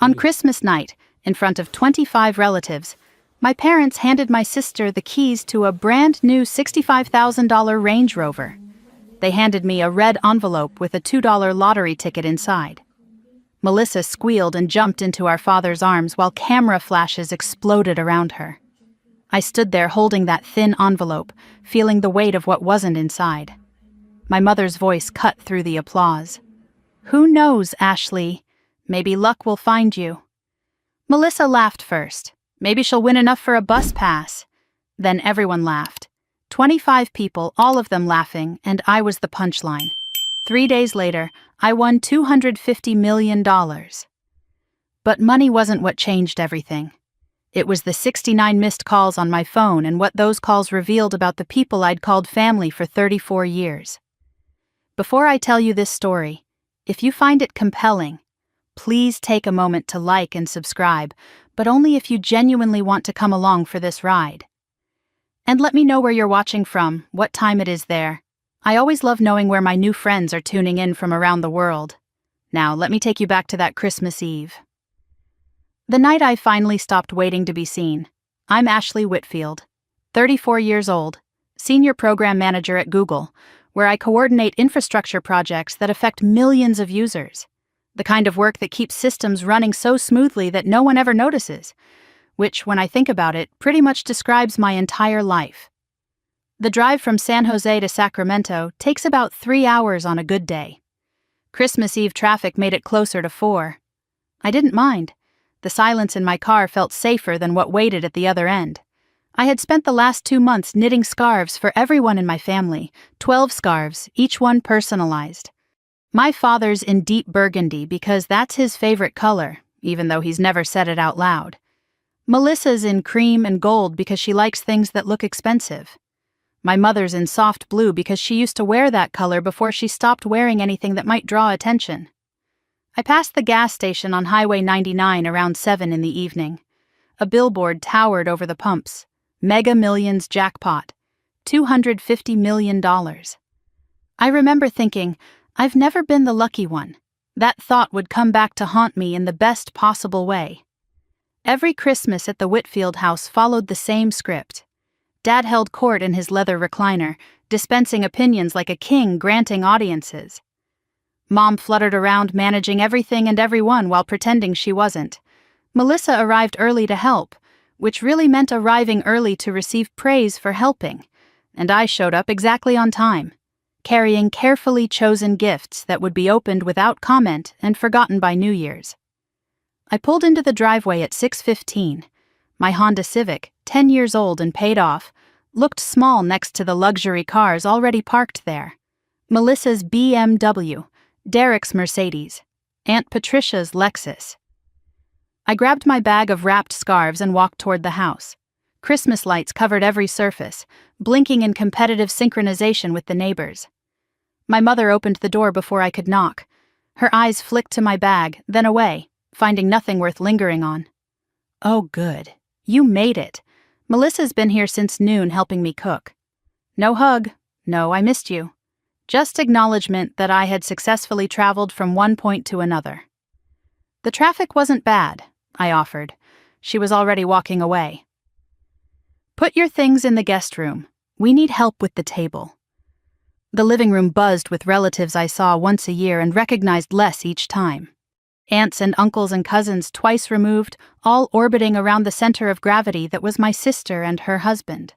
On Christmas night, in front of 25 relatives, my parents handed my sister the keys to a brand new $65,000 Range Rover. They handed me a red envelope with a $2 lottery ticket inside. Melissa squealed and jumped into our father's arms while camera flashes exploded around her. I stood there holding that thin envelope, feeling the weight of what wasn't inside. My mother's voice cut through the applause. "Who knows, Ashley? Maybe luck will find you." Melissa laughed first. Maybe she'll win enough for a bus pass. Then everyone laughed. 25 people, all of them laughing, and I was the punchline. 3 days later, I won $250 million. But money wasn't what changed everything. It was the 69 missed calls on my phone and what those calls revealed about the people I'd called family for 34 years. Before I tell you this story, if you find it compelling, please take a moment to like and subscribe, but only if you genuinely want to come along for this ride. And let me know where you're watching from, what time it is there. I always love knowing where my new friends are tuning in from around the world. Now, let me take you back to that Christmas Eve. The night I finally stopped waiting to be seen. I'm Ashley Whitfield, 34 years old, Senior Program Manager at Google, where I coordinate infrastructure projects that affect millions of users. The kind of work that keeps systems running so smoothly that no one ever notices, which, when I think about it, pretty much describes my entire life. The drive from San Jose to Sacramento takes about 3 hours on a good day. Christmas Eve traffic made it closer to 4. I didn't mind. The silence in my car felt safer than what waited at the other end. I had spent the last 2 months knitting scarves for everyone in my family, 12 scarves, each one personalized. My father's in deep burgundy because that's his favorite color, even though he's never said it out loud. Melissa's in cream and gold because she likes things that look expensive. My mother's in soft blue because she used to wear that color before she stopped wearing anything that might draw attention. I passed the gas station on Highway 99 around 7 in the evening. A billboard towered over the pumps. Mega Millions jackpot. $250 million. I remember thinking, I've never been the lucky one. That thought would come back to haunt me in the best possible way. Every Christmas at the Whitfield house followed the same script. Dad held court in his leather recliner, dispensing opinions like a king granting audiences. Mom fluttered around managing everything and everyone while pretending she wasn't. Melissa arrived early to help, which really meant arriving early to receive praise for helping, and I showed up exactly on time, carrying carefully chosen gifts that would be opened without comment and forgotten by New Year's. I pulled into the driveway at 6:15. My Honda Civic, 10 years old and paid off, looked small next to the luxury cars already parked there. Melissa's BMW, Derek's Mercedes, Aunt Patricia's Lexus. I grabbed my bag of wrapped scarves and walked toward the house. Christmas lights covered every surface, blinking in competitive synchronization with the neighbors. My mother opened the door before I could knock. Her eyes flicked to my bag, then away, finding nothing worth lingering on. "Oh, good. You made it. Melissa's been here since noon helping me cook." No hug. No, I missed you. Just acknowledgement that I had successfully traveled from one point to another. "The traffic wasn't bad," I offered. She was already walking away. "Put your things in the guest room. We need help with the table." The living room buzzed with relatives I saw once a year and recognized less each time. Aunts and uncles and cousins twice removed, all orbiting around the center of gravity that was my sister and her husband.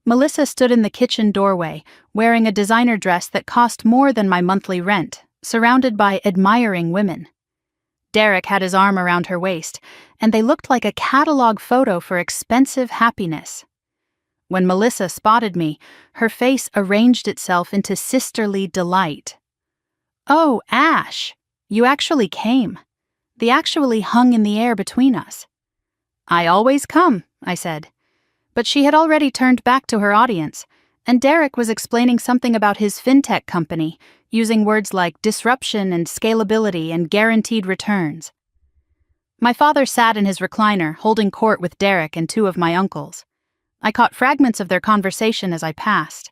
Melissa stood in the kitchen doorway, wearing a designer dress that cost more than my monthly rent, surrounded by admiring women. Derek had his arm around her waist, and they looked like a catalog photo for expensive happiness. When Melissa spotted me, her face arranged itself into sisterly delight. "Oh, Ash, you actually came. The actually hung in the air between us." "I always come," I said. But she had already turned back to her audience, and Derek was explaining something about his fintech company, using words like disruption and scalability and guaranteed returns. My father sat in his recliner, holding court with Derek and 2 of my uncles. I caught fragments of their conversation as I passed.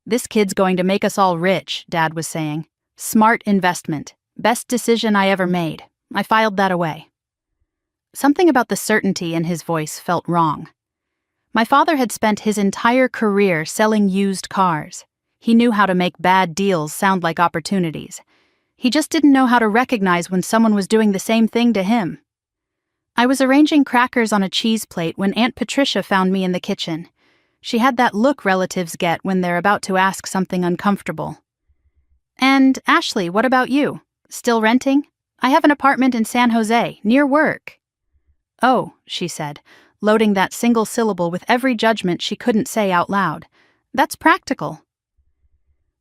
"This kid's going to make us all rich," Dad was saying. "Smart investment. Best decision I ever made. I filed that away. Something about the certainty in his voice felt wrong. My father had spent his entire career selling used cars. He knew how to make bad deals sound like opportunities. He just didn't know how to recognize when someone was doing the same thing to him. I was arranging crackers on a cheese plate when Aunt Patricia found me in the kitchen. She had that look relatives get when they're about to ask something uncomfortable. "And, Ashley, what about you? Still renting? I have an apartment in San Jose, near work." "Oh," she said, loading that single syllable with every judgment she couldn't say out loud. "That's practical."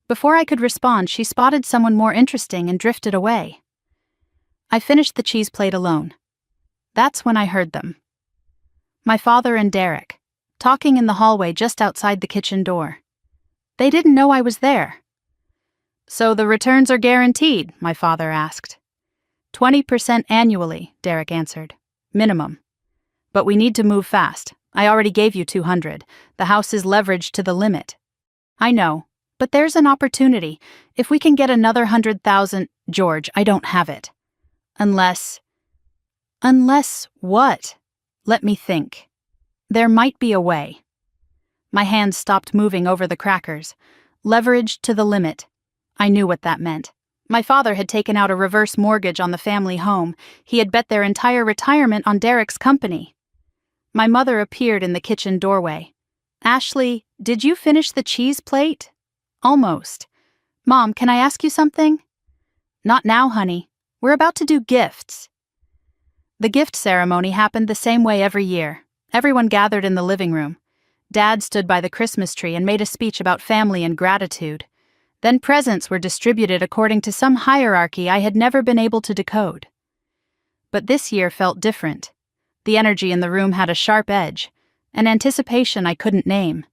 Before I could respond, she spotted someone more interesting and drifted away. I finished the cheese plate alone. That's when I heard them. My father and Derek, talking in the hallway just outside the kitchen door. They didn't know I was there. "So the returns are guaranteed?" my father asked. 20% annually, Derek answered. Minimum. "But we need to move fast. I already gave you 200. The house is leveraged to the limit." "I know, but there's an opportunity. If we can get another 100,000, George, I don't have it. Unless what? Let me think. There might be a way." My hands stopped moving over the crackers. Leveraged to the limit. I knew what that meant. My father had taken out a reverse mortgage on the family home. He had bet their entire retirement on Derek's company. My mother appeared in the kitchen doorway. "Ashley, did you finish the cheese plate?" "Almost." "Mom, can I ask you something?" "Not now, honey. We're about to do gifts." The gift ceremony happened the same way every year. Everyone gathered in the living room. Dad stood by the Christmas tree and made a speech about family and gratitude. Then presents were distributed according to some hierarchy I had never been able to decode. But this year felt different. The energy in the room had a sharp edge, an anticipation I couldn't name.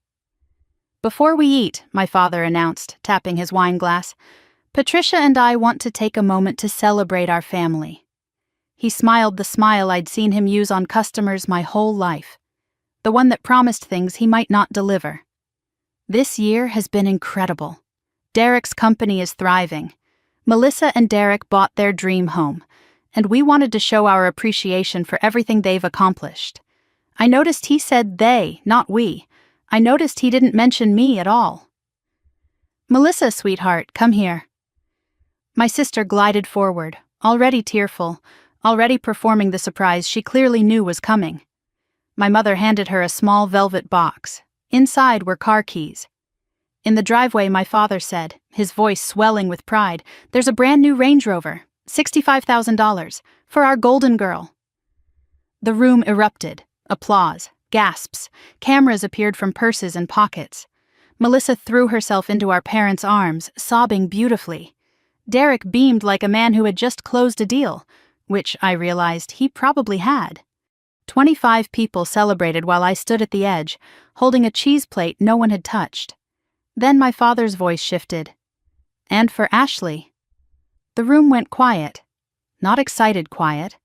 "Before we eat," my father announced, tapping his wine glass, "Patricia and I want to take a moment to celebrate our family." He smiled the smile I'd seen him use on customers my whole life, the one that promised things he might not deliver. This year has been incredible. Derek's company is thriving. Melissa and Derek bought their dream home, and we wanted to show our appreciation for everything they've accomplished. I noticed he said they, not we. I noticed he didn't mention me at all. "Melissa, sweetheart, come here." My sister glided forward, already tearful, already performing the surprise she clearly knew was coming. My mother handed her a small velvet box. Inside were car keys. In the driveway, my father said, his voice swelling with pride, "There's a brand new Range Rover, $65,000, for our golden girl." The room erupted. Applause, gasps, cameras appeared from purses and pockets. Melissa threw herself into our parents' arms, sobbing beautifully. Derek beamed like a man who had just closed a deal, which I realized he probably had. 25 people celebrated while I stood at the edge, holding a cheese plate no one had touched. Then my father's voice shifted. "And for Ashley." The room went quiet. Not excited quiet.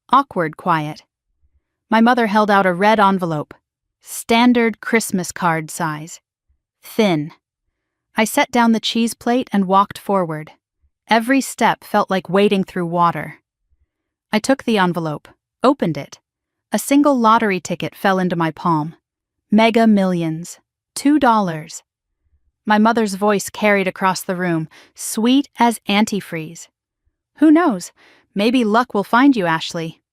Awkward quiet. My mother held out a red envelope. Standard Christmas card size. Thin. I set down the cheese plate and walked forward. Every step felt like wading through water. I took the envelope, opened it. A single lottery ticket fell into my palm. Mega Millions. $2. My mother's voice carried across the room, sweet as antifreeze. "Who knows? Maybe luck will find you, Ashley."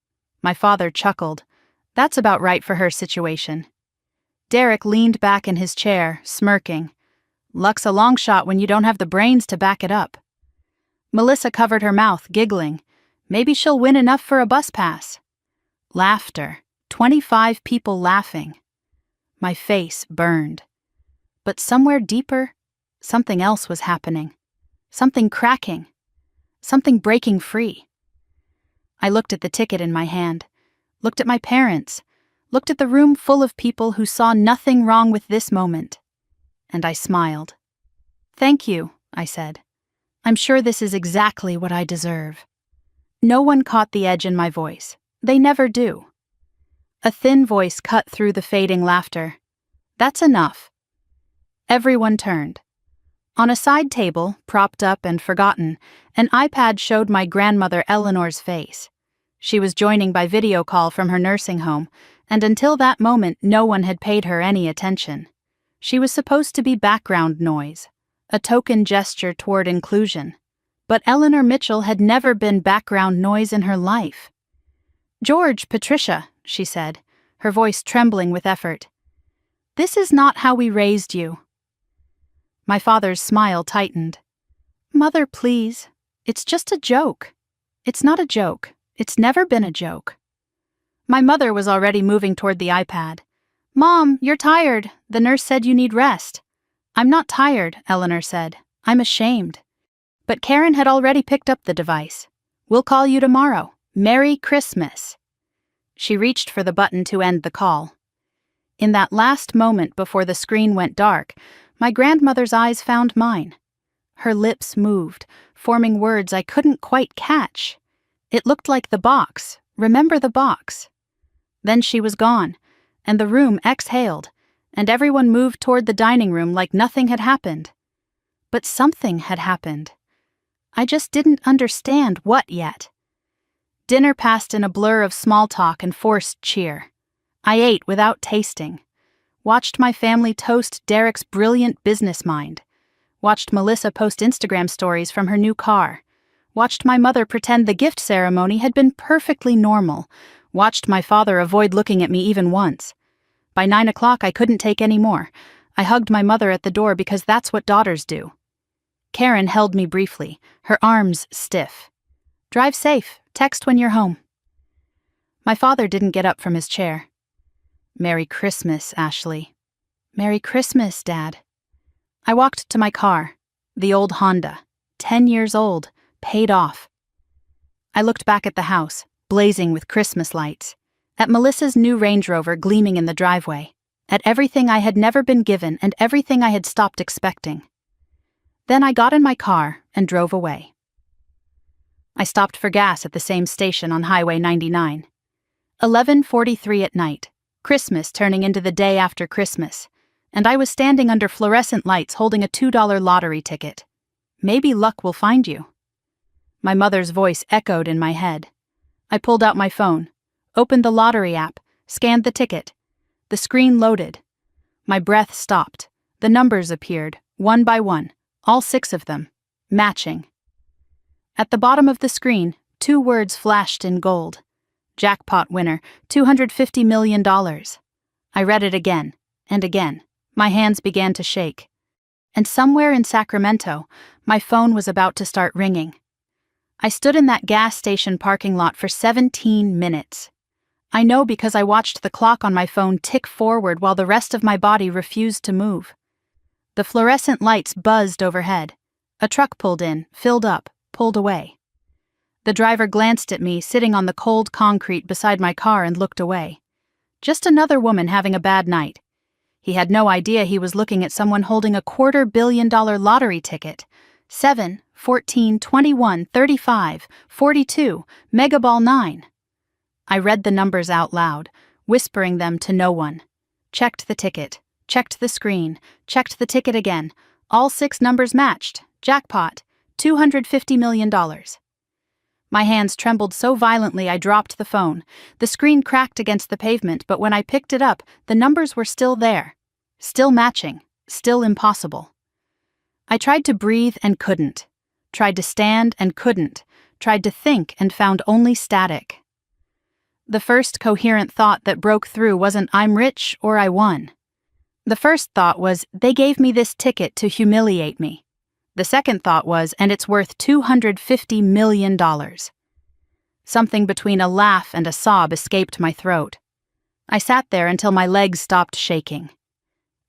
My father chuckled. That's about right for her situation. Derek leaned back in his chair, smirking. "Luck's a long shot when you don't have the brains to back it up." Melissa covered her mouth, giggling. "Maybe she'll win enough for a bus pass." Laughter. 25 people laughing. My face burned. But somewhere deeper, something else was happening. Something cracking. Something breaking free. I looked at the ticket in my hand, looked at my parents, looked at the room full of people who saw nothing wrong with this moment. And I smiled. "Thank you," I said. "I'm sure this is exactly what I deserve." No one caught the edge in my voice. They never do. A thin voice cut through the fading laughter. "That's enough." Everyone turned. On a side table, propped up and forgotten, an iPad showed my grandmother Eleanor's face. She was joining by video call from her nursing home, and until that moment no one had paid her any attention. She was supposed to be background noise, a token gesture toward inclusion. But Eleanor Mitchell had never been background noise in her life. "George, Patricia," she said, her voice trembling with effort. "This is not how we raised you." My father's smile tightened. "Mother, please. It's just a joke." "It's not a joke. It's never been a joke." My mother was already moving toward the iPad. "Mom, you're tired. The nurse said you need rest." "I'm not tired," Eleanor said. "I'm ashamed." But Karen had already picked up the device. "We'll call you tomorrow. Merry Christmas." She reached for the button to end the call. In that last moment before the screen went dark, my grandmother's eyes found mine. Her lips moved, forming words I couldn't quite catch. It looked like the box. Remember the box? Then she was gone, and the room exhaled, and everyone moved toward the dining room like nothing had happened. But something had happened. I just didn't understand what yet. Dinner passed in a blur of small talk and forced cheer. I ate without tasting. Watched my family toast Derek's brilliant business mind. Watched Melissa post Instagram stories from her new car. Watched my mother pretend the gift ceremony had been perfectly normal. Watched my father avoid looking at me even once. By 9 o'clock I couldn't take any more. I hugged my mother at the door because that's what daughters do. Karen held me briefly, her arms stiff. "Drive safe. Text when you're home." My father didn't get up from his chair. "Merry Christmas, Ashley." "Merry Christmas, Dad." I walked to my car, the old Honda, 10 years old, paid off. I looked back at the house, blazing with Christmas lights, at Melissa's new Range Rover gleaming in the driveway, at everything I had never been given and everything I had stopped expecting. Then I got in my car and drove away. I stopped for gas at the same station on Highway 99. 11:43 at night, Christmas turning into the day after Christmas, and I was standing under fluorescent lights holding a $2 lottery ticket. Maybe luck will find you. My mother's voice echoed in my head. I pulled out my phone, opened the lottery app, scanned the ticket. The screen loaded. My breath stopped. The numbers appeared, one by one, all 6 of them, matching. At the bottom of the screen, 2 words flashed in gold. Jackpot winner, $250 million. I read it again, and again. My hands began to shake. And somewhere in Sacramento, my phone was about to start ringing. I stood in that gas station parking lot for 17 minutes. I know because I watched the clock on my phone tick forward while the rest of my body refused to move. The fluorescent lights buzzed overhead. A truck pulled in, filled up, pulled away. The driver glanced at me sitting on the cold concrete beside my car and looked away. Just another woman having a bad night. He had no idea he was looking at someone holding a $250 million lottery ticket. 7, 14, 21, 35, 42, Megaball 9. I read the numbers out loud, whispering them to no one. Checked the ticket, checked the screen, checked the ticket again. All 6 numbers matched. Jackpot, $250 million. My hands trembled so violently I dropped the phone. The screen cracked against the pavement, but when I picked it up, the numbers were still there. Still matching. Still impossible. I tried to breathe and couldn't. Tried to stand and couldn't. Tried to think and found only static. The first coherent thought that broke through wasn't "I'm rich" or "I won." The first thought was, they gave me this ticket to humiliate me. The second thought was, and it's worth $250 million. Something between a laugh and a sob escaped my throat. I sat there until my legs stopped shaking.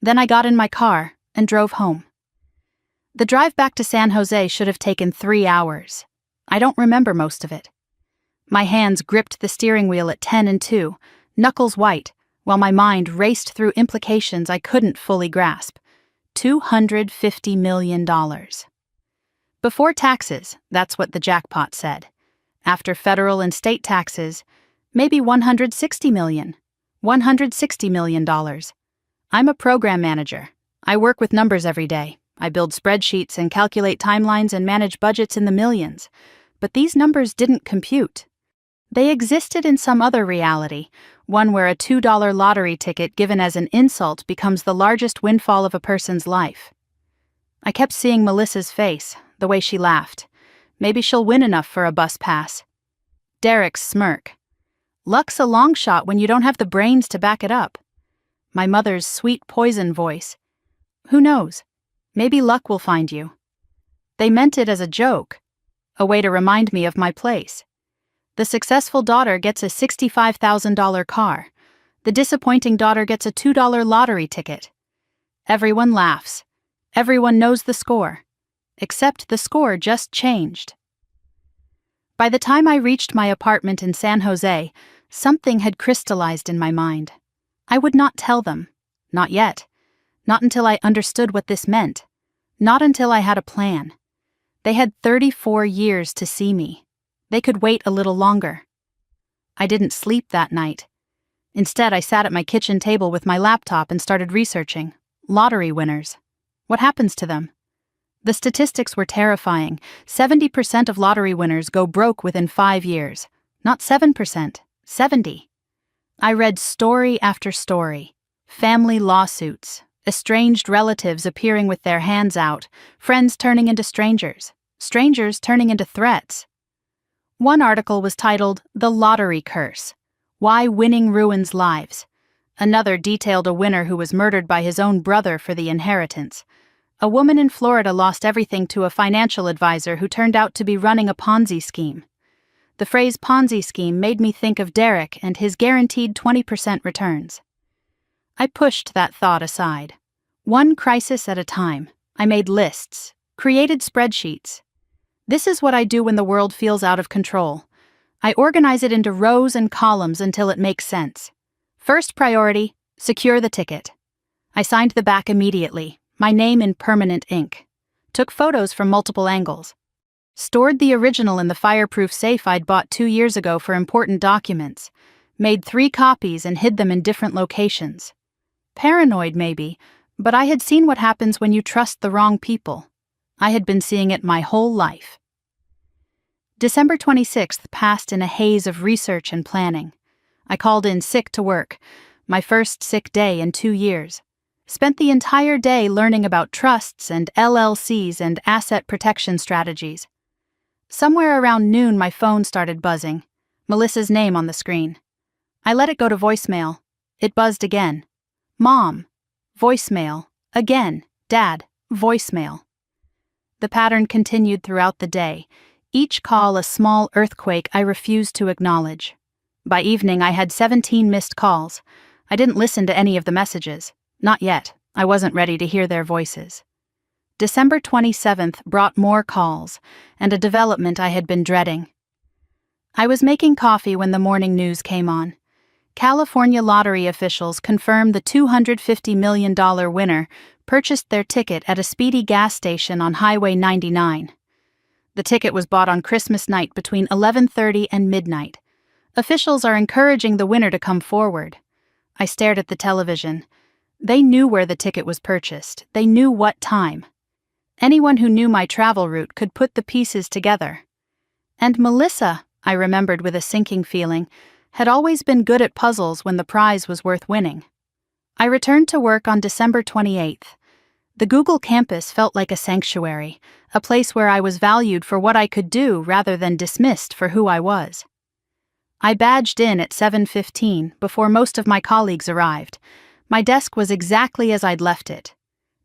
Then I got in my car and drove home. The drive back to San Jose should have taken 3 hours. I don't remember most of it. My hands gripped the steering wheel at 10 and 2, knuckles white, while my mind raced through implications I couldn't fully grasp. $250 million. Before taxes, that's what the jackpot said. After federal and state taxes, maybe $160 million. $160 million. I'm a program manager. I work with numbers every day. I build spreadsheets and calculate timelines and manage budgets in the millions. But these numbers didn't compute. They existed in some other reality, one where a $2 lottery ticket given as an insult becomes the largest windfall of a person's life. I kept seeing Melissa's face, the way she laughed. Maybe she'll win enough for a bus pass. Derek's smirk. Luck's a long shot when you don't have the brains to back it up. My mother's sweet poison voice. Who knows? Maybe luck will find you. They meant it as a joke, a way to remind me of my place. The successful daughter gets a $65,000 car. The disappointing daughter gets a $2 lottery ticket. Everyone laughs. Everyone knows the score. Except the score just changed. By the time I reached my apartment in San Jose, something had crystallized in my mind. I would not tell them. Not yet. Not until I understood what this meant. Not until I had a plan. They had 34 years to see me. They could wait a little longer. I didn't sleep that night. Instead, I sat at my kitchen table with my laptop and started researching. Lottery winners. What happens to them? The statistics were terrifying. 70% of lottery winners go broke within 5 years. Not 7%, 70%. I read story after story. Family lawsuits, estranged relatives appearing with their hands out, friends turning into strangers, strangers turning into threats. One article was titled, "The Lottery Curse: Why Winning Ruins Lives." Another detailed a winner who was murdered by his own brother for the inheritance. A woman in Florida lost everything to a financial advisor who turned out to be running a Ponzi scheme. The phrase Ponzi scheme made me think of Derek and his guaranteed 20% returns. I pushed that thought aside. One crisis at a time, I made lists, created spreadsheets. This is what I do when the world feels out of control. I organize it into rows and columns until it makes sense. First priority, secure the ticket. I signed the back immediately, my name in permanent ink. Took photos from multiple angles. Stored the original in the fireproof safe I'd bought 2 years ago for important documents. Made 3 copies and hid them in different locations. Paranoid maybe, but I had seen what happens when you trust the wrong people. I had been seeing it my whole life. December 26th passed in a haze of research and planning. I called in sick to work, my first sick day in 2 years. Spent the entire day learning about trusts and LLCs and asset protection strategies. Somewhere around noon, my phone started buzzing. Melissa's name on the screen. I let it go to voicemail. It buzzed again. Mom. Voicemail. Again. Dad. Voicemail. The pattern continued throughout the day, each call a small earthquake I refused to acknowledge. By evening, I had 17 missed calls. I didn't listen to any of the messages. Not yet. I wasn't ready to hear their voices. December 27th brought more calls, and a development I had been dreading. I was making coffee when the morning news came on. California lottery officials confirmed the $250 million winner purchased their ticket at a Speedy gas station on Highway 99. The ticket was bought on Christmas night between 11:30 and midnight. Officials are encouraging the winner to come forward. I stared at the television. They knew where the ticket was purchased. They knew what time. Anyone who knew my travel route could put the pieces together. And Melissa, I remembered with a sinking feeling, had always been good at puzzles when the prize was worth winning. I returned to work on December 28th. The Google campus felt like a sanctuary, a place where I was valued for what I could do rather than dismissed for who I was. I badged in at 7:15 before most of my colleagues arrived. My desk was exactly as I'd left it.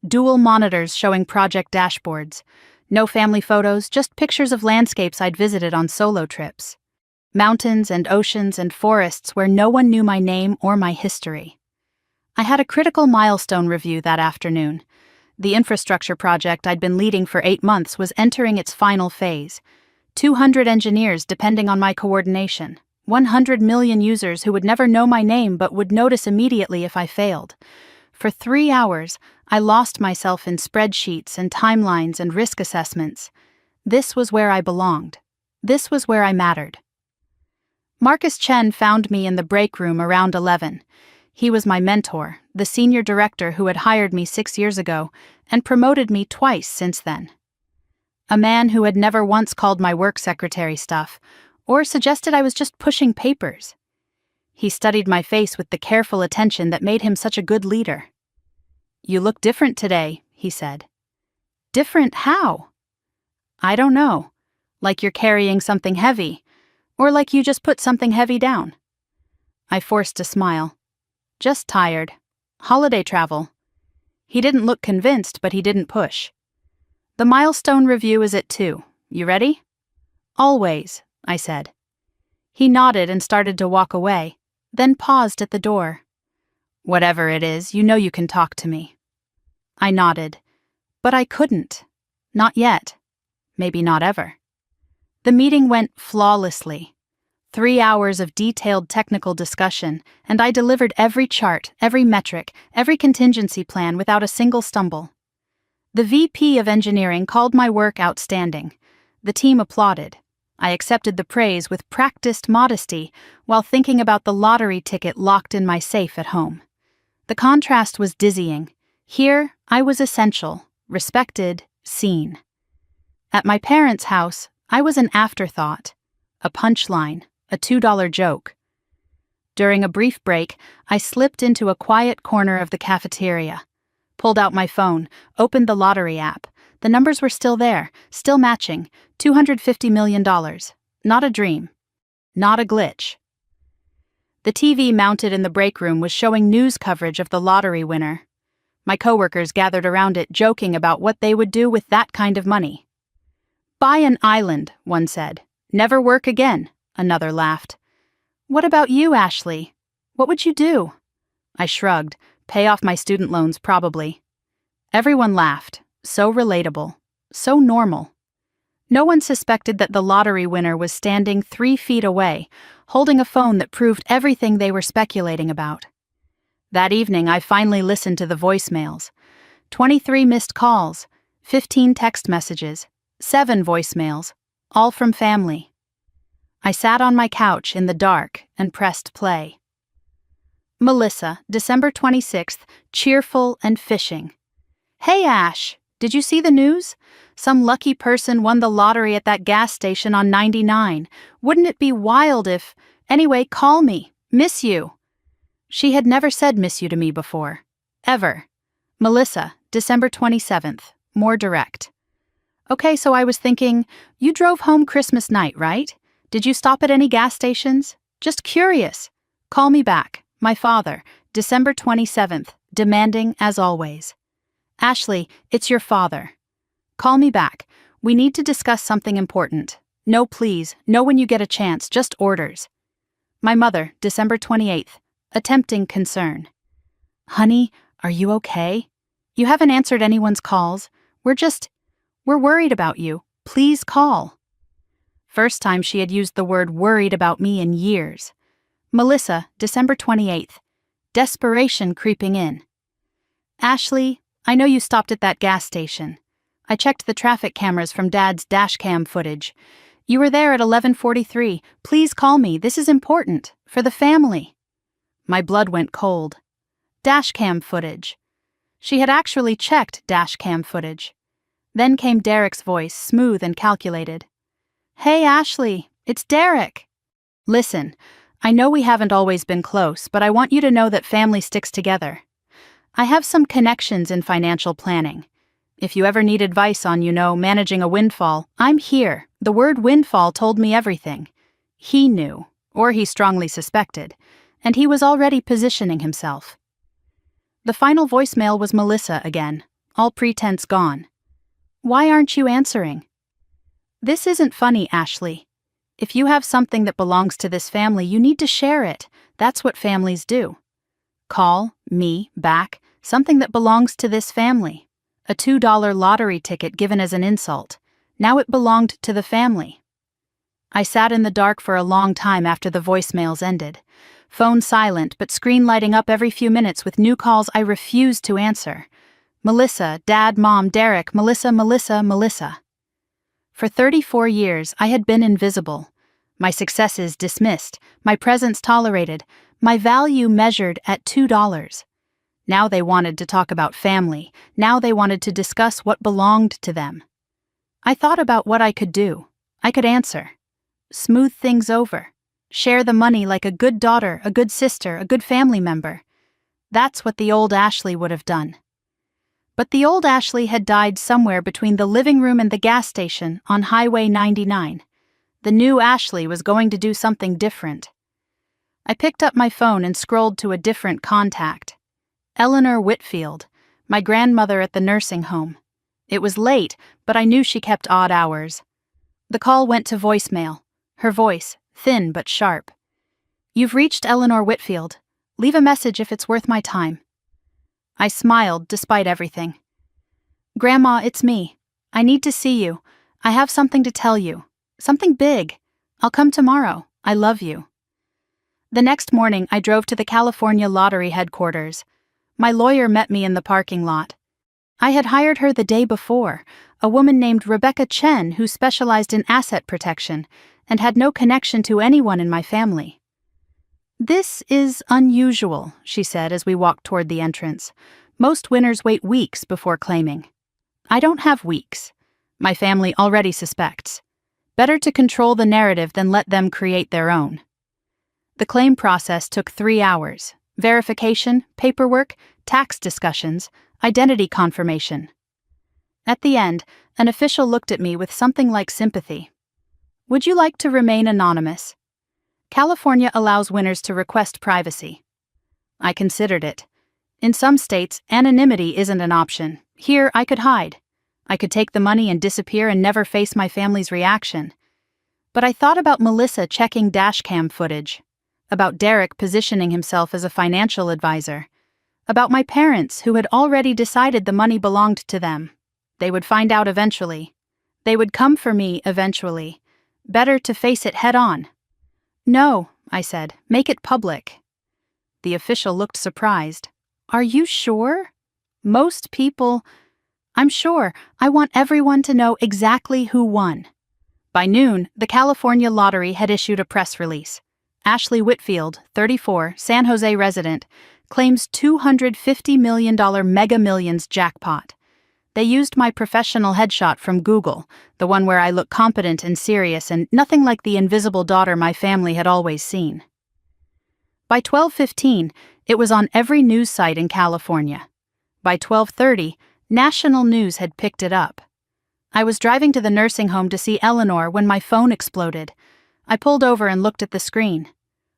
Dual monitors showing project dashboards. No family photos, just pictures of landscapes I'd visited on solo trips. Mountains and oceans and forests where no one knew my name or my history. I had a critical milestone review that afternoon. The infrastructure project I'd been leading for 8 months was entering its final phase. 200 engineers depending on my coordination. 100 million users who would never know my name but would notice immediately if I failed. For 3 hours, I lost myself in spreadsheets and timelines and risk assessments. This was where I belonged. This was where I mattered. Marcus Chen found me in the break room around 11. He was my mentor, the senior director who had hired me 6 years ago and promoted me twice since then. A man who had never once called my work secretary stuff or suggested I was just pushing papers. He studied my face with the careful attention that made him such a good leader. "You look different today," he said. "Different how?" "I don't know. Like you're carrying something heavy, or like you just put something heavy down." I forced a smile. "Just tired. Holiday travel." He didn't look convinced, but he didn't push. "The milestone review is at 2. You ready?" "Always," I said. He nodded and started to walk away, then paused at the door. "Whatever it is, you know you can talk to me." I nodded. But I couldn't. Not yet. Maybe not ever. The meeting went flawlessly. 3 hours of detailed technical discussion, and I delivered every chart, every metric, every contingency plan without a single stumble. The VP of engineering called my work outstanding. The team applauded. I accepted the praise with practiced modesty while thinking about the lottery ticket locked in my safe at home. The contrast was dizzying. Here, I was essential, respected, seen. At my parents' house, I was an afterthought, a punchline, a $2 joke. During a brief break, I slipped into a quiet corner of the cafeteria, pulled out my phone, opened the lottery app. The numbers were still there, still matching, $250 million. Not a dream. Not a glitch. The TV mounted in the break room was showing news coverage of the lottery winner. My coworkers gathered around it, joking about what they would do with that kind of money. "Buy an island," one said. "Never work again," another laughed. "What about you, Ashley? What would you do?" I shrugged. "Pay off my student loans, probably." Everyone laughed. So relatable. So normal. No one suspected that the lottery winner was standing 3 feet away, holding a phone that proved everything they were speculating about. That evening, I finally listened to the voicemails. 23 missed calls, 15 text messages, 7 voicemails, all from family. I sat on my couch in the dark and pressed play. Melissa, December 26th, cheerful and fishing. "Hey Ash, did you see the news? Some lucky person won the lottery at that gas station on 99. Wouldn't it be wild if... Anyway, call me. Miss you." She had never said miss you to me before. Ever. Melissa, December 27th, more direct. "Okay, so I was thinking, you drove home Christmas night, right? Did you stop at any gas stations? Just curious. Call me back. My father, December 27th, demanding as always. Ashley, it's your father. Call me back. We need to discuss something important. No, please, no when you get a chance, just orders. My mother, December 28th, attempting concern. Honey, are you okay? You haven't answered anyone's calls. We're worried about you. Please call. First time she had used the word worried about me in years. Melissa, December 28th, desperation creeping in. Ashley, I know you stopped at that gas station. I checked the traffic cameras from Dad's dashcam footage. You were there at 11:43. Please call me. This is important. For the family. My blood went cold. Dashcam footage. She had actually checked dashcam footage. Then came Derek's voice, smooth and calculated. "Hey, Ashley, it's Derek. Listen, I know we haven't always been close, but I want you to know that family sticks together. I have some connections in financial planning. If you ever need advice on, managing a windfall, I'm here." The word windfall told me everything. He knew, or he strongly suspected, and he was already positioning himself. The final voicemail was Melissa again, all pretense gone. "Why aren't you answering?" "This isn't funny, Ashley. If you have something that belongs to this family, you need to share it. That's what families do. Call me back, something that belongs to this family. A $2 lottery ticket given as an insult. Now it belonged to the family." I sat in the dark for a long time after the voicemails ended. Phone silent, but screen lighting up every few minutes with new calls I refused to answer. Melissa, Dad, Mom, Derek, Melissa, Melissa, Melissa. For 34 years, I had been invisible. My successes dismissed, my presence tolerated, My value measured at $2. Now they wanted to talk about family. Now they wanted to discuss what belonged to them. I thought about what I could do. I could answer. Smooth things over. Share the money like a good daughter, a good sister, a good family member. That's what the old Ashley would have done. But the old Ashley had died somewhere between the living room and the gas station on Highway 99. The new Ashley was going to do something different. I picked up my phone and scrolled to a different contact. Eleanor Whitfield, my grandmother at the nursing home. It was late, but I knew she kept odd hours. The call went to voicemail. Her voice, thin but sharp. "You've reached Eleanor Whitfield. Leave a message if it's worth my time." I smiled despite everything. "Grandma, it's me. I need to see you. I have something to tell you. Something big. I'll come tomorrow. I love you." The next morning, I drove to the California Lottery headquarters. My lawyer met me in the parking lot. I had hired her the day before, a woman named Rebecca Chen who specialized in asset protection and had no connection to anyone in my family. "This is unusual," she said as we walked toward the entrance. "Most winners wait weeks before claiming. I don't have weeks. My family already suspects. Better to control the narrative than let them create their own." The claim process took 3 hours. Verification, paperwork, tax discussions, identity confirmation. At the end, an official looked at me with something like sympathy. "Would you like to remain anonymous? California allows winners to request privacy." I considered it. In some states, anonymity isn't an option. Here, I could hide. I could take the money and disappear and never face my family's reaction. But I thought about Melissa checking dashcam footage, about Derek positioning himself as a financial advisor, about my parents who had already decided the money belonged to them. They would find out eventually. They would come for me eventually. Better to face it head on. "No," I said, "make it public." The official looked surprised. "Are you sure?" "Most people—" "I'm sure. I want everyone to know exactly who won." By noon, the California Lottery had issued a press release. Ashley Whitfield, 34, San Jose resident, claims $250 million Mega Millions jackpot. They used my professional headshot from Google, the one where I look competent and serious and nothing like the invisible daughter my family had always seen. By 12:15, it was on every news site in California. By 12:30, national news had picked it up. I was driving to the nursing home to see Eleanor when my phone exploded. I pulled over and looked at the screen.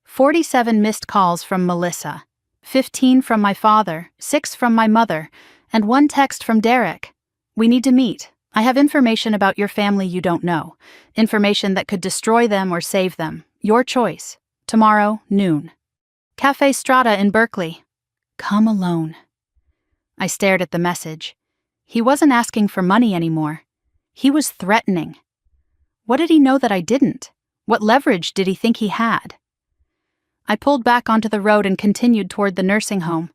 47 missed calls from Melissa, 15 from my father, 6 from my mother, and 1 text from Derek. "We need to meet. I have information about your family you don't know. Information that could destroy them or save them. Your choice. Tomorrow, noon. Cafe Strata in Berkeley. Come alone." I stared at the message. He wasn't asking for money anymore. He was threatening. What did he know that I didn't? What leverage did he think he had? I pulled back onto the road and continued toward the nursing home.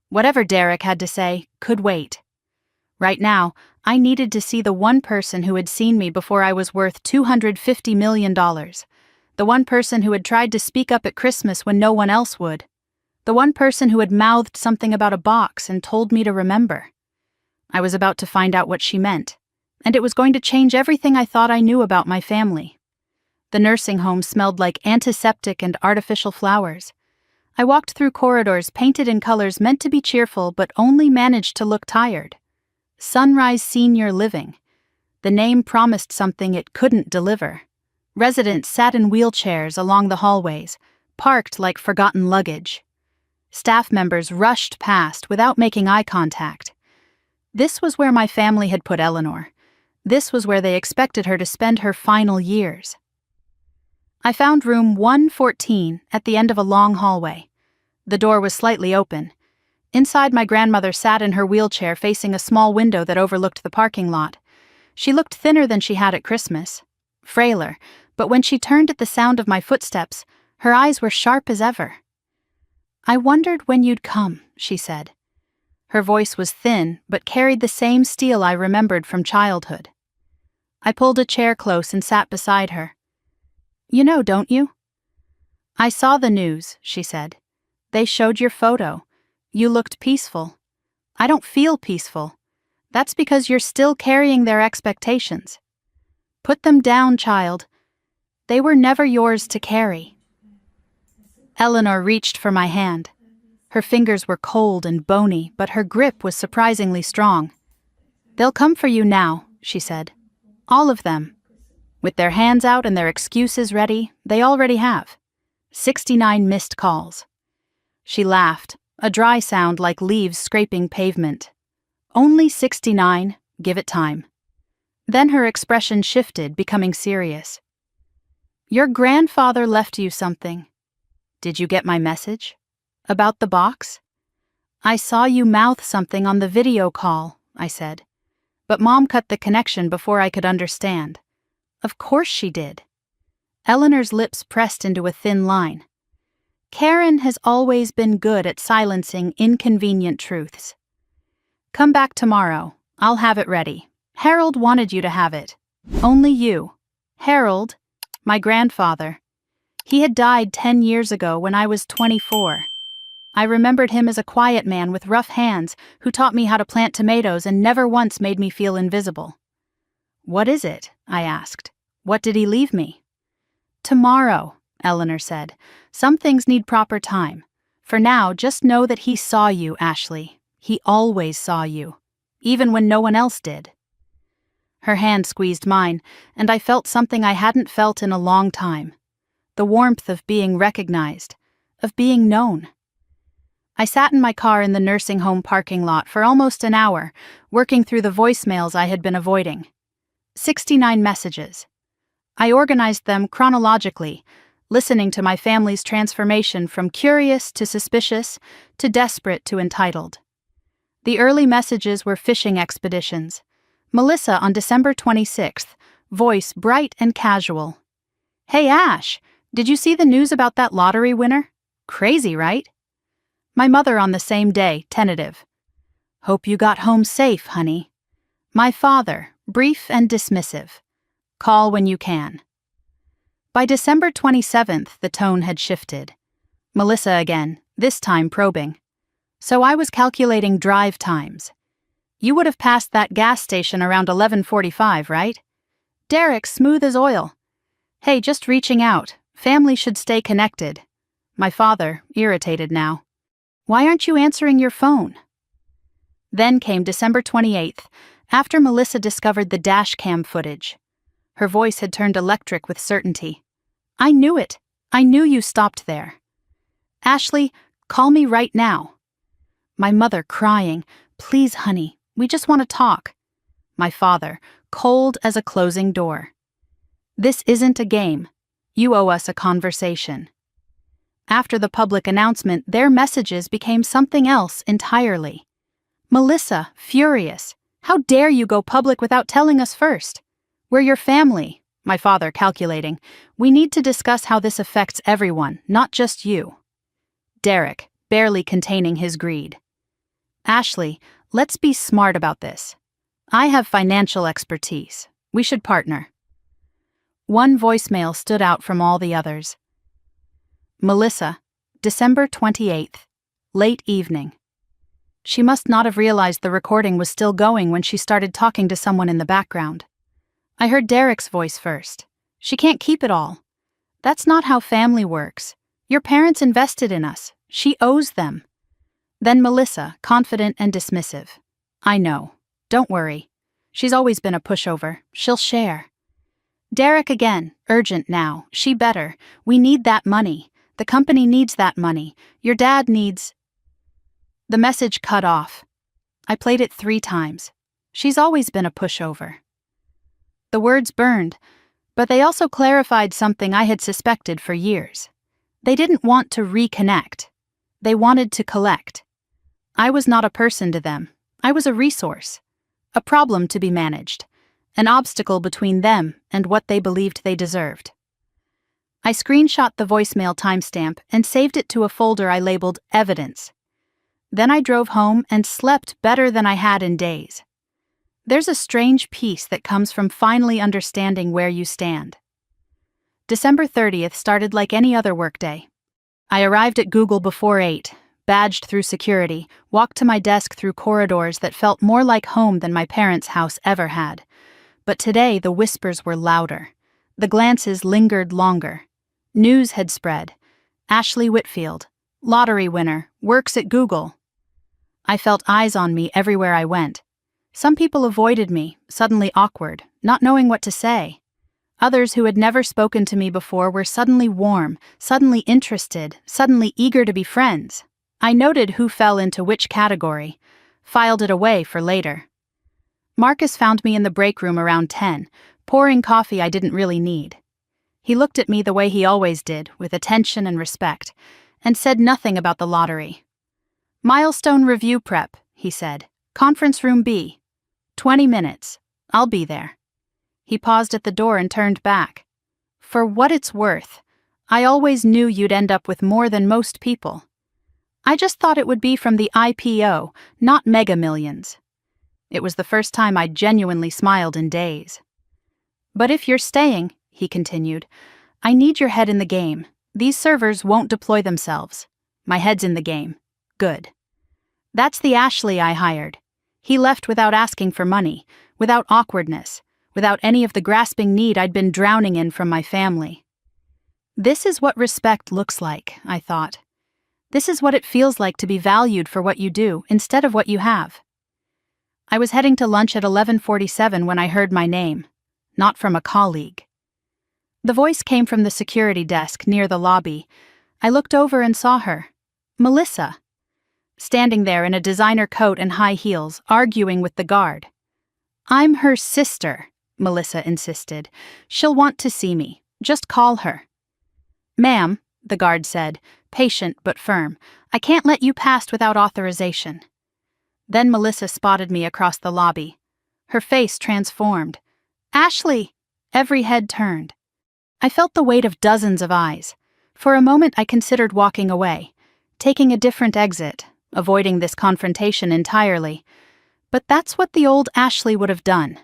Whatever Derek had to say could wait. Right now, I needed to see the one person who had seen me before I was worth $250 million. The one person who had tried to speak up at Christmas when no one else would. The one person who had mouthed something about a box and told me to remember. I was about to find out what she meant, and it was going to change everything I thought I knew about my family. The nursing home smelled like antiseptic and artificial flowers. I walked through corridors painted in colors meant to be cheerful but only managed to look tired. Sunrise Senior Living. The name promised something it couldn't deliver. Residents sat in wheelchairs along the hallways, parked like forgotten luggage. Staff members rushed past without making eye contact. This was where my family had put Eleanor. This was where they expected her to spend her final years. I found room 114 at the end of a long hallway. The door was slightly open. Inside, my grandmother sat in her wheelchair facing a small window that overlooked the parking lot. She looked thinner than she had at Christmas, frailer, but when she turned at the sound of my footsteps, her eyes were sharp as ever. "I wondered when you'd come," she said. Her voice was thin, but carried the same steel I remembered from childhood. I pulled a chair close and sat beside her. "You know, don't you?" "I saw the news," she said. They showed your photo. You looked peaceful. I don't feel peaceful. That's because you're still carrying their expectations. Put them down, child. They were never yours to carry. Eleanor reached for my hand. Her fingers were cold and bony, but her grip was surprisingly strong. They'll come for you now, she said. All of them. With their hands out and their excuses ready, they already have. 69 missed calls. She laughed, a dry sound like leaves scraping pavement. Only 69, give it time. Then her expression shifted, becoming serious. Your grandfather left you something. Did you get my message? About the box? I saw you mouth something on the video call, I said. But Mom cut the connection before I could understand. Of course she did. Eleanor's lips pressed into a thin line. Karen has always been good at silencing inconvenient truths. Come back tomorrow. I'll have it ready. Harold wanted you to have it. Only you. Harold, my grandfather. He had died 10 years ago when I was 24. I remembered him as a quiet man with rough hands who taught me how to plant tomatoes and never once made me feel invisible. What is it? I asked. What did he leave me? Tomorrow, Eleanor said. Some things need proper time. For now, just know that he saw you, Ashley. He always saw you, even when no one else did. Her hand squeezed mine, and I felt something I hadn't felt in a long time. The warmth of being recognized, of being known. I sat in my car in the nursing home parking lot for almost an hour, working through the voicemails I had been avoiding. 69 messages. I organized them chronologically, listening to my family's transformation from curious to suspicious to desperate to entitled. The early messages were fishing expeditions. Melissa on December 26th, voice bright and casual. Hey Ash, did you see the news about that lottery winner? Crazy, right? My mother on the same day, tentative. Hope you got home safe, honey. My father, brief and dismissive. Call when you can. By December 27th, the tone had shifted. Melissa again, this time probing. So I was calculating drive times. You would have passed that gas station around 11:45, right? Derek, smooth as oil. Hey, just reaching out. Family should stay connected. My father, irritated now. Why aren't you answering your phone? Then came December 28th, after Melissa discovered the dash cam footage. Her voice had turned electric with certainty. I knew it. I knew you stopped there. Ashley, call me right now. My mother crying, please, honey, we just want to talk. My father, cold as a closing door. This isn't a game. You owe us a conversation. After the public announcement, their messages became something else entirely. Melissa, furious. How dare you go public without telling us first? We're your family, my father calculating. We need to discuss how this affects everyone, not just you. Derek, barely containing his greed. Ashley, let's be smart about this. I have financial expertise. We should partner. One voicemail stood out from all the others. Melissa, December 28th, late evening. She must not have realized the recording was still going when she started talking to someone in the background. I heard Derek's voice first. She can't keep it all. That's not how family works. Your parents invested in us. She owes them. Then Melissa, confident and dismissive. I know. Don't worry. She's always been a pushover. She'll share. Derek again, urgent now. She better. We need that money. The company needs that money. Your dad needs... The message cut off. I played it 3 times. She's always been a pushover. The words burned, but they also clarified something I had suspected for years. They didn't want to reconnect. They wanted to collect. I was not a person to them. I was a resource. A problem to be managed. An obstacle between them and what they believed they deserved. I screenshot the voicemail timestamp and saved it to a folder I labeled Evidence. Then I drove home and slept better than I had in days. There's a strange peace that comes from finally understanding where you stand. December 30th started like any other workday. I arrived at Google before 8, badged through security, walked to my desk through corridors that felt more like home than my parents' house ever had. But today the whispers were louder. The glances lingered longer. News had spread. Ashley Whitfield, lottery winner, works at Google. I felt eyes on me everywhere I went. Some people avoided me, suddenly awkward, not knowing what to say. Others who had never spoken to me before were suddenly warm, suddenly interested, suddenly eager to be friends. I noted who fell into which category, filed it away for later. Marcus found me in the break room around 10, pouring coffee I didn't really need. He looked at me the way he always did, with attention and respect, and said nothing about the lottery. "Milestone review prep," he said. "Conference room B. 20 minutes. I'll be there." He paused at the door and turned back. "For what it's worth, I always knew you'd end up with more than most people. I just thought it would be from the IPO, not mega millions." It was the first time I'd genuinely smiled in days. "But if you're staying," he continued, "I need your head in the game. These servers won't deploy themselves. My head's in the game. Good." That's the Ashley I hired. He left without asking for money, without awkwardness, without any of the grasping need I'd been drowning in from my family. This is what respect looks like, I thought. This is what it feels like to be valued for what you do instead of what you have. I was heading to lunch at 11:47 when I heard my name, not from a colleague. The voice came from the security desk near the lobby. I looked over and saw her. Melissa. Standing there in a designer coat and high heels, arguing with the guard. "I'm her sister," Melissa insisted. "She'll want to see me. Just call her." "Ma'am," the guard said, patient but firm, "I can't let you past without authorization." Then Melissa spotted me across the lobby. Her face transformed. "Ashley!" Every head turned. I felt the weight of dozens of eyes. For a moment I considered walking away, taking a different exit, avoiding this confrontation entirely. But that's what the old Ashley would have done.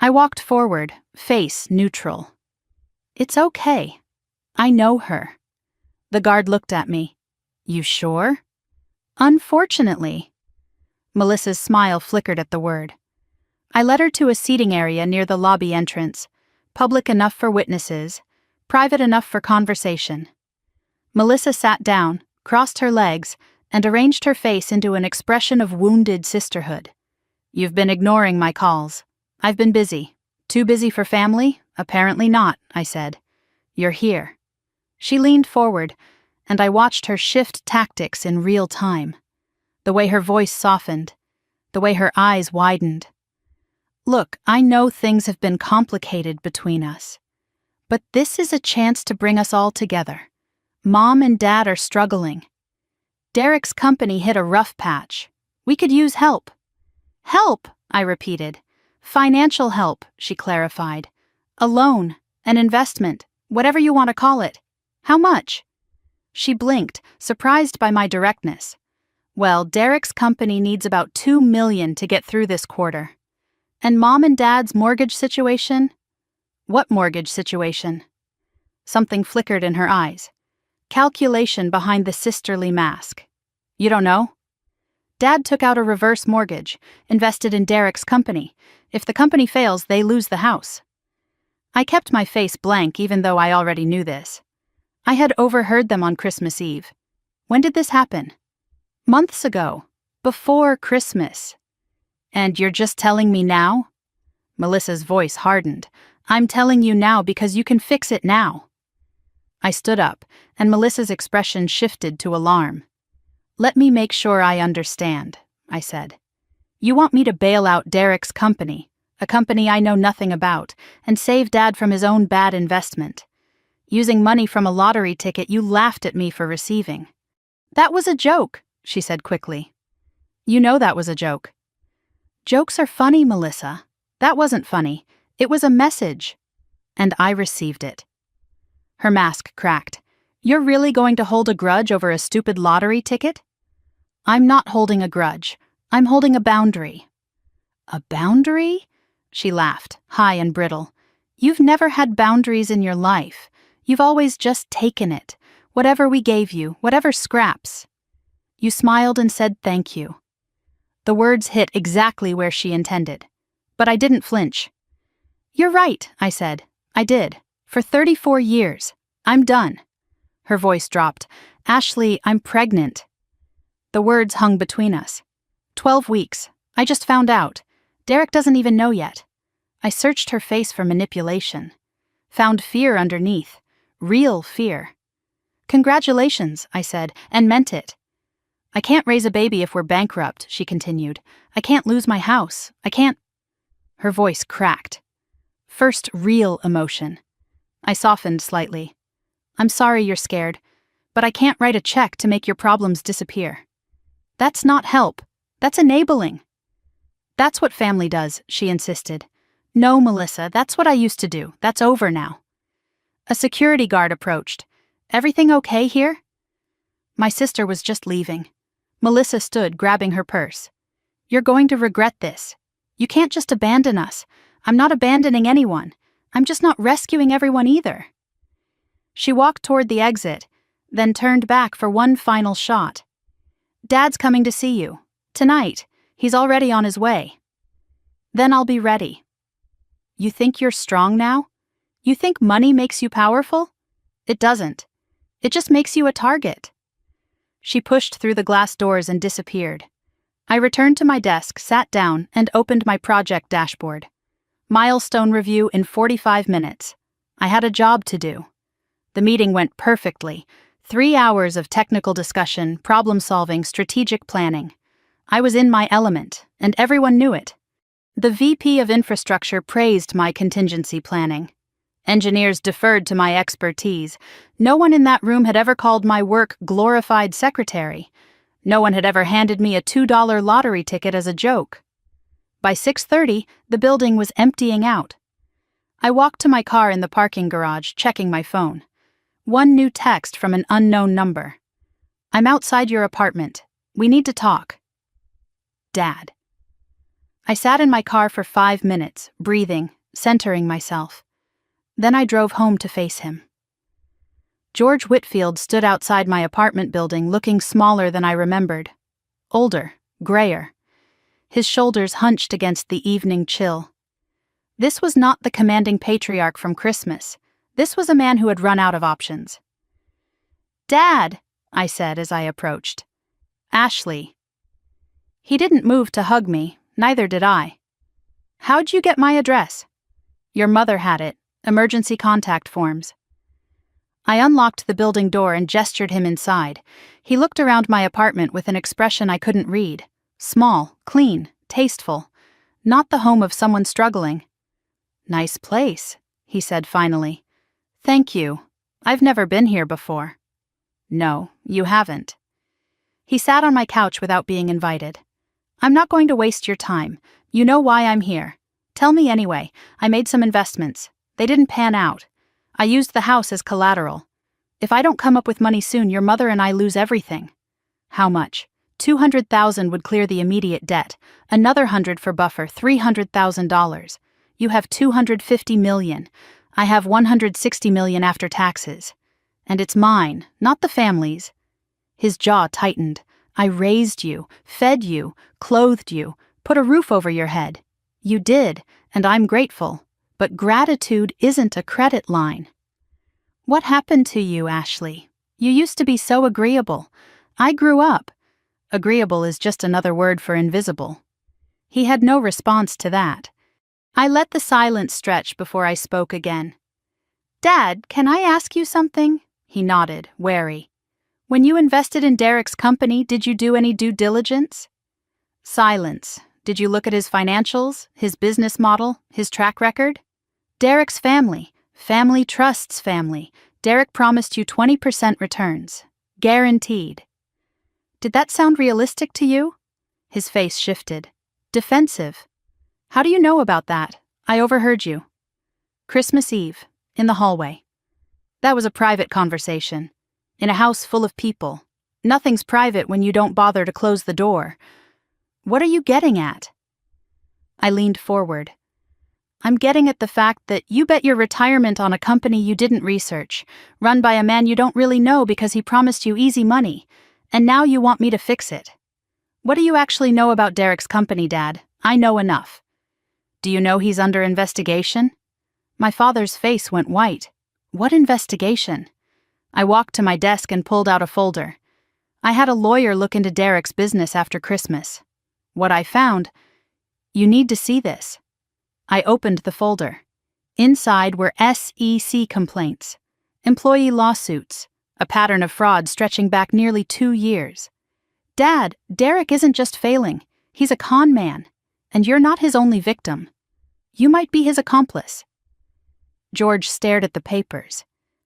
I walked forward, face neutral. "It's okay. I know her." The guard looked at me. "You sure?" "Unfortunately." Melissa's smile flickered at the word. I led her to a seating area near the lobby entrance, public enough for witnesses, private enough for conversation. Melissa sat down, crossed her legs, and arranged her face into an expression of wounded sisterhood. "You've been ignoring my calls. I've been busy. Too busy for family? Apparently not," I said. "You're here." She leaned forward, and I watched her shift tactics in real time. The way her voice softened, the way her eyes widened. "Look, I know things have been complicated between us. But this is a chance to bring us all together. Mom and Dad are struggling. Derek's company hit a rough patch. We could use help." "Help," I repeated. "Financial help," she clarified. "A loan, an investment, whatever you want to call it. How much?" She blinked, surprised by my directness. "Well, Derek's company needs about $2 million to get through this quarter. And Mom and Dad's mortgage situation?" "What mortgage situation?" Something flickered in her eyes. Calculation behind the sisterly mask. "You don't know?" "Dad took out a reverse mortgage, invested in Derek's company. If the company fails, they lose the house." I kept my face blank even though I already knew this. I had overheard them on Christmas Eve. When did this happen? Months ago. Before Christmas. "And you're just telling me now?" Melissa's voice hardened. "I'm telling you now because you can fix it now." I stood up, and Melissa's expression shifted to alarm. "Let me make sure I understand," I said. "You want me to bail out Derek's company, a company I know nothing about, and save Dad from his own bad investment. Using money from a lottery ticket you laughed at me for receiving." "That was a joke," she said quickly. "You know that was a joke." "Jokes are funny, Melissa. That wasn't funny. It was a message. And I received it." Her mask cracked. "You're really going to hold a grudge over a stupid lottery ticket?" "I'm not holding a grudge. I'm holding a boundary." "A boundary?" She laughed, high and brittle. "You've never had boundaries in your life. You've always just taken it. Whatever we gave you, whatever scraps. You smiled and said thank you. The words hit exactly where she intended. But I didn't flinch. You're right, I said. I did. For 34 years. I'm done. Her voice dropped. Ashley, I'm pregnant. The words hung between us. 12 weeks. I just found out. Derek doesn't even know yet. I searched her face for manipulation. Found fear underneath. Real fear. Congratulations, I said, and meant it. I can't raise a baby if we're bankrupt, she continued. I can't lose my house. I can't. Her voice cracked. First real emotion. I softened slightly. I'm sorry you're scared, but I can't write a check to make your problems disappear. That's not help. That's enabling. That's what family does, she insisted. No, Melissa, that's what I used to do. That's over now. A security guard approached. Everything okay here? My sister was just leaving. Melissa stood, grabbing her purse. You're going to regret this. You can't just abandon us. I'm not abandoning anyone. I'm just not rescuing everyone either. She walked toward the exit, then turned back for one final shot. Dad's coming to see you. Tonight. He's already on his way. Then I'll be ready. You think you're strong now? You think money makes you powerful? It doesn't. It just makes you a target. She pushed through the glass doors and disappeared. I returned to my desk, sat down, and opened my project dashboard. Milestone review in 45 minutes. I had a job to do. The meeting went perfectly. 3 hours of technical discussion, problem-solving, strategic planning. I was in my element, and everyone knew it. The VP of Infrastructure praised my contingency planning. Engineers deferred to my expertise. No one in that room had ever called my work glorified secretary. No one had ever handed me a $2 lottery ticket as a joke. By 6:30, the building was emptying out. I walked to my car in the parking garage, checking my phone. One new text from an unknown number. I'm outside your apartment. We need to talk. Dad. I sat in my car for 5 minutes, breathing, centering myself. Then I drove home to face him. George Whitfield stood outside my apartment building looking smaller than I remembered. Older, grayer. His shoulders hunched against the evening chill. This was not the commanding patriarch from Christmas. This was a man who had run out of options. Dad, I said as I approached. Ashley. He didn't move to hug me, neither did I. How'd you get my address? Your mother had it. Emergency contact forms. I unlocked the building door and gestured him inside. He looked around my apartment with an expression I couldn't read. Small, clean, tasteful. Not the home of someone struggling. Nice place, he said finally. Thank you. I've never been here before. No, you haven't. He sat on my couch without being invited. I'm not going to waste your time. You know why I'm here. Tell me anyway. I made some investments. They didn't pan out. I used the house as collateral. If I don't come up with money soon, your mother and I lose everything. How much? $200,000 would clear the immediate debt. Another $100 for buffer, $300,000. You have $250 million. I have $160 million after taxes. And it's mine, not the family's. His jaw tightened. I raised you, fed you, clothed you, put a roof over your head. You did, and I'm grateful. But gratitude isn't a credit line. What happened to you, Ashley? You used to be so agreeable. I grew up. Agreeable is just another word for invisible. He had no response to that. I let the silence stretch before I spoke again. Dad, can I ask you something? He nodded, wary. When you invested in Derek's company, did you do any due diligence? Silence. Did you look at his financials, his business model, his track record? Derek's family. Family trusts family. Derek promised you 20% returns. Guaranteed. Did that sound realistic to you? His face shifted. Defensive. How do you know about that? I overheard you. Christmas Eve, in the hallway. That was a private conversation. In a house full of people. Nothing's private when you don't bother to close the door. What are you getting at? I leaned forward. I'm getting at the fact that you bet your retirement on a company you didn't research, run by a man you don't really know because he promised you easy money, and now you want me to fix it. What do you actually know about Derek's company, Dad? I know enough. Do you know he's under investigation? My father's face went white. What investigation? I walked to my desk and pulled out a folder. I had a lawyer look into Derek's business after Christmas. What I found... You need to see this. I opened the folder. Inside were SEC complaints, employee lawsuits, a pattern of fraud stretching back nearly 2 years. Dad, Derek isn't just failing, he's a con man, and you're not his only victim. You might be his accomplice. George stared at the papers.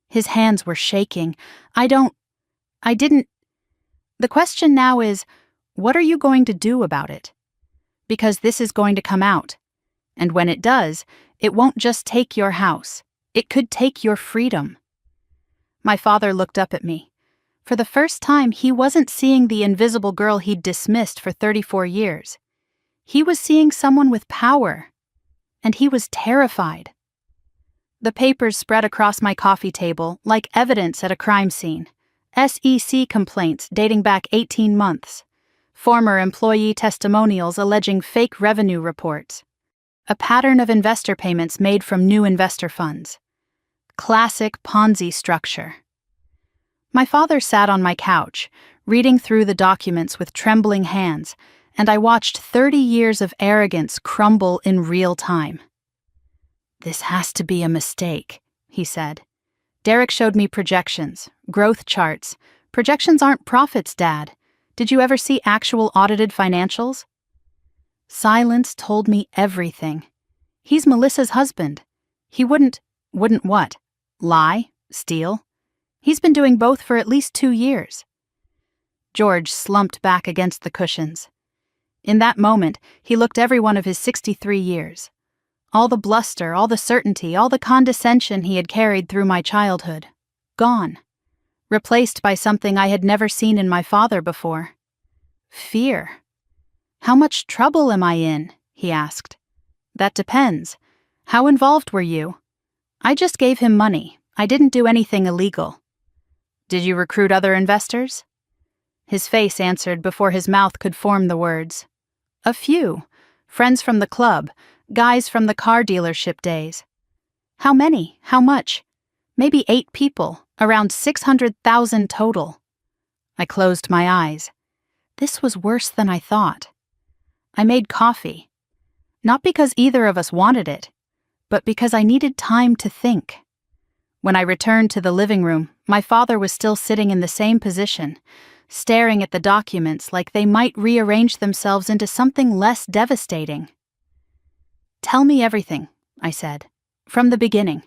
His hands were shaking. I didn't... The question now is, what are you going to do about it? Because this is going to come out. And when it does, it won't just take your house. It could take your freedom. My father looked up at me. For the first time, he wasn't seeing the invisible girl he'd dismissed for 34 years. He was seeing someone with power. And he was terrified. The papers spread across my coffee table like evidence at a crime scene. SEC complaints dating back 18 months. Former employee testimonials alleging fake revenue reports. A pattern of investor payments made from new investor funds. Classic Ponzi structure. My father sat on my couch, reading through the documents with trembling hands, and I watched 30 years of arrogance crumble in real time. This has to be a mistake, he said. Derek showed me projections, growth charts. Projections aren't profits, Dad. Did you ever see actual audited financials? Silence told me everything. He's Melissa's husband. He wouldn't what? Lie? Steal? He's been doing both for at least 2 years. George slumped back against the cushions. In that moment, he looked every one of his 63 years. All the bluster, all the certainty, all the condescension he had carried through my childhood. Gone. Replaced by something I had never seen in my father before. Fear. How much trouble am I in? He asked. That depends. How involved were you? I just gave him money. I didn't do anything illegal. Did you recruit other investors? His face answered before his mouth could form the words. A few. Friends from the club. Guys from the car dealership days. How many? How much? Maybe 8 people. Around 600,000 total. I closed my eyes. This was worse than I thought. I made coffee. Not because either of us wanted it, but because I needed time to think. When I returned to the living room, my father was still sitting in the same position, staring at the documents like they might rearrange themselves into something less devastating. Tell me everything, I said, from the beginning.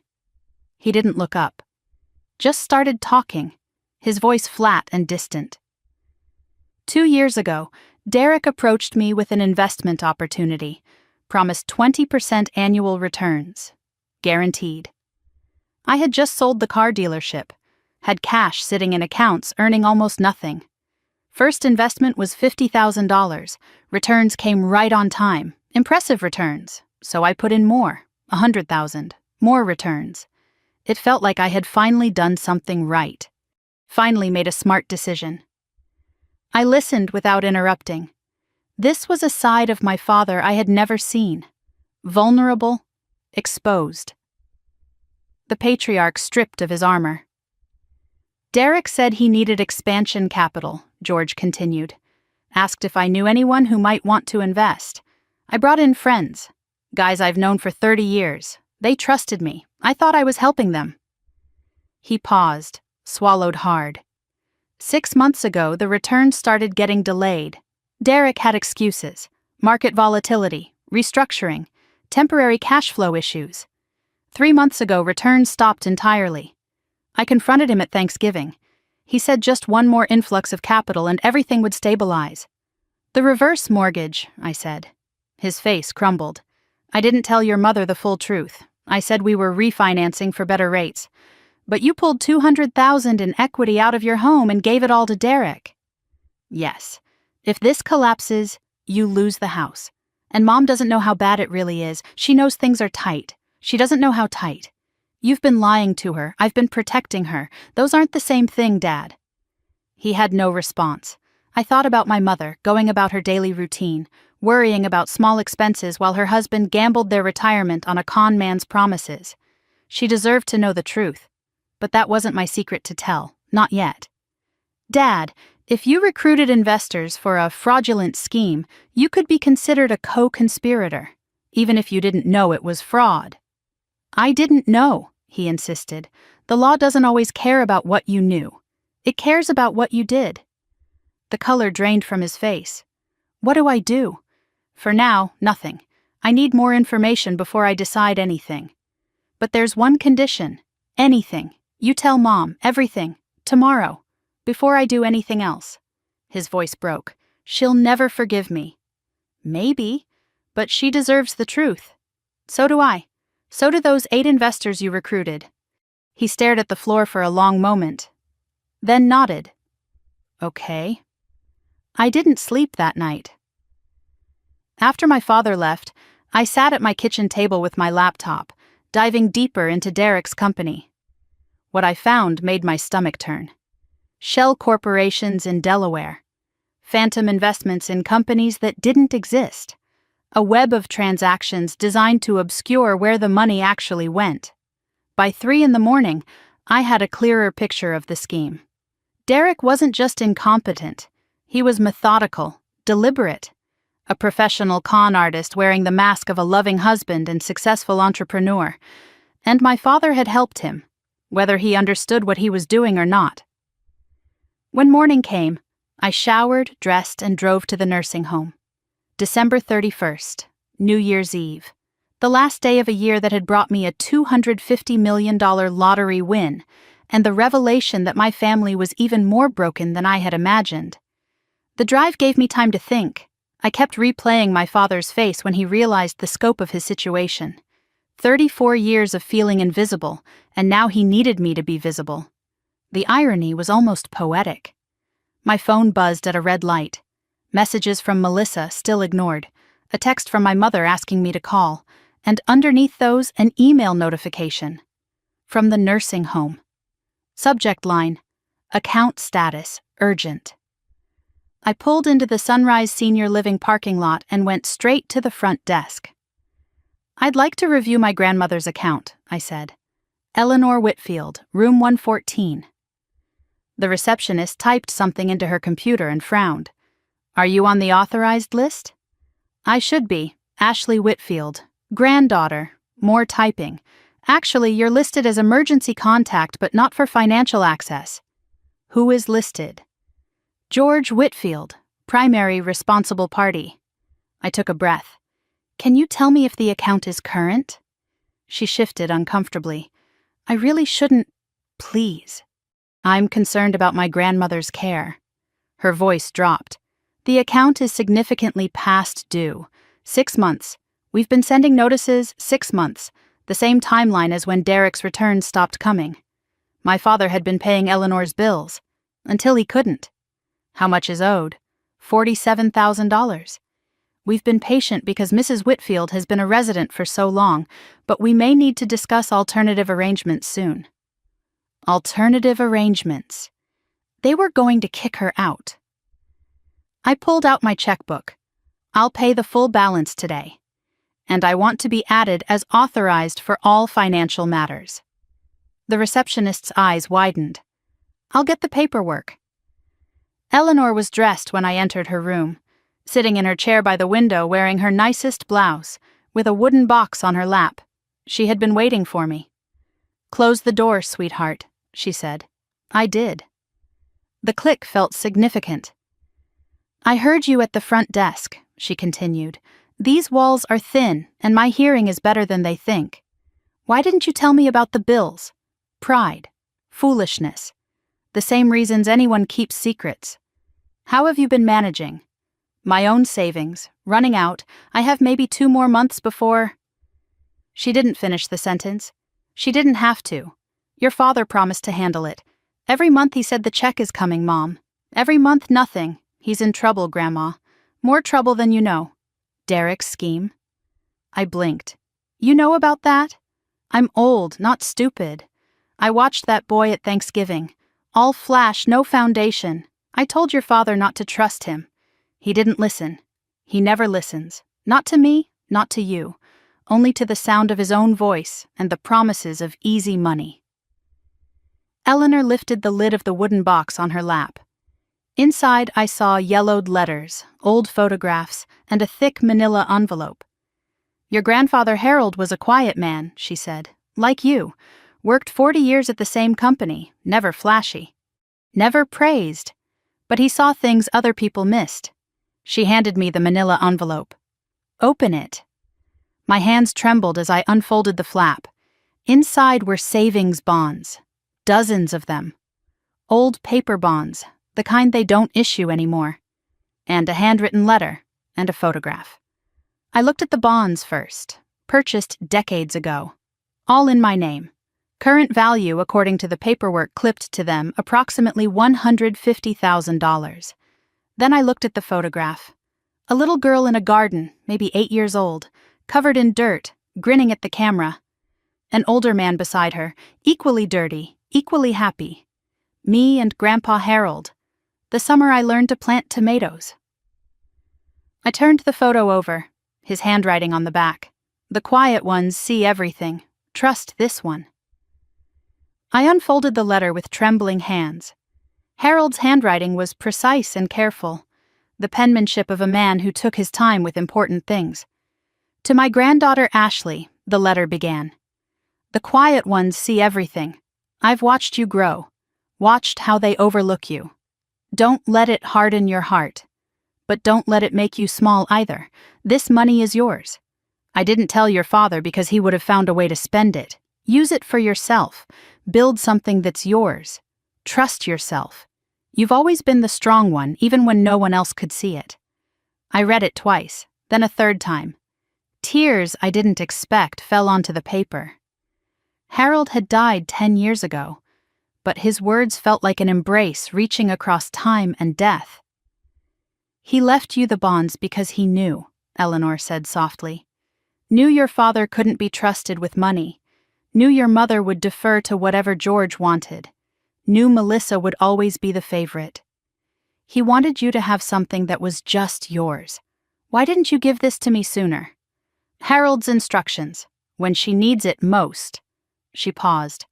He didn't look up. Just started talking, his voice flat and distant. 2 years ago, Derek approached me with an investment opportunity, promised 20% annual returns, guaranteed. I had just sold the car dealership, had cash sitting in accounts earning almost nothing. First investment was $50,000. Returns came right on time, impressive returns, so I put in more, $100,000, more returns. It felt like I had finally done something right, finally made a smart decision. I listened without interrupting. This was a side of my father I had never seen. Vulnerable, exposed. The patriarch stripped of his armor. Derek said he needed expansion capital, George continued. Asked if I knew anyone who might want to invest. I brought in friends, guys I've known for 30 years. They trusted me. I thought I was helping them. He paused, swallowed hard. 6 months ago, the returns started getting delayed. Derek had excuses. Market volatility, restructuring, temporary cash flow issues. 3 months ago, returns stopped entirely. I confronted him at Thanksgiving. He said just one more influx of capital and everything would stabilize. The reverse mortgage, I said. His face crumbled. I didn't tell your mother the full truth. I said we were refinancing for better rates. But you pulled $200,000 in equity out of your home and gave it all to Derek. Yes. If this collapses, you lose the house. And Mom doesn't know how bad it really is. She knows things are tight. She doesn't know how tight. You've been lying to her. I've been protecting her. Those aren't the same thing, Dad. He had no response. I thought about my mother, going about her daily routine, worrying about small expenses while her husband gambled their retirement on a con man's promises. She deserved to know the truth. But that wasn't my secret to tell, not yet. Dad, if you recruited investors for a fraudulent scheme, you could be considered a co-conspirator, even if you didn't know it was fraud. I didn't know, he insisted. The law doesn't always care about what you knew. It cares about what you did. The color drained from his face. What do I do? For now, nothing. I need more information before I decide anything. But there's one condition. Anything. You tell Mom, everything. Tomorrow. Before I do anything else. His voice broke. She'll never forgive me. Maybe. But she deserves the truth. So do I. So do those 8 investors you recruited. He stared at the floor for a long moment. Then nodded. Okay. I didn't sleep that night. After my father left, I sat at my kitchen table with my laptop, diving deeper into Derek's company. What I found made my stomach turn. Shell corporations in Delaware. Phantom investments in companies that didn't exist. A web of transactions designed to obscure where the money actually went. By 3 a.m, I had a clearer picture of the scheme. Derek wasn't just incompetent. He was methodical, deliberate. A professional con artist wearing the mask of a loving husband and successful entrepreneur. And my father had helped him, whether he understood what he was doing or not. When morning came, I showered, dressed, and drove to the nursing home. December 31st, New Year's Eve. The last day of a year that had brought me a $250 million lottery win, and the revelation that my family was even more broken than I had imagined. The drive gave me time to think. I kept replaying my father's face when he realized the scope of his situation. 34 years of feeling invisible, and now he needed me to be visible. The irony was almost poetic. My phone buzzed at a red light. Messages from Melissa still ignored, a text from my mother asking me to call, and underneath those, an email notification. From the nursing home. Subject line, account status, urgent. I pulled into the Sunrise Senior Living parking lot and went straight to the front desk. I'd like to review my grandmother's account, I said. Eleanor Whitfield, room 114. The receptionist typed something into her computer and frowned. Are you on the authorized list? I should be. Ashley Whitfield. Granddaughter. More typing. Actually, you're listed as emergency contact but not for financial access. Who is listed? George Whitfield. Primary responsible party. I took a breath. Can you tell me if the account is current? She shifted uncomfortably. I really shouldn't. Please. I'm concerned about my grandmother's care. Her voice dropped. The account is significantly past due. 6 months. We've been sending notices 6 months, the same timeline as when Derek's returns stopped coming. My father had been paying Eleanor's bills, until he couldn't. How much is owed? $47,000. We've been patient because Mrs. Whitfield has been a resident for so long, but we may need to discuss alternative arrangements soon. Alternative arrangements. They were going to kick her out. I pulled out my checkbook. I'll pay the full balance today. And I want to be added as authorized for all financial matters. The receptionist's eyes widened. I'll get the paperwork. Eleanor was dressed when I entered her room, sitting in her chair by the window wearing her nicest blouse, with a wooden box on her lap. She had been waiting for me. Close the door, sweetheart, she said. I did. The click felt significant. I heard you at the front desk, she continued. These walls are thin, and my hearing is better than they think. Why didn't you tell me about the bills? Pride. Foolishness. The same reasons anyone keeps secrets. How have you been managing? My own savings, running out. I have maybe 2 more months before... She didn't finish the sentence. She didn't have to. Your father promised to handle it. Every month he said the check is coming, Mom. Every month nothing. He's in trouble, Grandma. More trouble than you know. Derek's scheme? I blinked. You know about that? I'm old, not stupid. I watched that boy at Thanksgiving. All flash, no foundation. I told your father not to trust him. He didn't listen. He never listens. Not to me, not to you. Only to the sound of his own voice and the promises of easy money. Eleanor lifted the lid of the wooden box on her lap. Inside, I saw yellowed letters, old photographs, and a thick manila envelope. Your grandfather Harold was a quiet man, she said. Like you. Worked 40 years at the same company, never flashy. Never praised. But he saw things other people missed. She handed me the manila envelope. Open it. My hands trembled as I unfolded the flap. Inside were savings bonds. Dozens of them. Old paper bonds, the kind they don't issue anymore. And a handwritten letter, and a photograph. I looked at the bonds first, purchased decades ago. All in my name. Current value, according to the paperwork clipped to them, approximately $150,000. Then I looked at the photograph. A little girl in a garden, maybe 8 years old, covered in dirt, grinning at the camera. An older man beside her, equally dirty, equally happy. Me and Grandpa Harold. The summer I learned to plant tomatoes. I turned the photo over, his handwriting on the back. The quiet ones see everything. Trust this one. I unfolded the letter with trembling hands. Harold's handwriting was precise and careful, the penmanship of a man who took his time with important things. To my granddaughter Ashley, the letter began. The quiet ones see everything. I've watched you grow, watched how they overlook you. Don't let it harden your heart. But don't let it make you small either. This money is yours. I didn't tell your father because he would have found a way to spend it. Use it for yourself. Build something that's yours. Trust yourself. You've always been the strong one, even when no one else could see it. I read it twice, then a third time. Tears I didn't expect fell onto the paper. Harold had died 10 years ago, but his words felt like an embrace reaching across time and death. He left you the bonds because he knew, Eleanor said softly. Knew your father couldn't be trusted with money. Knew your mother would defer to whatever George wanted. Knew Melissa would always be the favorite. He wanted you to have something that was just yours. Why didn't you give this to me sooner? Harold's instructions, when she needs it most. She paused.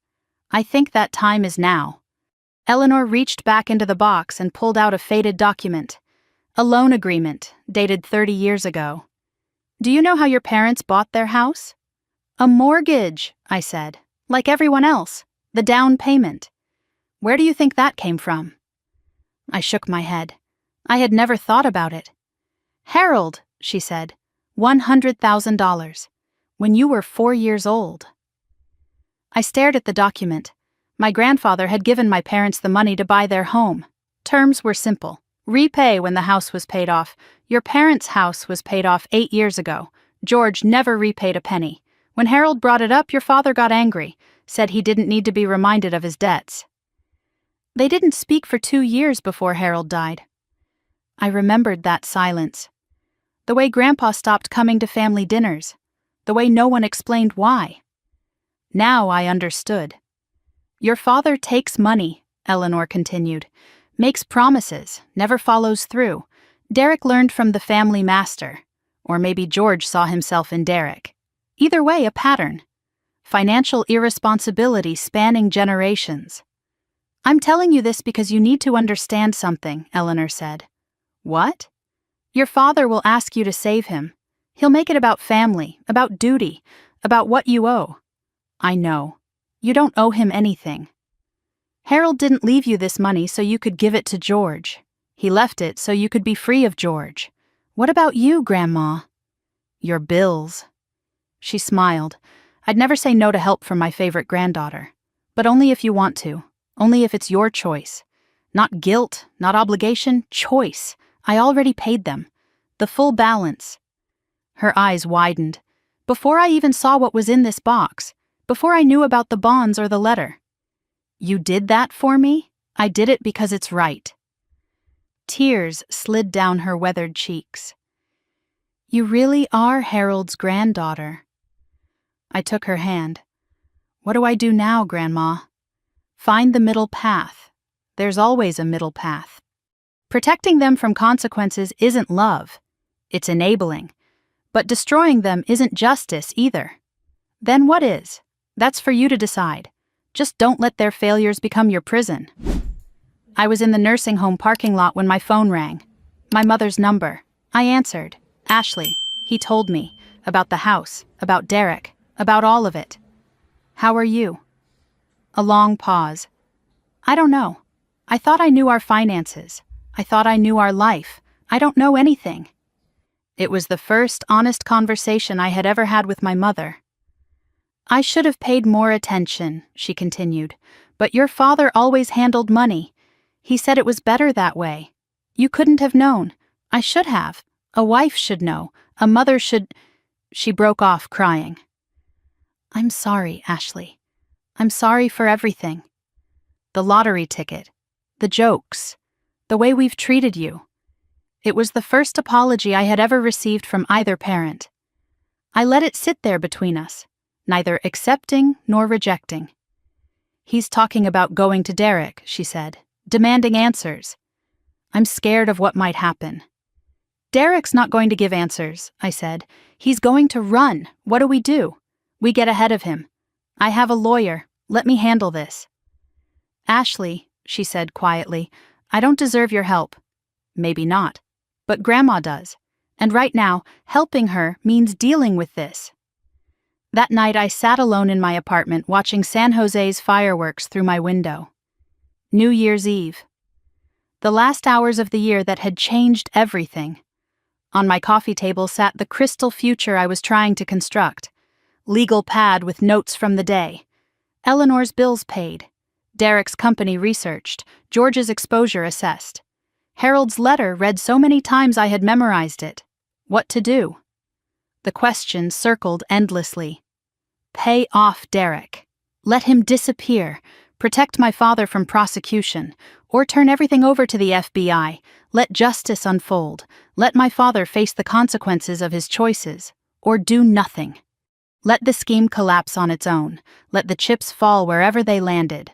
I think that time is now. Eleanor reached back into the box and pulled out a faded document. A loan agreement, dated 30 years ago. Do you know how your parents bought their house? A mortgage, I said, like everyone else. The down payment. Where do you think that came from? I shook my head. I had never thought about it. Harold, she said, $100,000. When you were 4 years old. I stared at the document. My grandfather had given my parents the money to buy their home. Terms were simple. Repay when the house was paid off. Your parents' house was paid off 8 years ago. George never repaid a penny. When Harold brought it up, your father got angry, said he didn't need to be reminded of his debts. They didn't speak for 2 years before Harold died. I remembered that silence. The way Grandpa stopped coming to family dinners. The way no one explained why. Now I understood. Your father takes money, Eleanor continued. Makes promises, never follows through. Derek learned from the family master. Or maybe George saw himself in Derek. Either way, a pattern. Financial irresponsibility spanning generations. I'm telling you this because you need to understand something, Eleanor said. What? Your father will ask you to save him. He'll make it about family, about duty, about what you owe. I know. You don't owe him anything. Harold didn't leave you this money so you could give it to George. He left it so you could be free of George. What about you, Grandma? Your bills. She smiled. I'd never say no to help from my favorite granddaughter. But only if you want to. Only if it's your choice. Not guilt, not obligation, choice. I already paid them. The full balance. Her eyes widened. Before I even saw what was in this box. Before I knew about the bonds or the letter. You did that for me? I did it because it's right. Tears slid down her weathered cheeks. You really are Harold's granddaughter. I took her hand. What do I do now, Grandma? Find the middle path. There's always a middle path. Protecting them from consequences isn't love. It's enabling. But destroying them isn't justice either. Then what is? That's for you to decide. Just don't let their failures become your prison. I was in the nursing home parking lot when my phone rang. My mother's number. I answered. Ashley. He told me. About the house. About Derek. About all of it. How are you? A long pause. I don't know. I thought I knew our finances. I thought I knew our life. I don't know anything. It was the first honest conversation I had ever had with my mother. I should have paid more attention, she continued, but your father always handled money. He said it was better that way. You couldn't have known. I should have. A wife should know. A mother should... She broke off, crying. I'm sorry, Ashley. I'm sorry for everything. The lottery ticket. The jokes. The way we've treated you. It was the first apology I had ever received from either parent. I let it sit there between us, neither accepting nor rejecting. He's talking about going to Derek, she said, demanding answers. I'm scared of what might happen. Derek's not going to give answers, I said. He's going to run. What do? We get ahead of him. I have a lawyer. Let me handle this. Ashley, she said quietly, I don't deserve your help. Maybe not. But Grandma does. And right now, helping her means dealing with this. That night I sat alone in my apartment watching San Jose's fireworks through my window. New Year's Eve. The last hours of the year that had changed everything. On my coffee table sat the crystal future I was trying to construct. Legal pad with notes from the day. Eleanor's bills paid. Derek's company researched. George's exposure assessed. Harold's letter read so many times I had memorized it. What to do? The question circled endlessly. Pay off Derek. Let him disappear. Protect my father from prosecution. Or turn everything over to the FBI. Let justice unfold. Let my father face the consequences of his choices. Or do nothing. Let the scheme collapse on its own. Let the chips fall wherever they landed.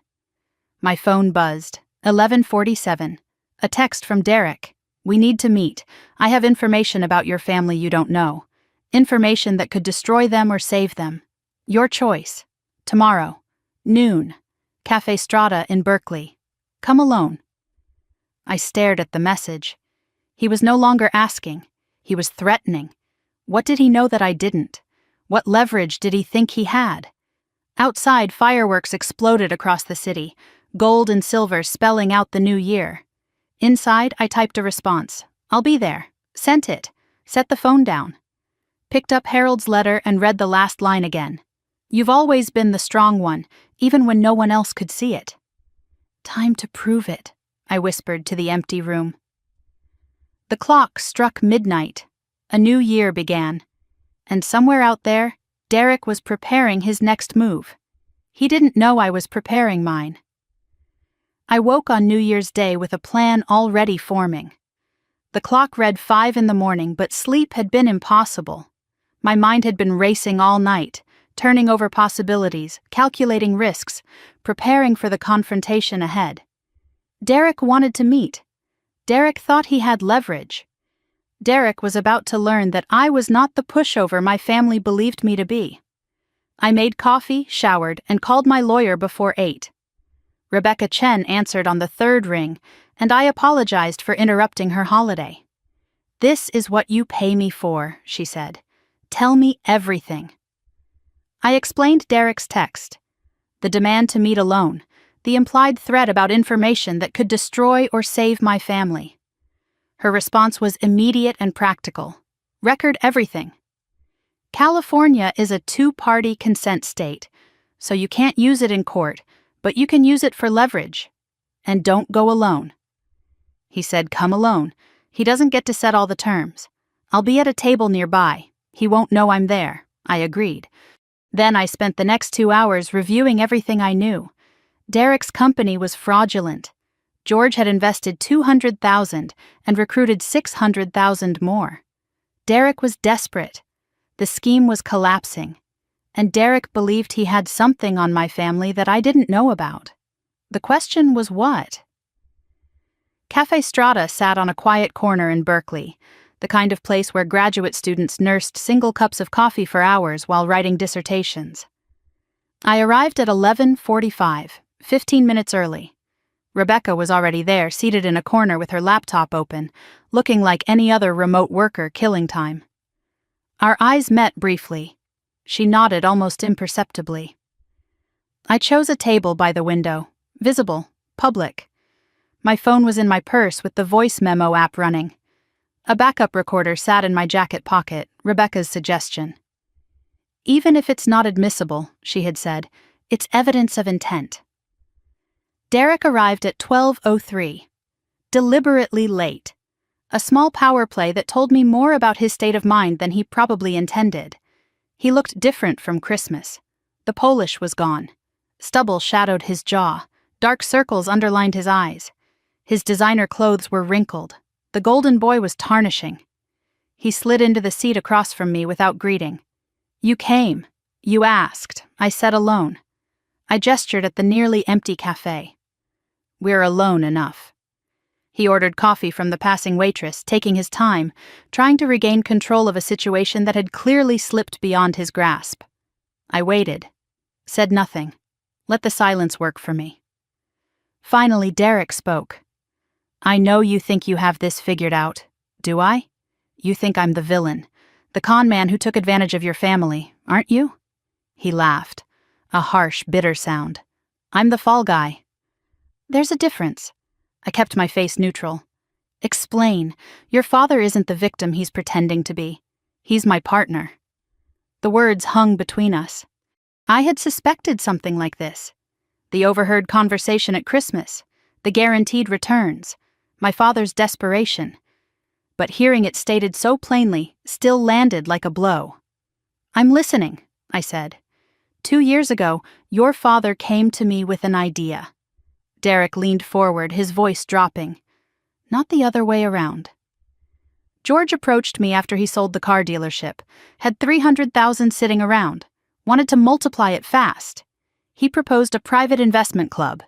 My phone buzzed. 11:47. A text from Derek. We need to meet. I have information about your family you don't know. Information that could destroy them or save them. Your choice. Tomorrow. Noon. Cafe Strada in Berkeley. Come alone. I stared at the message. He was no longer asking. He was threatening. What did he know that I didn't? What leverage did he think he had? Outside, fireworks exploded across the city, gold and silver spelling out the new year. Inside, I typed a response. I'll be there. Sent it. Set the phone down. Picked up Harold's letter and read the last line again. You've always been the strong one, even when no one else could see it. Time to prove it, I whispered to the empty room. The clock struck midnight. A new year began. And somewhere out there, Derek was preparing his next move. He didn't know I was preparing mine. I woke on New Year's Day with a plan already forming. The clock read 5 a.m, but sleep had been impossible. My mind had been racing all night, turning over possibilities, calculating risks, preparing for the confrontation ahead. Derek wanted to meet. Derek thought he had leverage. Derek was about to learn that I was not the pushover my family believed me to be. I made coffee, showered, and called my lawyer before 8. Rebecca Chen answered on the 3rd ring, and I apologized for interrupting her holiday. This is what you pay me for, she said. Tell me everything. I explained Derek's text. The demand to meet alone, the implied threat about information that could destroy or save my family. Her response was immediate and practical. Record everything. California is a 2-party consent state, so you can't use it in court, but you can use it for leverage. And don't go alone. He said, come alone. He doesn't get to set all the terms. I'll be at a table nearby. He won't know I'm there. I agreed. Then I spent the next 2 hours reviewing everything I knew. Derek's company was fraudulent. George had invested $200,000 and recruited $600,000 more. Derek was desperate. The scheme was collapsing. And Derek believed he had something on my family that I didn't know about. The question was what? Cafe Strata sat on a quiet corner in Berkeley, the kind of place where graduate students nursed single cups of coffee for hours while writing dissertations. I arrived at 11:45, 15 minutes early. Rebecca was already there, seated in a corner with her laptop open, looking like any other remote worker killing time. Our eyes met briefly. She nodded almost imperceptibly. I chose a table by the window, visible, public. My phone was in my purse with the voice memo app running. A backup recorder sat in my jacket pocket, Rebecca's suggestion. Even if it's not admissible, she had said, it's evidence of intent. Derek arrived at 12:03, deliberately late. A small power play that told me more about his state of mind than he probably intended. He looked different from Christmas. The polish was gone. Stubble shadowed his jaw. Dark circles underlined his eyes. His designer clothes were wrinkled. The golden boy was tarnishing. He slid into the seat across from me without greeting. You came. You asked. I said alone. I gestured at the nearly empty cafe. We're alone enough. He ordered coffee from the passing waitress, taking his time, trying to regain control of a situation that had clearly slipped beyond his grasp. I waited. Said nothing. Let the silence work for me. Finally, Derek spoke. I know you think you have this figured out. Do I? You think I'm the villain, the con man who took advantage of your family, aren't you? He laughed, a harsh, bitter sound. I'm the fall guy. There's a difference. I kept my face neutral. Explain. Your father isn't the victim he's pretending to be. He's my partner. The words hung between us. I had suspected something like this. The overheard conversation at Christmas, the guaranteed returns, my father's desperation. But hearing it stated so plainly still landed like a blow. I'm listening, I said. 2 years ago, your father came to me with an idea. Derek leaned forward, his voice dropping. Not the other way around. George approached me after he sold the car dealership, had $300,000 sitting around, wanted to multiply it fast. He proposed a private investment club.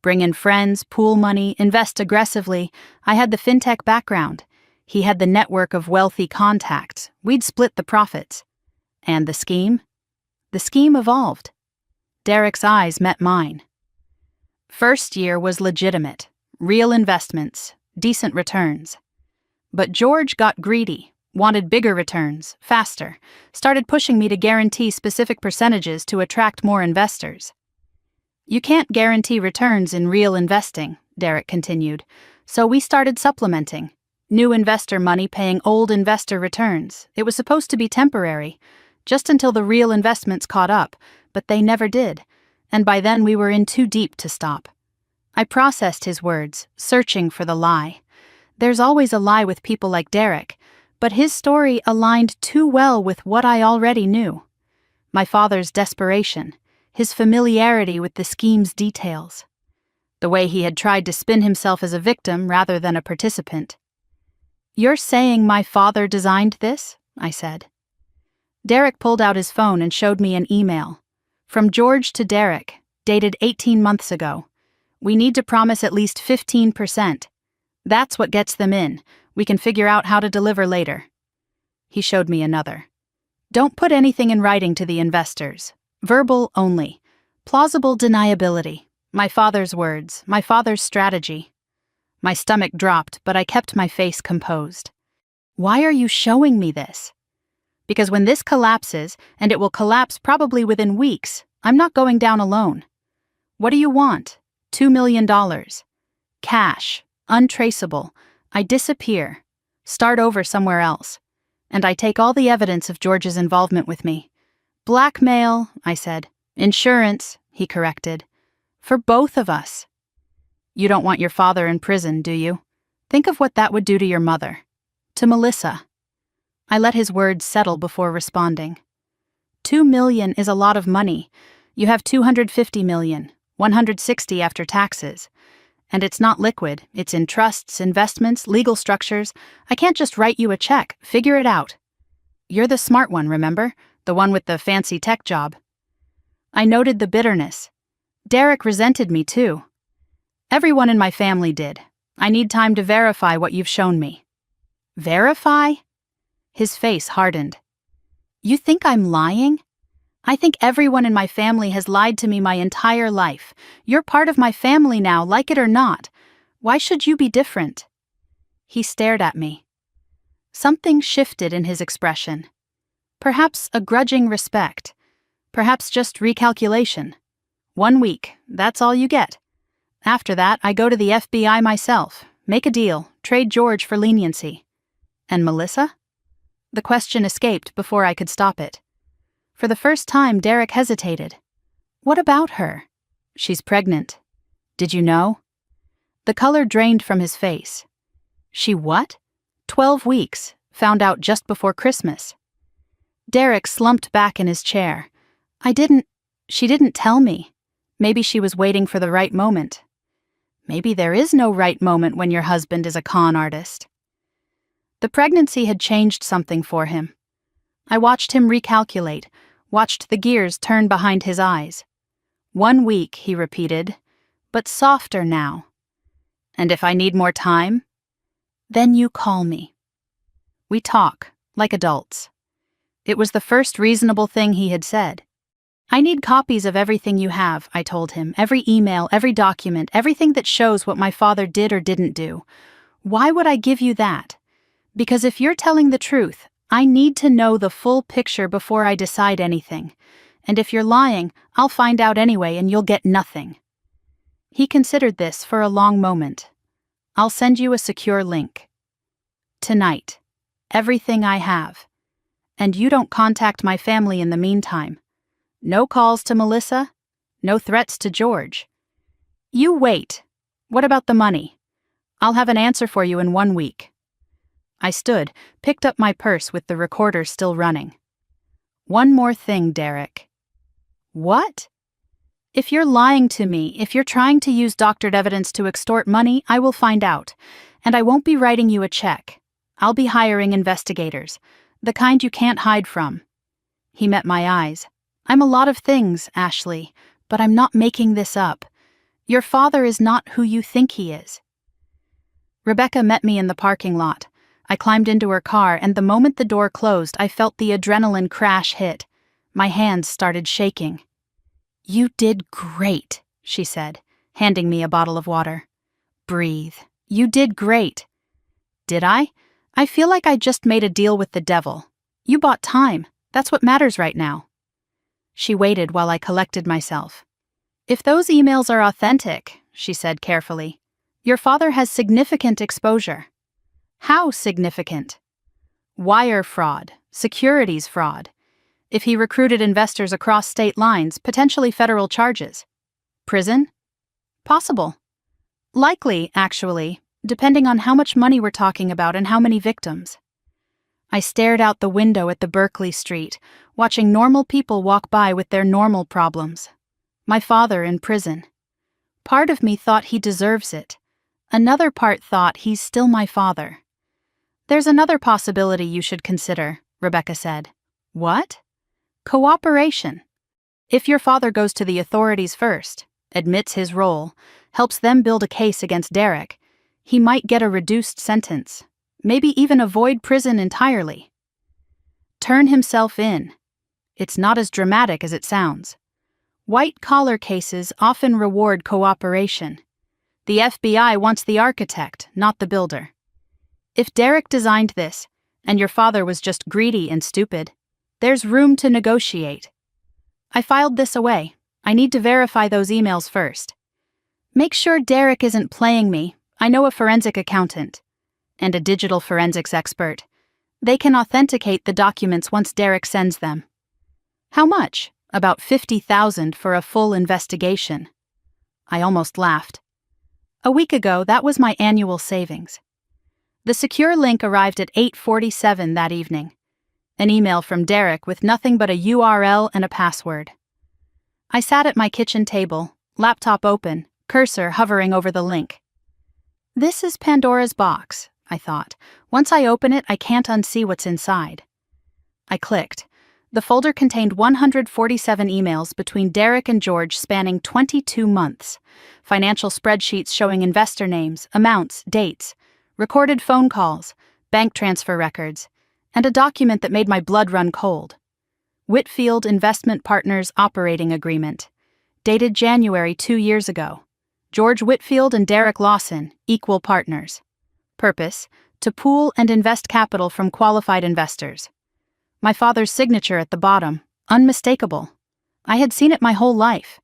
Bring in friends, pool money, invest aggressively. I had the fintech background. He had the network of wealthy contacts. We'd split the profits. And the scheme? The scheme evolved. Derek's eyes met mine. First year was legitimate. Real investments, decent returns. But George got greedy, wanted bigger returns, faster, started pushing me to guarantee specific percentages to attract more investors. You can't guarantee returns in real investing, Derek continued, so we started supplementing. New investor money paying old investor returns. It was supposed to be temporary, just until the real investments caught up, but they never did, and by then we were in too deep to stop. I processed his words, searching for the lie. There's always a lie with people like Derek, but his story aligned too well with what I already knew. My father's desperation, his familiarity with the scheme's details, the way he had tried to spin himself as a victim rather than a participant. You're saying my father designed this? I said. Derek pulled out his phone and showed me an email. From George to Derek, dated 18 months ago. We need to promise at least 15%. That's what gets them in. We can figure out how to deliver later. He showed me another. Don't put anything in writing to the investors. Verbal only. Plausible deniability. My father's words, my father's strategy. My stomach dropped, but I kept my face composed. Why are you showing me this? Because when this collapses, and it will collapse probably within weeks, I'm not going down alone. What do you want? $2 million. Cash. Untraceable. I disappear. Start over somewhere else. And I take all the evidence of George's involvement with me. Blackmail, I said. Insurance, he corrected. For both of us. You don't want your father in prison, do you? Think of what that would do to your mother. To Melissa. I let his words settle before responding. $2 million is a lot of money. You have $250 million, $160 after taxes. And it's not liquid. It's in trusts, investments, legal structures. I can't just write you a check. Figure it out. You're the smart one, remember? The one with the fancy tech job. I noted the bitterness. Derek resented me too. Everyone in my family did. I need time to verify what you've shown me. Verify? His face hardened. You think I'm lying? I think everyone in my family has lied to me my entire life. You're part of my family now, like it or not. Why should you be different? He stared at me. Something shifted in his expression. Perhaps a grudging respect. Perhaps just recalculation. 1 week, that's all you get. After that, I go to the FBI myself, make a deal, trade George for leniency. And Melissa? The question escaped before I could stop it. For the first time, Derek hesitated. What about her? She's pregnant. Did you know? The color drained from his face. She what? 12 weeks, found out just before Christmas. Derek slumped back in his chair. She didn't tell me. Maybe she was waiting for the right moment. Maybe there is no right moment when your husband is a con artist. The pregnancy had changed something for him. I watched him recalculate, watched the gears turn behind his eyes. 1 week, he repeated, but softer now. And if I need more time? Then you call me. We talk, like adults. It was the first reasonable thing he had said. I need copies of everything you have, I told him, every email, every document, everything that shows what my father did or didn't do. Why would I give you that? Because if you're telling the truth, I need to know the full picture before I decide anything. And if you're lying, I'll find out anyway and you'll get nothing. He considered this for a long moment. I'll send you a secure link. Tonight. Everything I have. And you don't contact my family in the meantime. No calls to Melissa. No threats to George. You wait. What about the money? I'll have an answer for you in 1 week. I stood, picked up my purse with the recorder still running. One more thing, Derek. What? If you're lying to me, if you're trying to use doctored evidence to extort money, I will find out. And I won't be writing you a check. I'll be hiring investigators, the kind you can't hide from. He met my eyes. I'm a lot of things, Ashley, but I'm not making this up. Your father is not who you think he is. Rebecca met me in the parking lot. I climbed into her car, and the moment the door closed, I felt the adrenaline crash hit. My hands started shaking. You did great, she said, handing me a bottle of water. Breathe. You did great. Did I? I feel like I just made a deal with the devil. You bought time. That's what matters right now. She waited while I collected myself. If those emails are authentic, she said carefully, your father has significant exposure. How significant? Wire fraud, securities fraud. If he recruited investors across state lines, potentially federal charges. Prison? Possible. Likely, actually, depending on how much money we're talking about and how many victims. I stared out the window at the Berkeley Street, watching normal people walk by with their normal problems. My father in prison. Part of me thought he deserves it. Another part thought he's still my father. There's another possibility you should consider, Rebecca said. What? Cooperation. If your father goes to the authorities first, admits his role, helps them build a case against Derek, he might get a reduced sentence, maybe even avoid prison entirely. Turn himself in. It's not as dramatic as it sounds. White-collar cases often reward cooperation. The FBI wants the architect, not the builder. If Derek designed this, and your father was just greedy and stupid, there's room to negotiate. I filed this away. I need to verify those emails first. Make sure Derek isn't playing me. I know a forensic accountant. And a digital forensics expert. They can authenticate the documents once Derek sends them. How much? About $50,000 for a full investigation. I almost laughed. A week ago, that was my annual savings. The secure link arrived at 8:47 that evening. An email from Derek with nothing but a URL and a password. I sat at my kitchen table, laptop open, cursor hovering over the link. This is Pandora's box, I thought. Once I open it, I can't unsee what's inside. I clicked. The folder contained 147 emails between Derek and George spanning 22 months. Financial spreadsheets showing investor names, amounts, dates, recorded phone calls, bank transfer records, and a document that made my blood run cold. Whitfield Investment Partners Operating Agreement. Dated January 2 years ago. George Whitfield and Derek Lawson, equal partners. Purpose: to pool and invest capital from qualified investors. My father's signature at the bottom, unmistakable. I had seen it my whole life.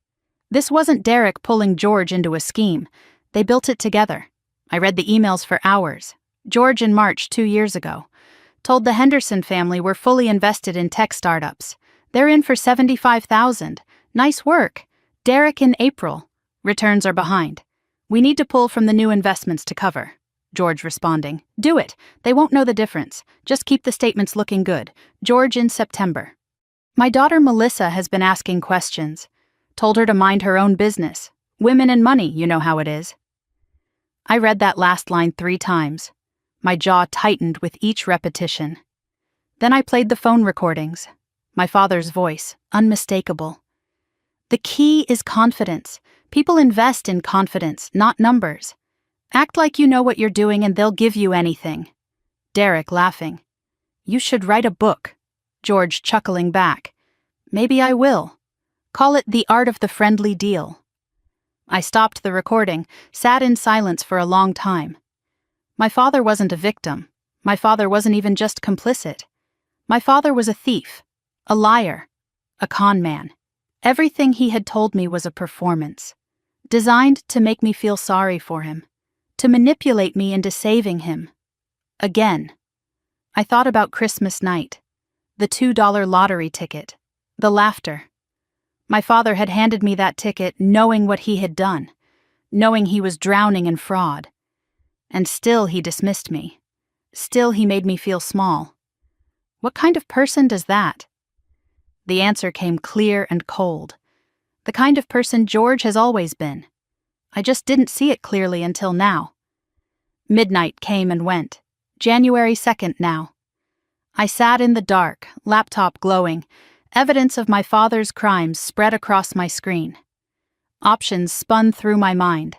This wasn't Derek pulling George into a scheme. They built it together. I read the emails for hours. George in March 2 years ago told the Henderson family we're fully invested in tech startups. They're in for $75,000. Nice work. Derek in April. Returns are behind. We need to pull from the new investments to cover. George responding, do it. They won't know the difference. Just keep the statements looking good. George in September. My daughter Melissa has been asking questions. Told her to mind her own business. Women and money, you know how it is. I read that last line 3 times. My jaw tightened with each repetition. Then I played the phone recordings. My father's voice, unmistakable. The key is confidence. People invest in confidence, not numbers. Act like you know what you're doing and they'll give you anything. Derek laughing. You should write a book. George chuckling back. Maybe I will. Call it The Art of the Friendly Deal. I stopped the recording, sat in silence for a long time. My father wasn't a victim. My father wasn't even just complicit. My father was a thief, a liar, a con man. Everything he had told me was a performance, designed to make me feel sorry for him, to manipulate me into saving him. Again. I thought about Christmas night, the $2 lottery ticket, the laughter. My father had handed me that ticket knowing what he had done, knowing he was drowning in fraud. And still he dismissed me. Still he made me feel small. What kind of person does that? The answer came clear and cold. The kind of person George has always been. I just didn't see it clearly until now. Midnight came and went. January 2nd now. I sat in the dark, laptop glowing, evidence of my father's crimes spread across my screen. Options spun through my mind.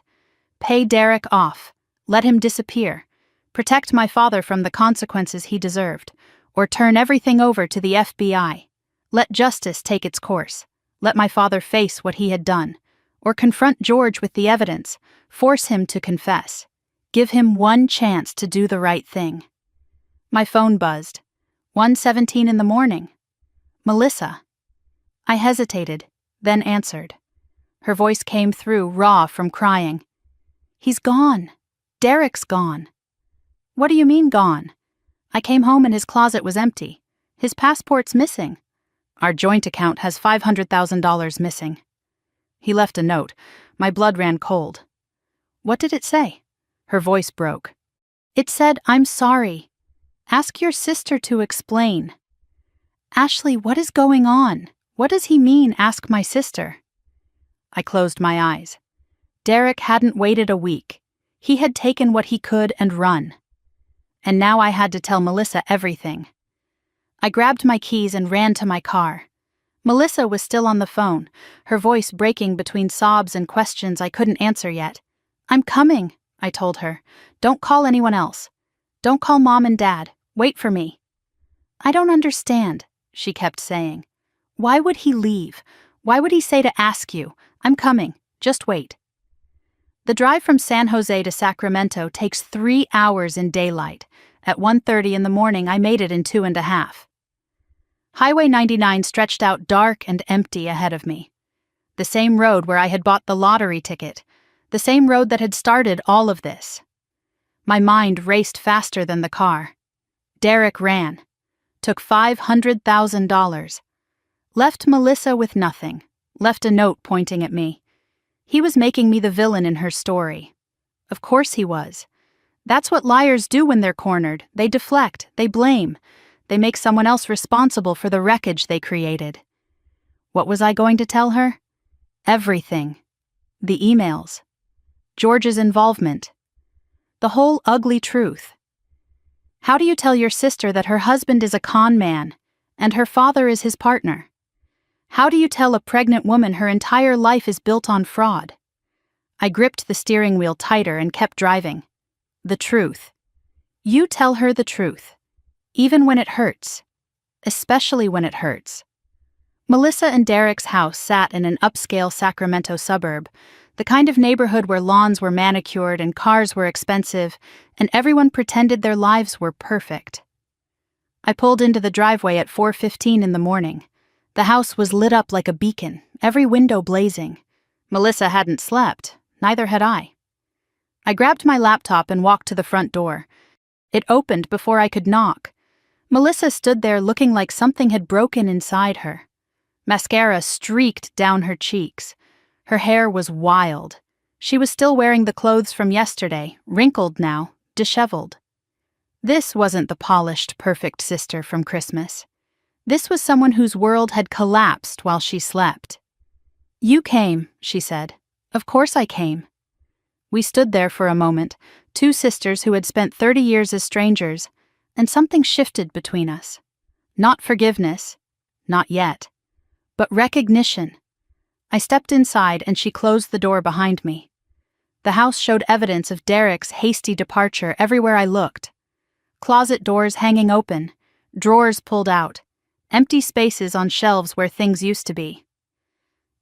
Pay Derek off. Let him disappear. Protect my father from the consequences he deserved. Or turn everything over to the FBI. Let justice take its course. Let my father face what he had done. Or confront George with the evidence. Force him to confess. Give him one chance to do the right thing. My phone buzzed. 1:17 in the morning. Melissa. I hesitated, then answered. Her voice came through raw from crying. He's gone. Derek's gone. What do you mean gone? I came home and his closet was empty. His passport's missing. Our joint account has $500,000 missing. He left a note. My blood ran cold. What did it say? Her voice broke. It said, I'm sorry. Ask your sister to explain. Ashley, what is going on? What does he mean, ask my sister? I closed my eyes. Derek hadn't waited a week. He had taken what he could and run. And now I had to tell Melissa everything. I grabbed my keys and ran to my car. Melissa was still on the phone, her voice breaking between sobs and questions I couldn't answer yet. I'm coming, I told her. Don't call anyone else. Don't call Mom and Dad. Wait for me. I don't understand, she kept saying. Why would he leave? Why would he say to ask you? I'm coming. Just wait. The drive from San Jose to Sacramento takes 3 hours in daylight. At 1:30 in the morning, I made it in 2.5. Highway 99 stretched out dark and empty ahead of me. The same road where I had bought the lottery ticket. The same road that had started all of this. My mind raced faster than the car. Derek ran. Took $500,000. Left Melissa with nothing. Left a note pointing at me. He was making me the villain in her story. Of course he was. That's what liars do when they're cornered. They deflect, they blame. They make someone else responsible for the wreckage they created. What was I going to tell her? Everything. The emails. George's involvement. The whole ugly truth. How do you tell your sister that her husband is a con man and her father is his partner. How do you tell a pregnant woman her entire life is built on fraud? I gripped the steering wheel tighter and kept driving. The truth. You tell her the truth. Even when it hurts. Especially when it hurts. Melissa and Derek's house sat in an upscale Sacramento suburb, the kind of neighborhood where lawns were manicured and cars were expensive, and everyone pretended their lives were perfect. I pulled into the driveway at 4:15 in the morning. The house was lit up like a beacon, every window blazing. Melissa hadn't slept, neither had I. I grabbed my laptop and walked to the front door. It opened before I could knock. Melissa stood there looking like something had broken inside her. Mascara streaked down her cheeks. Her hair was wild. She was still wearing the clothes from yesterday, wrinkled now, disheveled. This wasn't the polished, perfect sister from Christmas. This was someone whose world had collapsed while she slept. "You came," she said. "Of course I came." We stood there for a moment, two sisters who had spent 30 years as strangers, and something shifted between us. Not forgiveness, not yet, but recognition. I stepped inside and she closed the door behind me. The house showed evidence of Derek's hasty departure everywhere I looked. Closet doors hanging open, drawers pulled out, empty spaces on shelves where things used to be.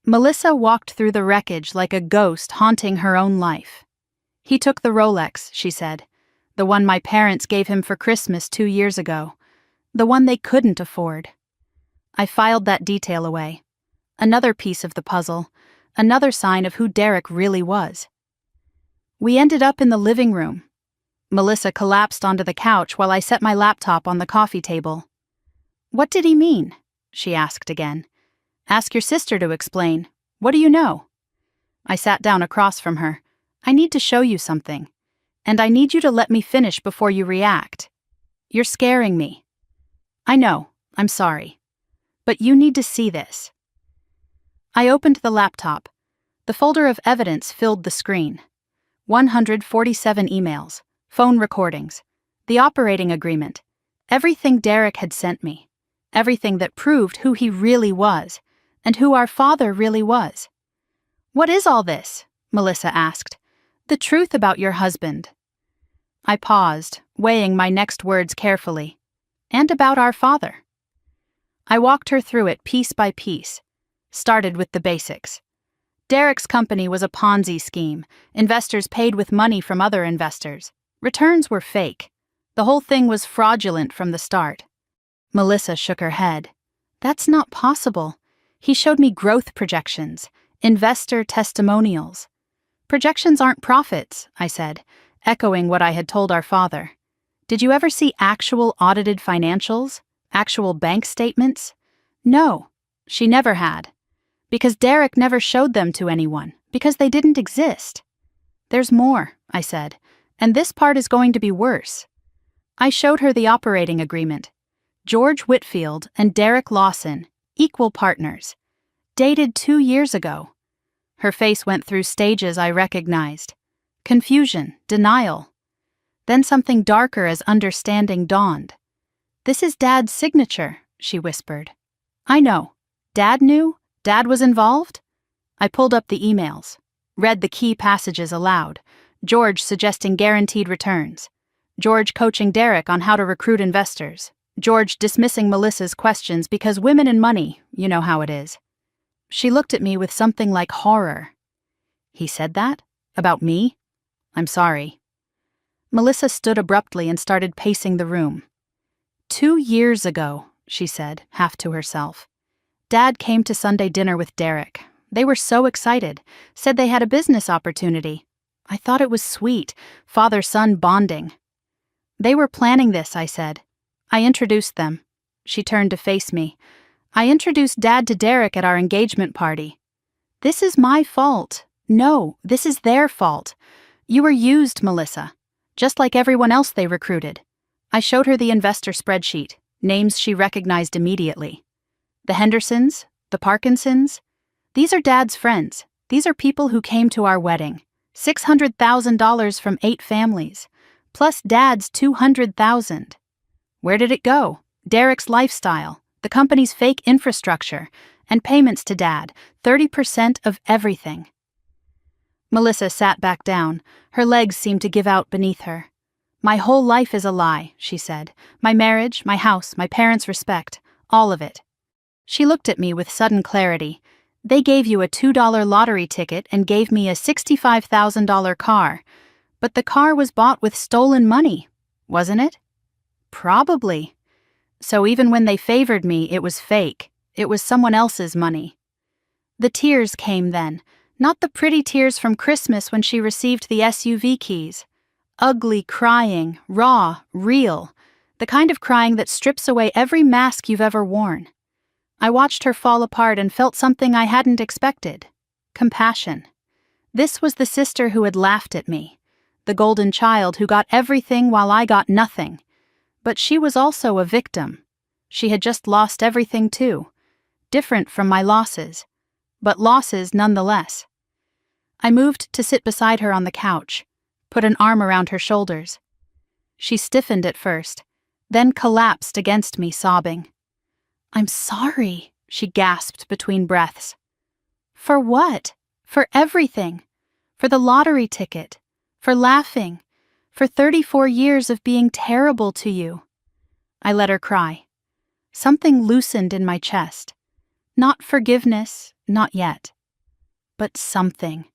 Melissa walked through the wreckage like a ghost haunting her own life. "He took the Rolex," she said, "the one my parents gave him for Christmas 2 years ago, the one they couldn't afford." I filed that detail away. Another piece of the puzzle, another sign of who Derek really was. We ended up in the living room. Melissa collapsed onto the couch while I set my laptop on the coffee table. "What did he mean?" she asked again. "Ask your sister to explain. What do you know?" I sat down across from her. "I need to show you something. And I need you to let me finish before you react. You're scaring me." "I know, I'm sorry. But you need to see this." I opened the laptop. The folder of evidence filled the screen. 147 emails, phone recordings, the operating agreement, everything Derek had sent me, everything that proved who he really was, and who our father really was. "What is all this?" Melissa asked. "The truth about your husband." I paused, weighing my next words carefully. "And about our father." I walked her through it piece by piece. Started with the basics. Derek's company was a Ponzi scheme. Investors paid with money from other investors. Returns were fake. The whole thing was fraudulent from the start. Melissa shook her head. "That's not possible. He showed me growth projections, investor testimonials." "Projections aren't profits," I said, echoing what I had told our father. "Did you ever see actual audited financials? Actual bank statements?" "No, she never had. Because Derek never showed them to anyone, because they didn't exist." "There's more," I said, "and this part is going to be worse." I showed her the operating agreement. George Whitfield and Derek Lawson, equal partners. Dated 2 years ago. Her face went through stages I recognized. Confusion, denial. Then something darker as understanding dawned. "This is Dad's signature," she whispered. "I know. Dad knew? Dad was involved?" I pulled up the emails, read the key passages aloud. George suggesting guaranteed returns. George coaching Derek on how to recruit investors. George dismissing Melissa's questions because women and money, you know how it is. She looked at me with something like horror. "He said that? About me? I'm sorry." Melissa stood abruptly and started pacing the room. 2 years ago, she said, half to herself. Dad came to Sunday dinner with Derek. They were so excited, said they had a business opportunity. I thought it was sweet, father-son bonding. "They were planning this," I said. "I introduced them." She turned to face me. "I introduced Dad to Derek at our engagement party." "This is my fault." "No, this is their fault. You were used, Melissa, just like everyone else they recruited." I showed her the investor spreadsheet, names she recognized immediately. "The Hendersons, the Parkinsons. These are Dad's friends. These are people who came to our wedding. $600,000 from 8 families, plus Dad's $200,000. Where did it go? Derek's lifestyle, the company's fake infrastructure, and payments to Dad, 30% of everything. Melissa sat back down. Her legs seemed to give out beneath her. My whole life is a lie, she said. My marriage, my house, my parents' respect, all of it. She looked at me with sudden clarity. They gave you a $2 lottery ticket and gave me a $65,000 car. But the car was bought with stolen money, wasn't it? Probably. So even when they favored me, it was fake. It was someone else's money. The tears came then, not the pretty tears from Christmas when she received the SUV keys. Ugly crying, raw, real, the kind of crying that strips away every mask you've ever worn. I watched her fall apart and felt something I hadn't expected. Compassion. This was the sister who had laughed at me, the golden child who got everything while I got nothing. But she was also a victim. She had just lost everything too. Different from my losses, but losses nonetheless. I moved to sit beside her on the couch, put an arm around her shoulders. She stiffened at first, then collapsed against me, sobbing. "I'm sorry," she gasped between breaths. "For what? For everything. For the lottery ticket. For laughing. For 34 years of being terrible to you." I let her cry. Something loosened in my chest. Not forgiveness, not yet. But something.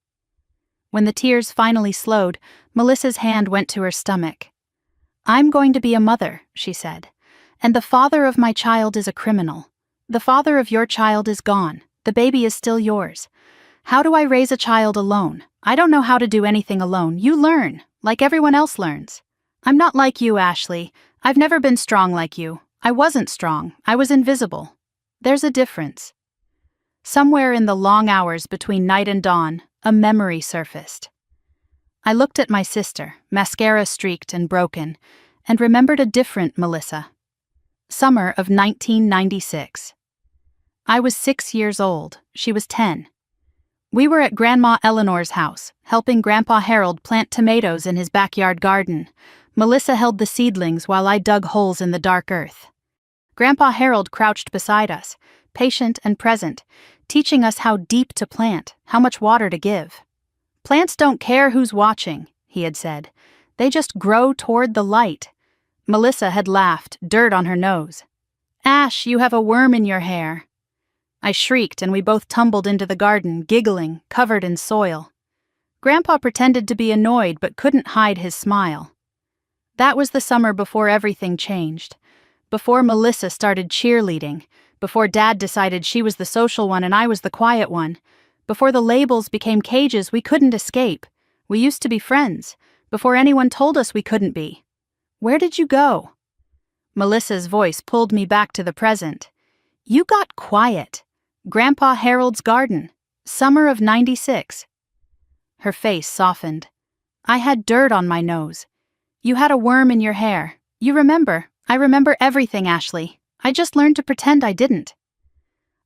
When the tears finally slowed, Melissa's hand went to her stomach. "I'm going to be a mother," she said. "And the father of my child is a criminal. The father of your child is gone. The baby is still yours. How do I raise a child alone? I don't know how to do anything alone. You learn, like everyone else learns. I'm not like you, Ashley. I've never been strong like you. I wasn't strong. I was invisible. There's a difference." Somewhere in the long hours between night and dawn, a memory surfaced. I looked at my sister, mascara streaked and broken, and remembered a different Melissa. Summer of 1996. I was 6 years old. She was 10. We were at Grandma Eleanor's house, helping Grandpa Harold plant tomatoes in his backyard garden. Melissa held the seedlings while I dug holes in the dark earth. Grandpa Harold crouched beside us, patient and present, teaching us how deep to plant, how much water to give. "Plants don't care who's watching," he had said. "They just grow toward the light." Melissa had laughed, dirt on her nose. "Ash, you have a worm in your hair." I shrieked and we both tumbled into the garden, giggling, covered in soil. Grandpa pretended to be annoyed but couldn't hide his smile. That was the summer before everything changed. Before Melissa started cheerleading. Before Dad decided she was the social one and I was the quiet one. Before the labels became cages we couldn't escape. We used to be friends. Before anyone told us we couldn't be. "Where did you go?" Melissa's voice pulled me back to the present. "You got quiet. Grandpa Harold's garden. Summer of 96. Her face softened. "I had dirt on my nose. You had a worm in your hair. You remember. I remember everything, Ashley. I just learned to pretend I didn't."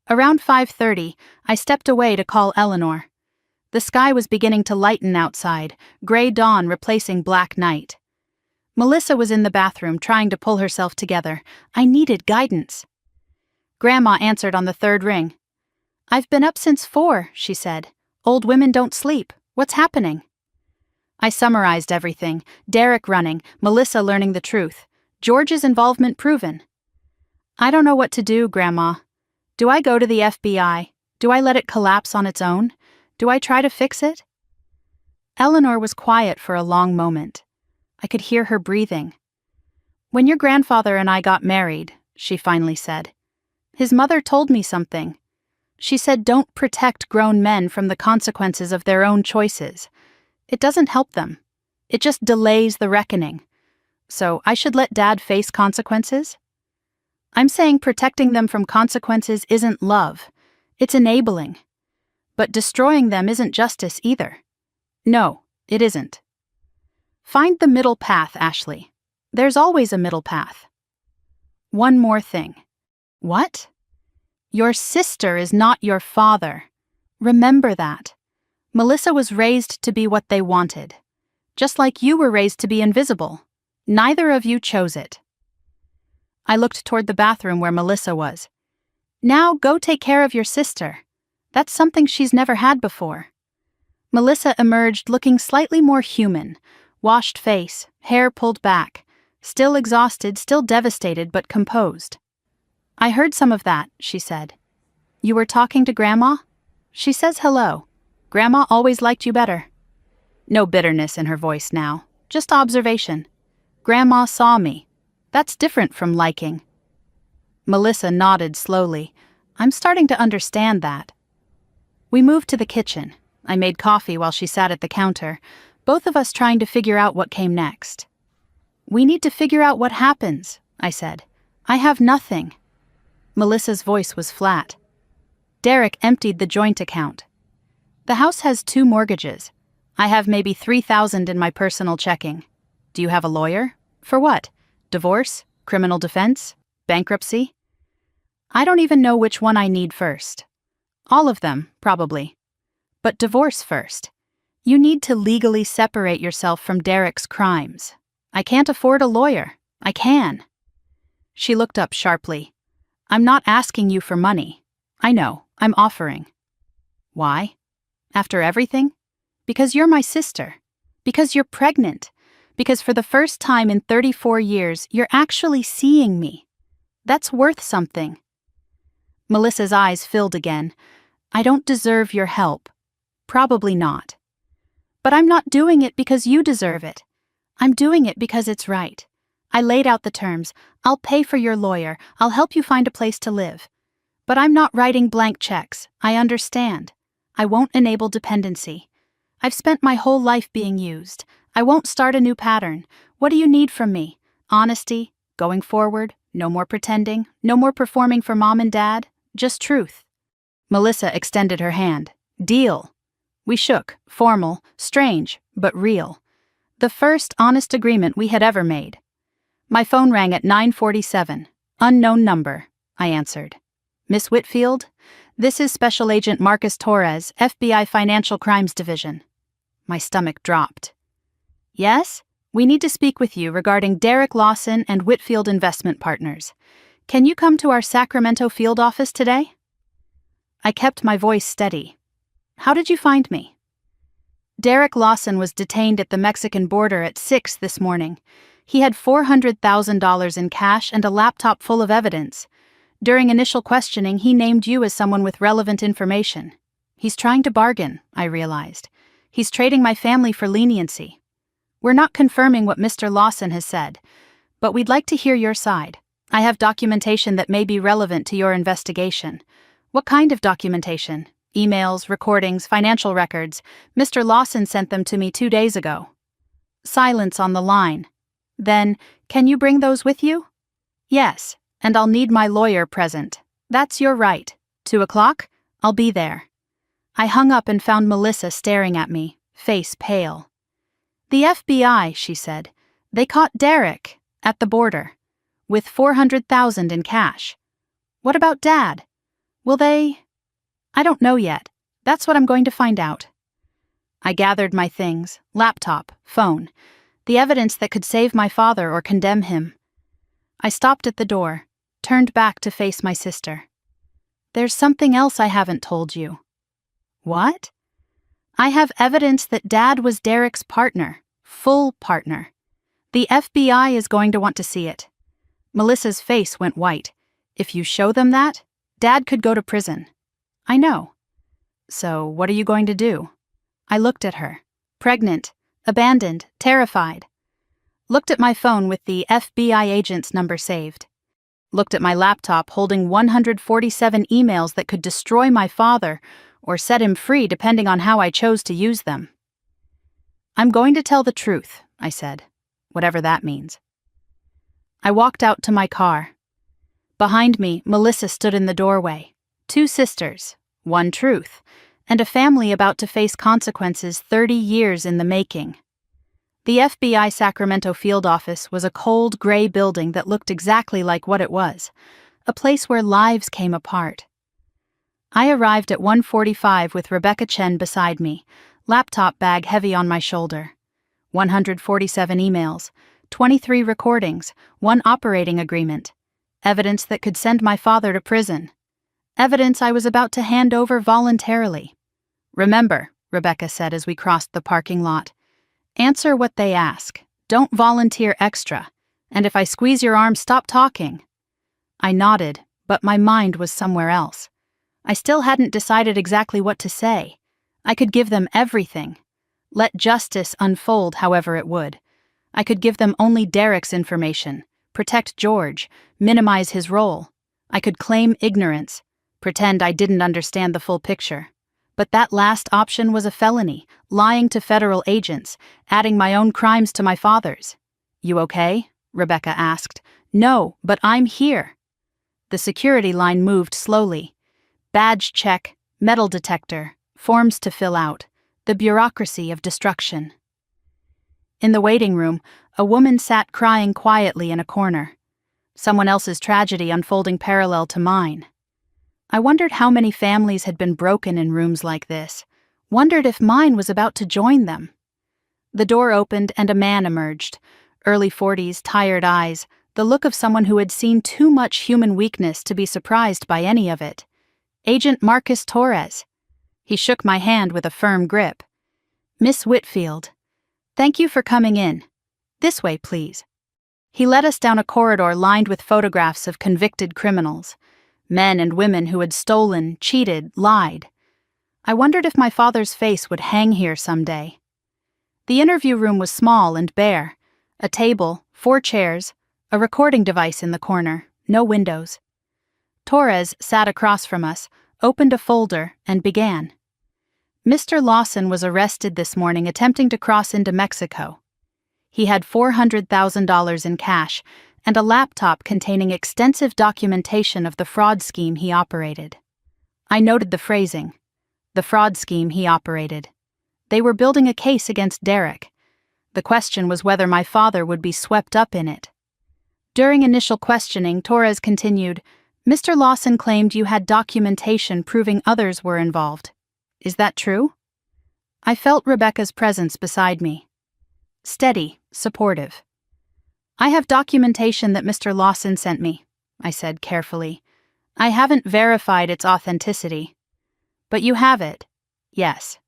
Around 5:30, I stepped away to call Eleanor. The sky was beginning to lighten outside, gray dawn replacing black night. Melissa was in the bathroom trying to pull herself together. I needed guidance. Grandma answered on the third ring. "I've been up since 4, she said. "Old women don't sleep. What's happening?" I summarized everything. Derek running, Melissa learning the truth. George's involvement proven. "I don't know what to do, Grandma. Do I go to the FBI? Do I let it collapse on its own? Do I try to fix it?" Eleanor was quiet for a long moment. I could hear her breathing. "When your grandfather and I got married," she finally said, "his mother told me something. She said don't protect grown men from the consequences of their own choices. It doesn't help them. It just delays the reckoning. So I should let Dad face consequences? I'm saying protecting them from consequences isn't love. It's enabling. But destroying them isn't justice either. No, it isn't. Find the middle path, Ashley. There's always a middle path. One more thing." "What?" "Your sister is not your father. Remember that. Melissa was raised to be what they wanted. Just like you were raised to be invisible. Neither of you chose it." I looked toward the bathroom where Melissa was. Now go take care of your sister. That's something she's never had before. Melissa emerged looking slightly more human, washed face, hair pulled back, still exhausted, still devastated, but composed. I heard some of that, she said. You were talking to Grandma? She says hello. Grandma always liked you better. No bitterness in her voice now, just observation. Grandma saw me. That's different from liking. Melissa nodded slowly. I'm starting to understand that. We moved to the kitchen. I made coffee while she sat at the counter, both of us trying to figure out what came next. We need to figure out what happens, I said. I have nothing. Melissa's voice was flat. Derek emptied the joint account. The house has 2 mortgages. I have maybe $3,000 in my personal checking. Do you have a lawyer? For what? Divorce? Criminal defense? Bankruptcy? I don't even know which one I need first. All of them, probably. But divorce first. You need to legally separate yourself from Derek's crimes. I can't afford a lawyer. I can. She looked up sharply. I'm not asking you for money. I know, I'm offering. Why? After everything? Because you're my sister. Because you're pregnant. Because for the first time in 34 years, you're actually seeing me. That's worth something. Melissa's eyes filled again. I don't deserve your help. Probably not. But I'm not doing it because you deserve it. I'm doing it because it's right. I laid out the terms. I'll pay for your lawyer. I'll help you find a place to live. But I'm not writing blank checks. I understand. I won't enable dependency. I've spent my whole life being used. I won't start a new pattern. What do you need from me? Honesty? Going forward? No more pretending? No more performing for Mom and Dad? Just truth. Melissa extended her hand. Deal. We shook, formal, strange, but real. The first honest agreement we had ever made. My phone rang at 9:47. Unknown number, I answered. Miss Whitfield? This is Special Agent Marcus Torres, FBI Financial Crimes Division. My stomach dropped. Yes? We need to speak with you regarding Derek Lawson and Whitfield Investment Partners. Can you come to our Sacramento field office today? I kept my voice steady. How did you find me? Derek Lawson was detained at the Mexican border at 6 this morning. He had $400,000 in cash and a laptop full of evidence. During initial questioning, he named you as someone with relevant information. He's trying to bargain, I realized. He's trading my family for leniency. We're not confirming what Mr. Lawson has said, but we'd like to hear your side. I have documentation that may be relevant to your investigation. What kind of documentation? Emails, recordings, financial records. Mr. Lawson sent them to me 2 days ago. Silence on the line. Then, can you bring those with you? Yes, and I'll need my lawyer present. That's your right. 2 o'clock? I'll be there. I hung up and found Melissa staring at me, face pale. The FBI, she said. They caught Derek at the border with $400,000 in cash. What about Dad? Will they? I don't know yet. That's what I'm going to find out. I gathered my things, laptop, phone, the evidence that could save my father or condemn him. I stopped at the door, turned back to face my sister. There's something else I haven't told you. What? I have evidence that Dad was Derek's partner, full partner. The FBI is going to want to see it. Melissa's face went white. If you show them that, Dad could go to prison. I know. So what are you going to do? I looked at her. Pregnant, abandoned, terrified. Looked at my phone with the FBI agent's number saved. Looked at my laptop holding 147 emails that could destroy my father or set him free depending on how I chose to use them. I'm going to tell the truth, I said, whatever that means. I walked out to my car. Behind me, Melissa stood in the doorway. 2 sisters, 1 truth, and a family about to face consequences 30 years in the making. The FBI Sacramento field office was a cold, gray building that looked exactly like what it was, a place where lives came apart. I arrived at 1:45 with Rebecca Chen beside me, laptop bag heavy on my shoulder. 147 emails, 23 recordings, 1 operating agreement. Evidence that could send my father to prison. Evidence I was about to hand over voluntarily. "Remember," Rebecca said as we crossed the parking lot, "answer what they ask. Don't volunteer extra. And if I squeeze your arm, stop talking." I nodded, but my mind was somewhere else. I still hadn't decided exactly what to say. I could give them everything. Let justice unfold however it would. I could give them only Derek's information, protect George, minimize his role. I could claim ignorance, pretend I didn't understand the full picture. But that last option was a felony, lying to federal agents, adding my own crimes to my father's. "You okay?" Rebecca asked. "No, but I'm here." The security line moved slowly. Badge check, metal detector, forms to fill out, the bureaucracy of destruction. In the waiting room, a woman sat crying quietly in a corner. Someone else's tragedy unfolding parallel to mine. I wondered how many families had been broken in rooms like this, wondered if mine was about to join them. The door opened and a man emerged, early 40s, tired eyes, the look of someone who had seen too much human weakness to be surprised by any of it. Agent Marcus Torres. He shook my hand with a firm grip. "Miss Whitfield, thank you for coming in. This way, please." He led us down a corridor lined with photographs of convicted criminals, men and women who had stolen, cheated, lied. I wondered if my father's face would hang here someday. The interview room was small and bare. A table, 4 chairs, a recording device in the corner, no windows. Torres sat across from us, opened a folder, and began. "Mr. Lawson was arrested this morning attempting to cross into Mexico. He had $400,000 in cash and a laptop containing extensive documentation of the fraud scheme he operated." I noted the phrasing. The fraud scheme he operated. They were building a case against Derek. The question was whether my father would be swept up in it. During initial questioning, Torres continued, "Mr. Lawson claimed you had documentation proving others were involved. Is that true?" I felt Rebecca's presence beside me. Steady, supportive. "I have documentation that Mr. Lawson sent me," I said carefully. "I haven't verified its authenticity." "But you have it?" "Yes."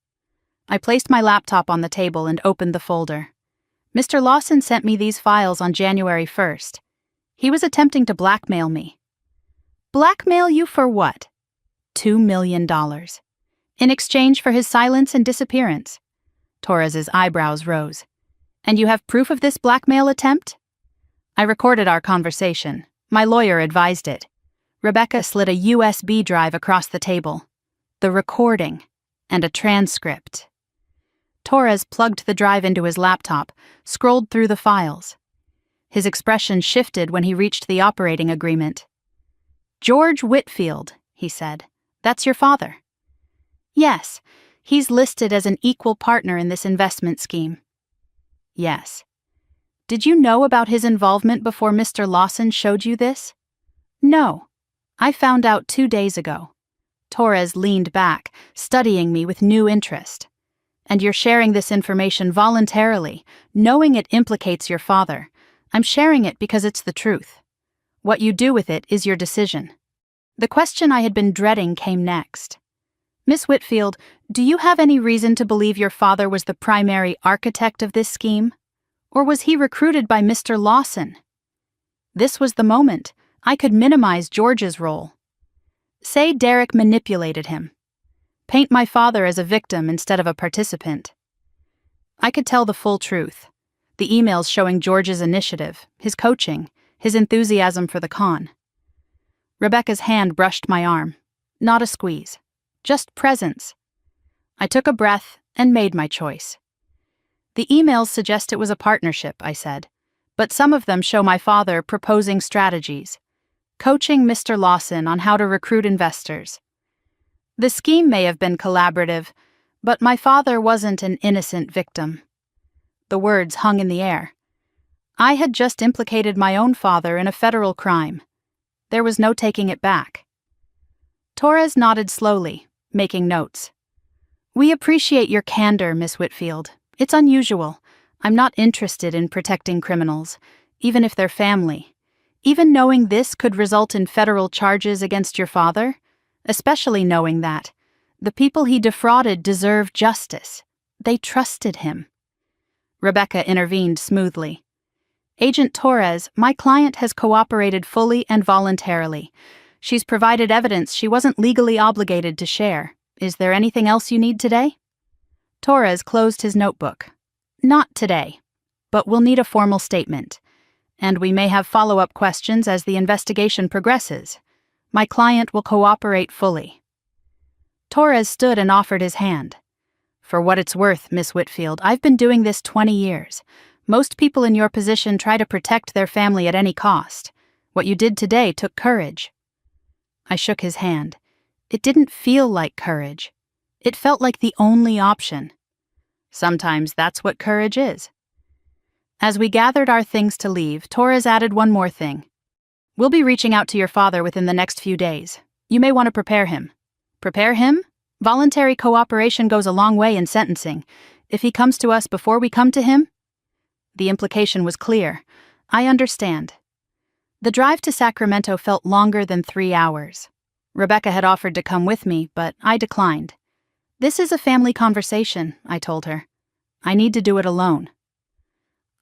I placed my laptop on the table and opened the folder. "Mr. Lawson sent me these files on January 1st. He was attempting to blackmail me." "Blackmail you for what?" $2 million. "In exchange for his silence and disappearance." Torres's eyebrows rose. "And you have proof of this blackmail attempt?" I recorded our conversation. My lawyer advised it. Rebecca slid a USB drive across the table. The recording. And a transcript. Torres plugged the drive into his laptop, scrolled through the files. His expression shifted when he reached the operating agreement. "George Whitfield," he said. "That's your father?" "Yes. He's listed as an equal partner in this investment scheme." "Yes." "Did you know about his involvement before Mr. Lawson showed you this?" "No. I found out 2 days ago." Torres leaned back, studying me with new interest. "And you're sharing this information voluntarily, knowing it implicates your father. I'm sharing it because it's the truth. What you do with it is your decision." The question I had been dreading came next. "Miss Whitfield, do you have any reason to believe your father was the primary architect of this scheme? Or was he recruited by Mr. Lawson?" This was the moment. I could minimize George's role. Say Derek manipulated him. Paint my father as a victim instead of a participant. I could tell the full truth. The emails showing George's initiative, his coaching, his enthusiasm for the con. Rebecca's hand brushed my arm. Not a squeeze. Just presence. I took a breath and made my choice. "The emails suggest it was a partnership," I said, "but some of them show my father proposing strategies, coaching Mr. Lawson on how to recruit investors. The scheme may have been collaborative, but my father wasn't an innocent victim." The words hung in the air. I had just implicated my own father in a federal crime. There was no taking it back. Torres nodded slowly, making notes. "We appreciate your candor, Miss Whitfield. It's unusual. I'm not interested in protecting criminals, even if they're family, Even knowing this could result in federal charges against your father, especially knowing that the people he defrauded deserve justice. They trusted him. Rebecca intervened smoothly. Agent Torres, my client has cooperated fully and voluntarily. She's provided evidence she wasn't legally obligated to share. Is there anything else you need today? Torres closed his notebook. Not today, but we'll need a formal statement. And we may have follow-up questions as the investigation progresses. My client will cooperate fully. Torres stood and offered his hand. For what it's worth, Miss Whitfield, I've been doing this 20 years. Most people in your position try to protect their family at any cost. What you did today took courage. I shook his hand. It didn't feel like courage. It felt like the only option. Sometimes that's what courage is. As we gathered our things to leave, Torres added one more thing. We'll be reaching out to your father within the next few days. You may want to prepare him. Prepare him? Voluntary cooperation goes a long way in sentencing. If he comes to us before we come to him? The implication was clear. I understand. The drive to Sacramento felt longer than 3 hours. Rebecca had offered to come with me, but I declined. This is a family conversation, I told her. I need to do it alone.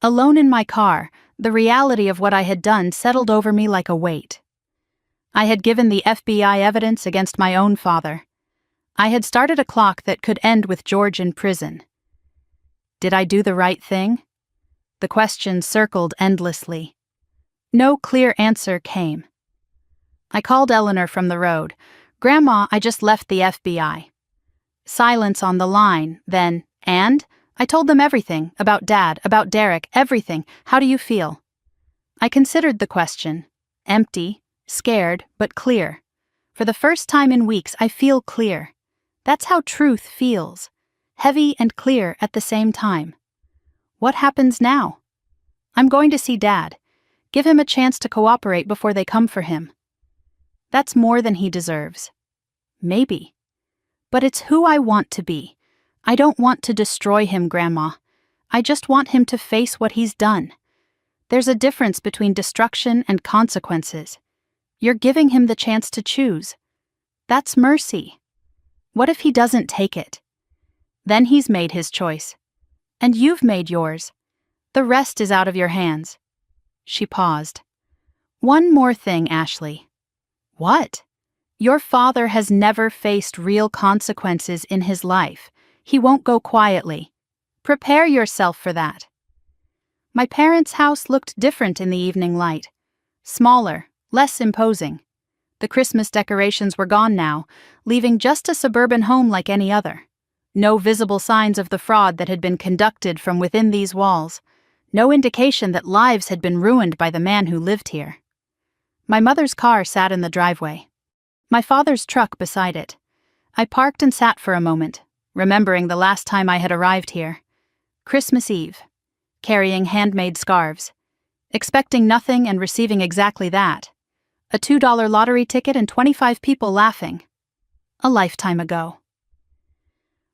Alone in my car, the reality of what I had done settled over me like a weight. I had given the FBI evidence against my own father. I had started a clock that could end with George in prison. Did I do the right thing? The question circled endlessly. No clear answer came. I called Eleanor from the road. Grandma, I just left the FBI. Silence on the line, then, and? I told them everything, about Dad, about Derek, everything. How do you feel? I considered the question. Empty, scared, but clear. For the first time in weeks, I feel clear. That's how truth feels. Heavy and clear at the same time. What happens now? I'm going to see Dad. Give him a chance to cooperate before they come for him. That's more than he deserves. Maybe. But it's who I want to be. I don't want to destroy him, Grandma. I just want him to face what he's done. There's a difference between destruction and consequences. You're giving him the chance to choose. That's mercy. What if he doesn't take it? Then he's made his choice. And you've made yours. The rest is out of your hands. She paused. One more thing, Ashley. What? Your father has never faced real consequences in his life. He won't go quietly. Prepare yourself for that. My parents' house looked different in the evening light. Smaller, less imposing. The Christmas decorations were gone now, leaving just a suburban home like any other. No visible signs of the fraud that had been conducted from within these walls. No indication that lives had been ruined by the man who lived here. My mother's car sat in the driveway. My father's truck beside it. I parked and sat for a moment, remembering the last time I had arrived here. Christmas Eve. Carrying handmade scarves. Expecting nothing and receiving exactly that. A $2 lottery ticket and 25 people laughing. A lifetime ago.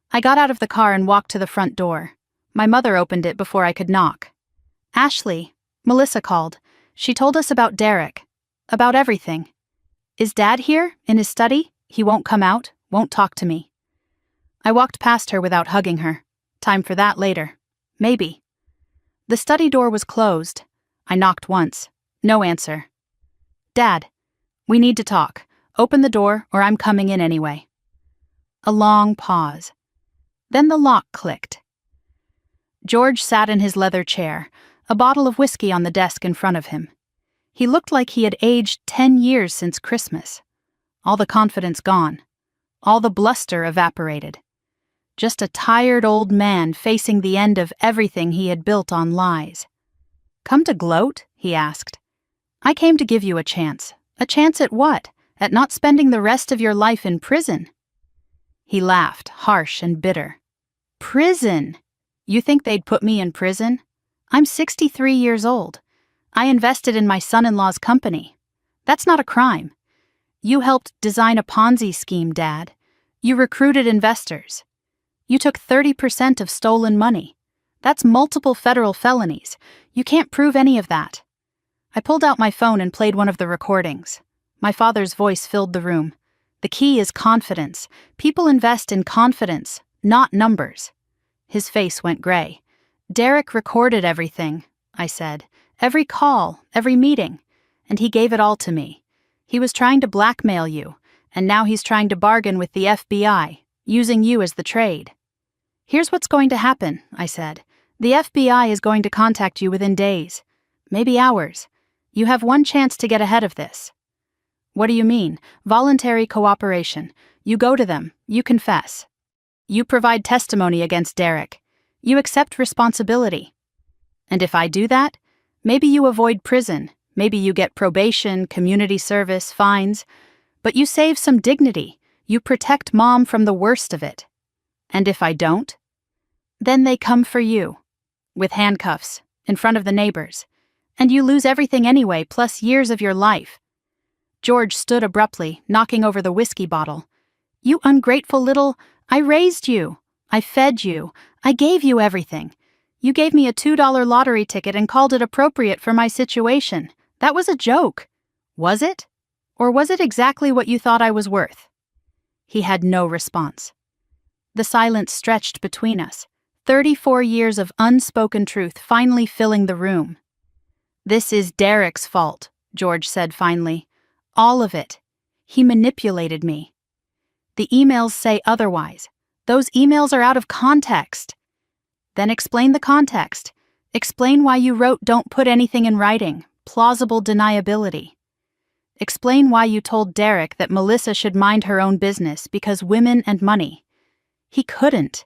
I got out of the car and walked to the front door. My mother opened it before I could knock. Ashley, Melissa called. She told us about Derek. About everything. Is Dad here, in his study? He won't come out, won't talk to me. I walked past her without hugging her. Time for that later. Maybe. The study door was closed. I knocked once. No answer. Dad, we need to talk. Open the door or I'm coming in anyway. A long pause. Then the lock clicked. George sat in his leather chair, a bottle of whiskey on the desk in front of him. He looked like he had aged 10 years since Christmas. All the confidence gone. All the bluster evaporated. Just a tired old man facing the end of everything he had built on lies. Come to gloat? He asked. I came to give you a chance. A chance at what? At not spending the rest of your life in prison? He laughed, harsh and bitter. Prison? You think they'd put me in prison? I'm 63 years old. I invested in my son-in-law's company. That's not a crime. You helped design a Ponzi scheme, Dad. You recruited investors. You took 30% of stolen money. That's multiple federal felonies. You can't prove any of that. I pulled out my phone and played one of the recordings. My father's voice filled the room. The key is confidence. People invest in confidence, not numbers. His face went gray. Derek recorded everything, I said. Every call, every meeting. And he gave it all to me. He was trying to blackmail you, and now he's trying to bargain with the FBI, using you as the trade. Here's what's going to happen, I said. The FBI is going to contact you within days, maybe hours. You have one chance to get ahead of this. What do you mean? Voluntary cooperation. You go to them, you confess. You provide testimony against Derek. You accept responsibility. And if I do that, maybe you avoid prison, maybe you get probation, community service, fines, but you save some dignity. You protect Mom from the worst of it. And if I don't? Then they come for you, with handcuffs, in front of the neighbors. And you lose everything anyway, plus years of your life. George stood abruptly, knocking over the whiskey bottle. You ungrateful little... I raised you. I fed you. I gave you everything. You gave me a $2 lottery ticket and called it appropriate for my situation. That was a joke. Was it? Or was it exactly what you thought I was worth? He had no response. The silence stretched between us, 34 years of unspoken truth finally filling the room. This is Derek's fault, George said finally. All of it. He manipulated me. The emails say otherwise. Those emails are out of context. Then explain the context. Explain why you wrote "don't put anything in writing," plausible deniability. Explain why you told Derek that Melissa should mind her own business because women and money. He couldn't,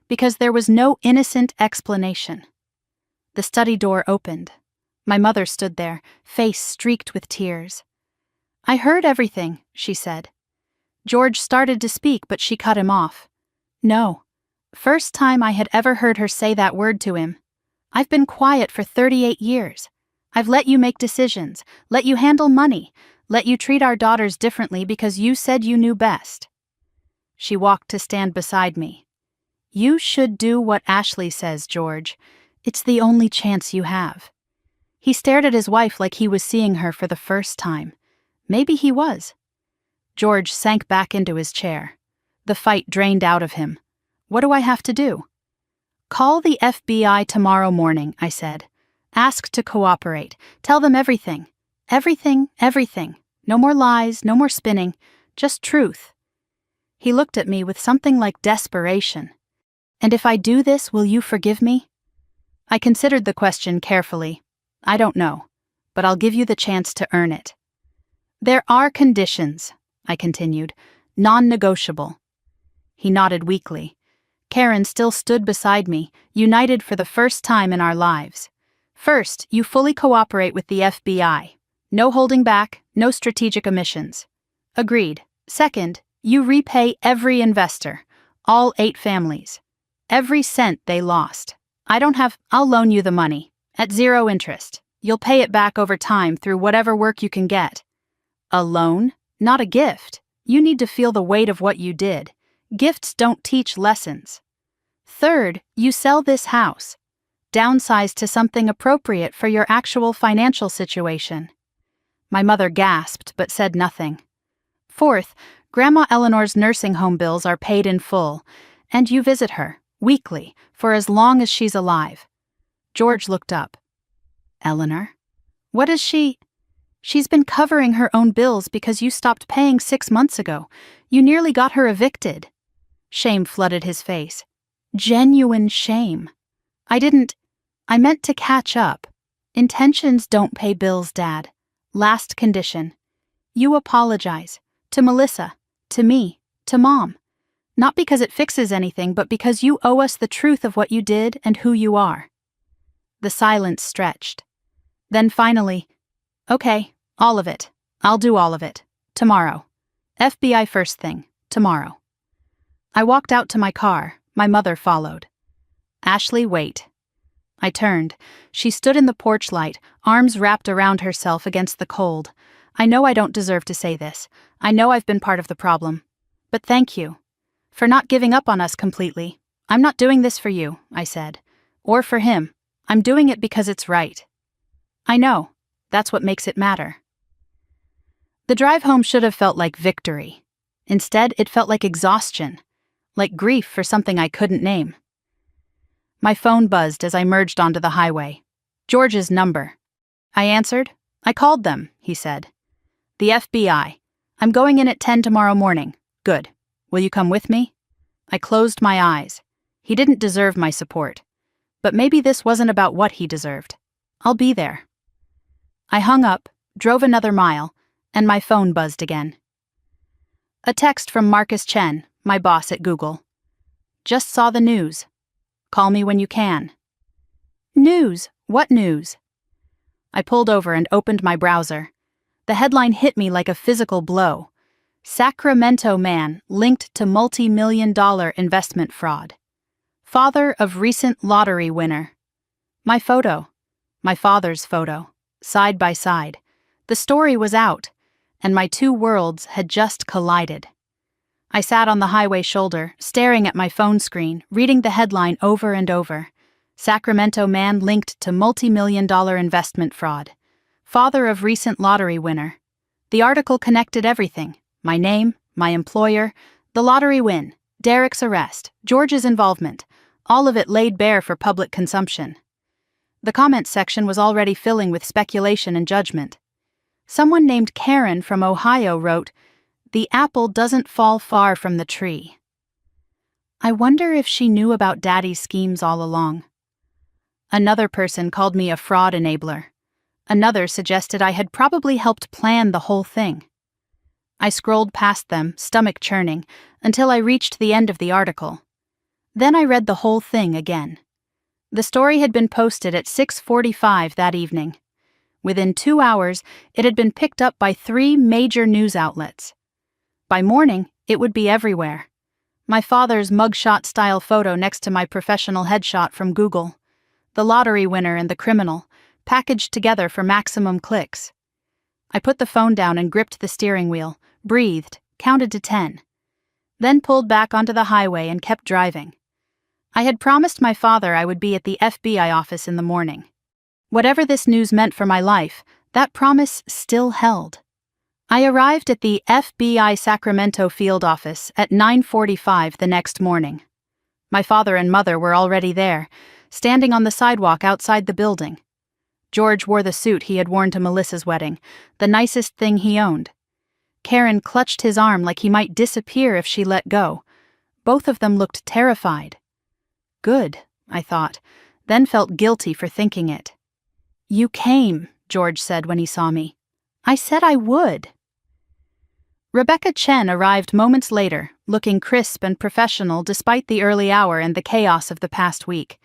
because there was no innocent explanation. The study door opened. My mother stood there, face streaked with tears. I heard everything, she said. George started to speak, but she cut him off. No. First time I had ever heard her say that word to him. I've been quiet for 38 years. I've let you make decisions, let you handle money, let you treat our daughters differently because you said you knew best. She walked to stand beside me. You should do what Ashley says, George. It's the only chance you have. He stared at his wife like he was seeing her for the first time. Maybe he was. George sank back into his chair. The fight drained out of him. What do I have to do? Call the FBI tomorrow morning, I said. Ask to cooperate. Tell them everything. Everything, everything. No more lies, no more spinning. Just truth. He looked at me with something like desperation. And if I do this, will you forgive me? I considered the question carefully. I don't know, but I'll give you the chance to earn it. There are conditions, I continued, non-negotiable. He nodded weakly. Karen still stood beside me, united for the first time in our lives. First, you fully cooperate with the FBI. No holding back, no strategic omissions. Agreed. Second, you repay every investor, all 8 families. Every cent they lost. I'll loan you the money, at 0 interest. You'll pay it back over time through whatever work you can get. A loan, not a gift. You need to feel the weight of what you did. Gifts don't teach lessons. Third, you sell this house. Downsize to something appropriate for your actual financial situation. My mother gasped but said nothing. Fourth, Grandma Eleanor's nursing home bills are paid in full, and you visit her, weekly, for as long as she's alive. George looked up. Eleanor? What is she? She's been covering her own bills because you stopped paying 6 months ago. You nearly got her evicted. Shame flooded his face. Genuine shame. I meant to catch up. Intentions don't pay bills, Dad. Last condition. You apologize. To Melissa. To me. To Mom. Not because it fixes anything, but because you owe us the truth of what you did and who you are. The silence stretched. Then finally, okay, all of it. I'll do all of it. Tomorrow. FBI first thing. Tomorrow. I walked out to my car. My mother followed. Ashley, wait. I turned. She stood in the porch light, arms wrapped around herself against the cold. I know I don't deserve to say this. I know I've been part of the problem. But thank you. For not giving up on us completely. I'm not doing this for you, I said. Or for him. I'm doing it because it's right. I know. That's what makes it matter. The drive home should have felt like victory. Instead, it felt like exhaustion, like grief for something I couldn't name. My phone buzzed as I merged onto the highway. George's number. I answered. I called them, he said. The FBI. I'm going in at 10 tomorrow morning. Good. Will you come with me? I closed my eyes. He didn't deserve my support. But maybe this wasn't about what he deserved. I'll be there. I hung up, drove another mile, and my phone buzzed again. A text from Marcus Chen, my boss at Google. Just saw the news. Call me when you can. News? What news? I pulled over and opened my browser. The headline hit me like a physical blow. Sacramento man linked to multi-million-dollar investment fraud. Father of recent lottery winner. My photo. My father's photo. Side by side. The story was out, and my two worlds had just collided. I sat on the highway shoulder, staring at my phone screen, reading the headline over and over. Sacramento man linked to multi-million-dollar investment fraud. Father of recent lottery winner. The article connected everything. My name, my employer, the lottery win, Derek's arrest, George's involvement, all of it laid bare for public consumption. The comments section was already filling with speculation and judgment. Someone named Karen from Ohio wrote, "The apple doesn't fall far from the tree." I wonder if she knew about Daddy's schemes all along. Another person called me a fraud enabler. Another suggested I had probably helped plan the whole thing. I scrolled past them, stomach churning, until I reached the end of the article. Then I read the whole thing again. The story had been posted at 6:45 that evening. Within 2 hours, it had been picked up by 3 major news outlets. By morning, it would be everywhere. My father's mugshot-style photo next to my professional headshot from Google. The lottery winner and the criminal, packaged together for maximum clicks. I put the phone down and gripped the steering wheel, breathed, counted to 10. Then pulled back onto the highway and kept driving. I had promised my father I would be at the FBI office in the morning. Whatever this news meant for my life, that promise still held. I arrived at the FBI Sacramento field office at 9:45 the next morning. My father and mother were already there, standing on the sidewalk outside the building. George wore the suit he had worn to Melissa's wedding, the nicest thing he owned. Karen clutched his arm like he might disappear if she let go. Both of them looked terrified. Good, I thought, then felt guilty for thinking it. "You came," George said when he saw me. "I said I would." Rebecca Chen arrived moments later, looking crisp and professional despite the early hour and the chaos of the past week.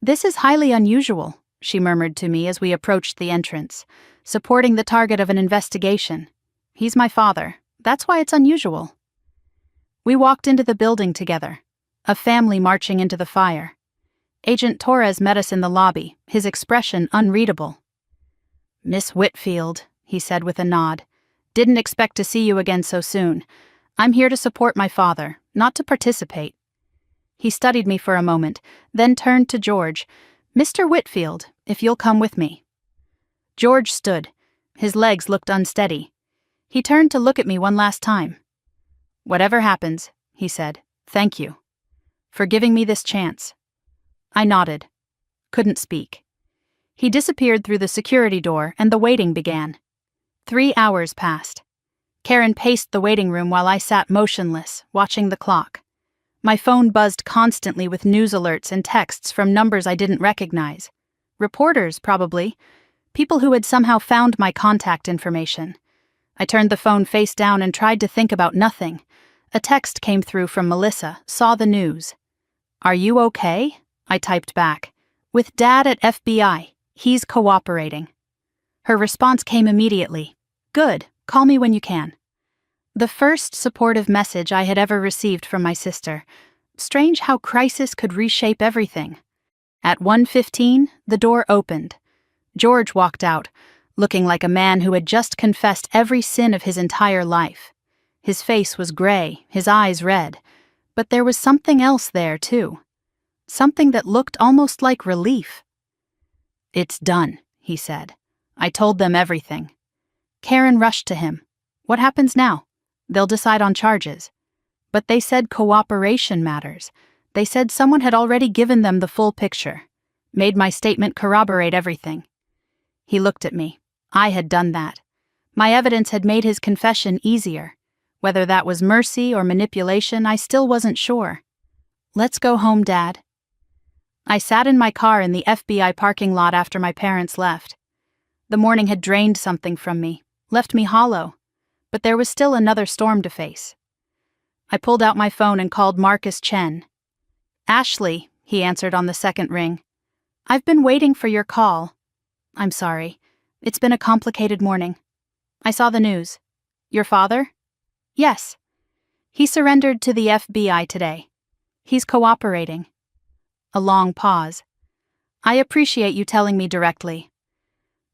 "This is highly unusual," she murmured to me as we approached the entrance, "supporting the target of an investigation. He's my father. That's why it's unusual." We walked into the building together, a family marching into the fire. Agent Torres met us in the lobby, his expression unreadable. "Miss Whitfield," he said with a nod. "Didn't expect to see you again so soon. I'm here to support my father, not to participate." He studied me for a moment, then turned to George. "Mr. Whitfield, if you'll come with me." George stood. His legs looked unsteady. He turned to look at me one last time. "Whatever happens," he said, "thank you for giving me this chance." I nodded. Couldn't speak. He disappeared through the security door and the waiting began. 3 hours passed. Karen paced the waiting room while I sat motionless, watching the clock. My phone buzzed constantly with news alerts and texts from numbers I didn't recognize. Reporters, probably. People who had somehow found my contact information. I turned the phone face down and tried to think about nothing. A text came through from Melissa, saw the news. "Are you okay?" I typed back. "With Dad at FBI. He's cooperating." Her response came immediately. "Good, call me when you can." The first supportive message I had ever received from my sister. Strange how crisis could reshape everything. At 1:15, the door opened. George walked out, looking like a man who had just confessed every sin of his entire life. His face was gray, his eyes red. But there was something else there, too. Something that looked almost like relief. "It's done," he said. I told them everything. Karen rushed to him. What happens now? They'll decide on charges. But they said cooperation matters. They said someone had already given them the full picture. Made my statement corroborate everything. He looked at me. I had done that. My evidence had made his confession easier. Whether that was mercy or manipulation, I still wasn't sure. Let's go home, Dad. I sat in my car in the FBI parking lot after my parents left. The morning had drained something from me, left me hollow, but there was still another storm to face. I pulled out my phone and called Marcus Chen. Ashley, he answered on the second ring. I've been waiting for your call. I'm sorry. It's been a complicated morning. I saw the news. Your father? Yes. He surrendered to the FBI today. He's cooperating. A long pause. I appreciate you telling me directly.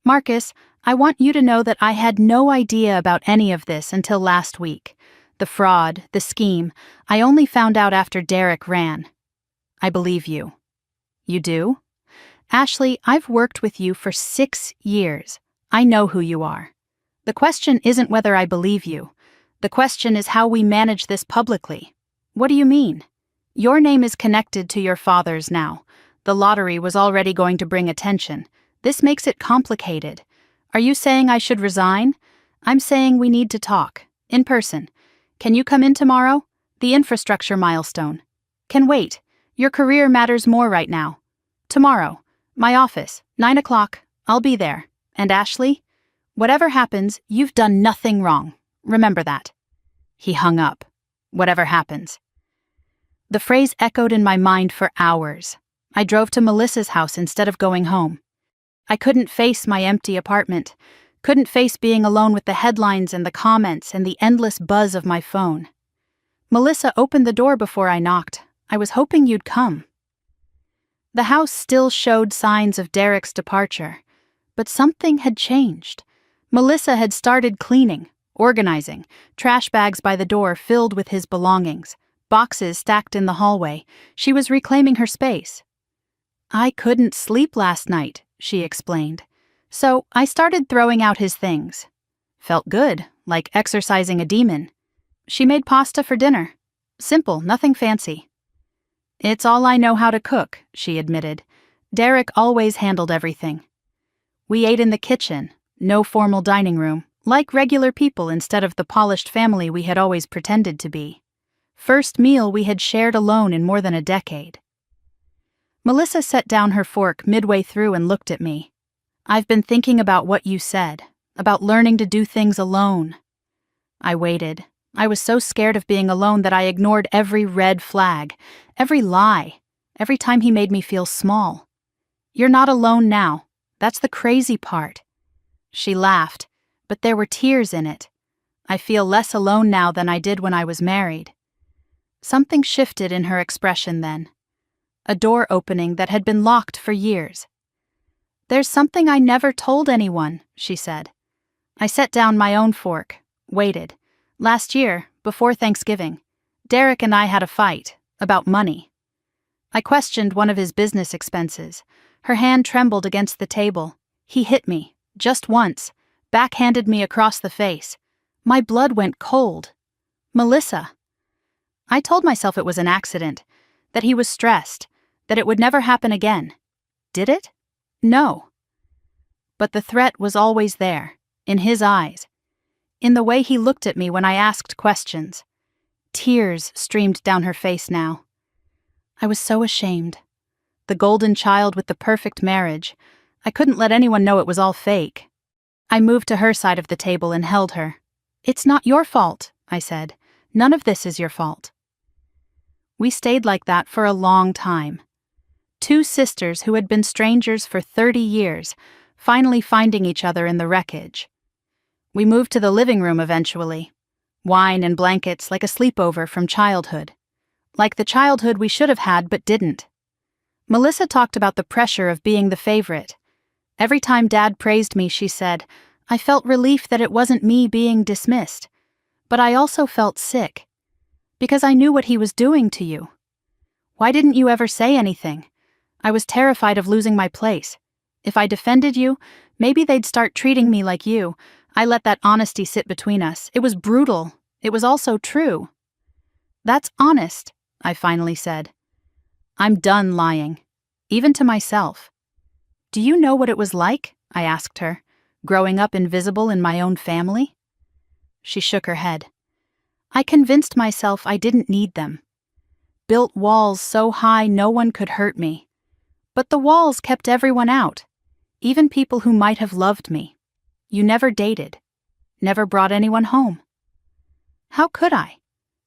Marcus, I want you to know that I had no idea about any of this until last week. The fraud, the scheme, I only found out after Derek ran. I believe you. You do? Ashley, I've worked with you for 6 years. I know who you are. The question isn't whether I believe you. The question is how we manage this publicly. What do you mean? Your name is connected to your father's now. The lottery was already going to bring attention. This makes it complicated. Are you saying I should resign? I'm saying we need to talk. In person. Can you come in tomorrow? The infrastructure milestone. Can wait. Your career matters more right now. Tomorrow. My office. 9 o'clock. I'll be there. And Ashley? Whatever happens, you've done nothing wrong. Remember that. He hung up. Whatever happens. The phrase echoed in my mind for hours. I drove to Melissa's house instead of going home. I couldn't face my empty apartment. Couldn't face being alone with the headlines and the comments and the endless buzz of my phone. Melissa opened the door before I knocked. I was hoping you'd come. The house still showed signs of Derek's departure, but something had changed. Melissa had started cleaning, organizing, trash bags by the door filled with his belongings, boxes stacked in the hallway. She was reclaiming her space. I couldn't sleep last night, she explained. So I started throwing out his things. Felt good, like exorcising a demon. She made pasta for dinner. Simple, nothing fancy. It's all I know how to cook, she admitted. Derek always handled everything. We ate in the kitchen, no formal dining room, like regular people instead of the polished family we had always pretended to be. First meal we had shared alone in more than a decade. Melissa set down her fork midway through and looked at me. I've been thinking about what you said, about learning to do things alone. I waited. I was so scared of being alone that I ignored every red flag, every lie, every time he made me feel small. You're not alone now. That's the crazy part. She laughed, but there were tears in it. I feel less alone now than I did when I was married. Something shifted in her expression then. A door opening that had been locked for years. There's something I never told anyone, she said. I set down my own fork, waited. Last year, before Thanksgiving, Derek and I had a fight about money. I questioned one of his business expenses. Her hand trembled against the table. He hit me, just once, backhanded me across the face. My blood went cold. Melissa. I told myself it was an accident, that he was stressed, that it would never happen again. Did it? No. But the threat was always there, in his eyes, in the way he looked at me when I asked questions. Tears streamed down her face now. I was so ashamed. The golden child with the perfect marriage. I couldn't let anyone know it was all fake. I moved to her side of the table and held her. It's not your fault, I said. None of this is your fault. We stayed like that for a long time. Two sisters who had been strangers for 30 years, finally finding each other in the wreckage. We moved to the living room eventually. Wine and blankets like a sleepover from childhood. Like the childhood we should have had but didn't. Melissa talked about the pressure of being the favorite. Every time Dad praised me, she said, I felt relief that it wasn't me being dismissed. But I also felt sick. Because I knew what he was doing to you. Why didn't you ever say anything? I was terrified of losing my place. If I defended you, Maybe they'd start treating me like you. I let that honesty sit between us. It was brutal. It was also true. That's honest, I finally said. I'm done lying. Even to myself. Do you know what it was like? I asked her, growing up invisible in my own family. She shook her head. I convinced myself I didn't need them. Built walls so high no one could hurt me. But the walls kept everyone out, even people who might have loved me. You never dated. Never brought anyone home. How could I?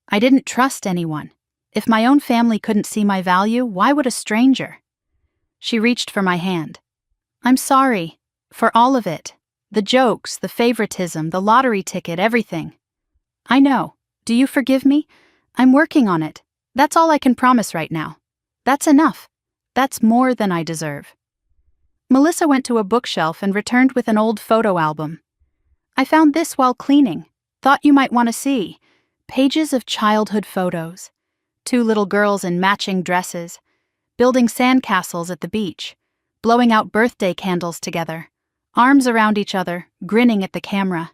I didn't trust anyone. If my own family couldn't see my value, why would a stranger? She reached for my hand. I'm sorry. For all of it. The jokes, the favoritism, the lottery ticket, everything. I know. Do you forgive me? I'm working on it. That's all I can promise right now. That's enough. That's more than I deserve. Melissa went to a bookshelf and returned with an old photo album. I found this while cleaning. Thought you might want to see. Pages of childhood photos. 2 little girls in matching dresses. Building sandcastles at the beach. Blowing out birthday candles together. Arms around each other, grinning at the camera.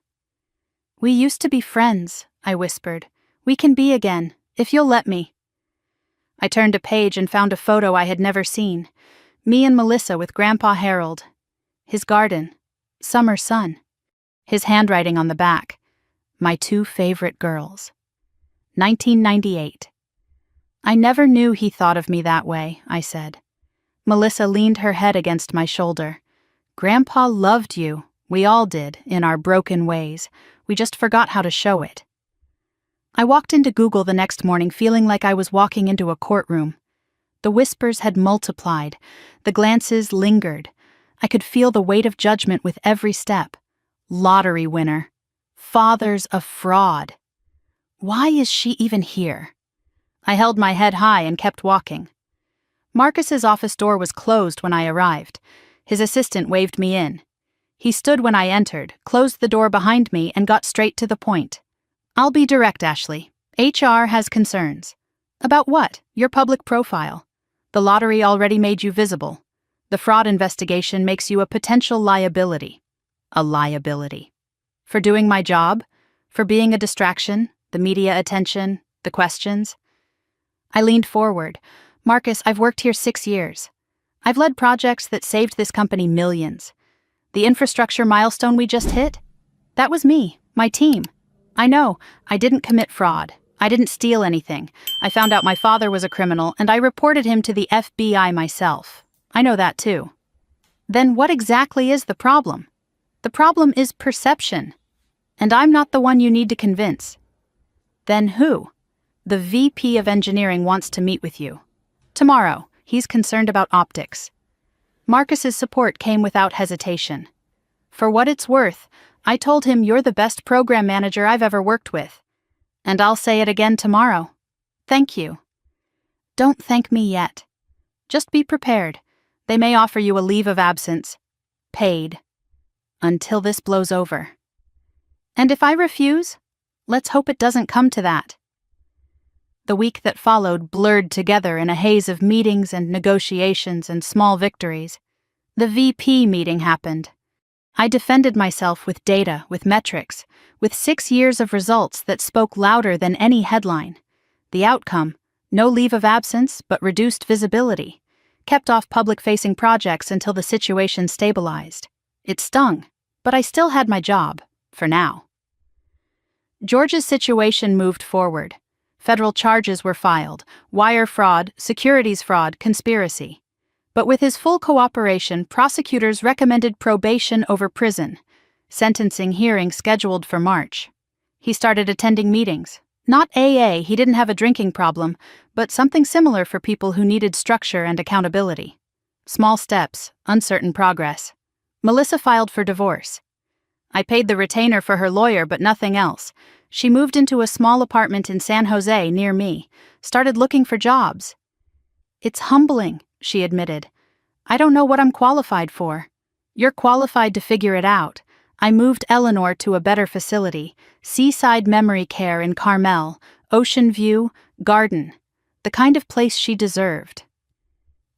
We used to be friends, I whispered. We can be again, if you'll let me. I turned a page and found a photo I had never seen. Me and Melissa with Grandpa Harold. His garden. Summer sun. His handwriting on the back. My 2 favorite girls. 1998. I never knew he thought of me that way, I said. Melissa leaned her head against my shoulder. Grandpa loved you. We all did, in our broken ways. We just forgot how to show it. I walked into Google the next morning feeling like I was walking into a courtroom. The whispers had multiplied. The glances lingered. I could feel the weight of judgment with every step. Lottery winner. Fathers of fraud. Why is she even here? I held my head high and kept walking. Marcus's office door was closed when I arrived. His assistant waved me in. He stood when I entered, closed the door behind me, and got straight to the point. I'll be direct, Ashley. HR has concerns. About what? Your public profile. The lottery already made you visible. The fraud investigation makes you a potential liability. A liability. For doing my job? For being a distraction? The media attention? The questions? I leaned forward. Marcus, I've worked here 6 years. I've led projects that saved this company millions. The infrastructure milestone we just hit? That was me, my team. I know, I didn't commit fraud. I didn't steal anything. I found out my father was a criminal, and I reported him to the FBI myself. I know that too. Then what exactly is the problem? The problem is perception. And I'm not the one you need to convince. Then who? The VP of Engineering wants to meet with you. Tomorrow. He's concerned about optics. Marcus's support came without hesitation. For what it's worth, I told him you're the best program manager I've ever worked with. And I'll say it again tomorrow. Thank you. Don't thank me yet. Just be prepared. They may offer you a leave of absence. Paid. Until this blows over. And if I refuse, let's hope it doesn't come to that. The week that followed blurred together in a haze of meetings and negotiations and small victories. The VP meeting happened. I defended myself with data, with metrics, with 6 years of results that spoke louder than any headline. The outcome, no leave of absence, but reduced visibility. Kept off public-facing projects until the situation stabilized. It stung, but I still had my job, for now. George's situation moved forward. Federal charges were filed, wire fraud, securities fraud, conspiracy. But with his full cooperation, prosecutors recommended probation over prison. Sentencing hearing scheduled for March. He started attending meetings. Not AA, he didn't have a drinking problem, but something similar for people who needed structure and accountability. Small steps, uncertain progress. Melissa filed for divorce. I paid the retainer for her lawyer, but nothing else. She moved into a small apartment in San Jose near me, started looking for jobs. It's humbling, she admitted. I don't know what I'm qualified for. You're qualified to figure it out. I moved Eleanor to a better facility, Seaside Memory Care in Carmel, ocean view, garden, the kind of place she deserved.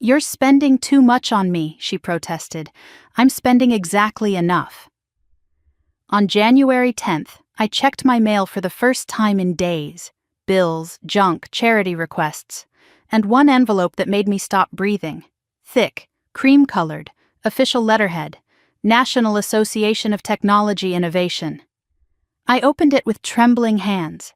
"You're spending too much on me," she protested. "I'm spending exactly enough." On January 10th, I checked my mail for the first time in days. Bills, junk, charity requests, and one envelope that made me stop breathing. Thick, cream-colored, official letterhead, National Association of Technology Innovation. I opened it with trembling hands.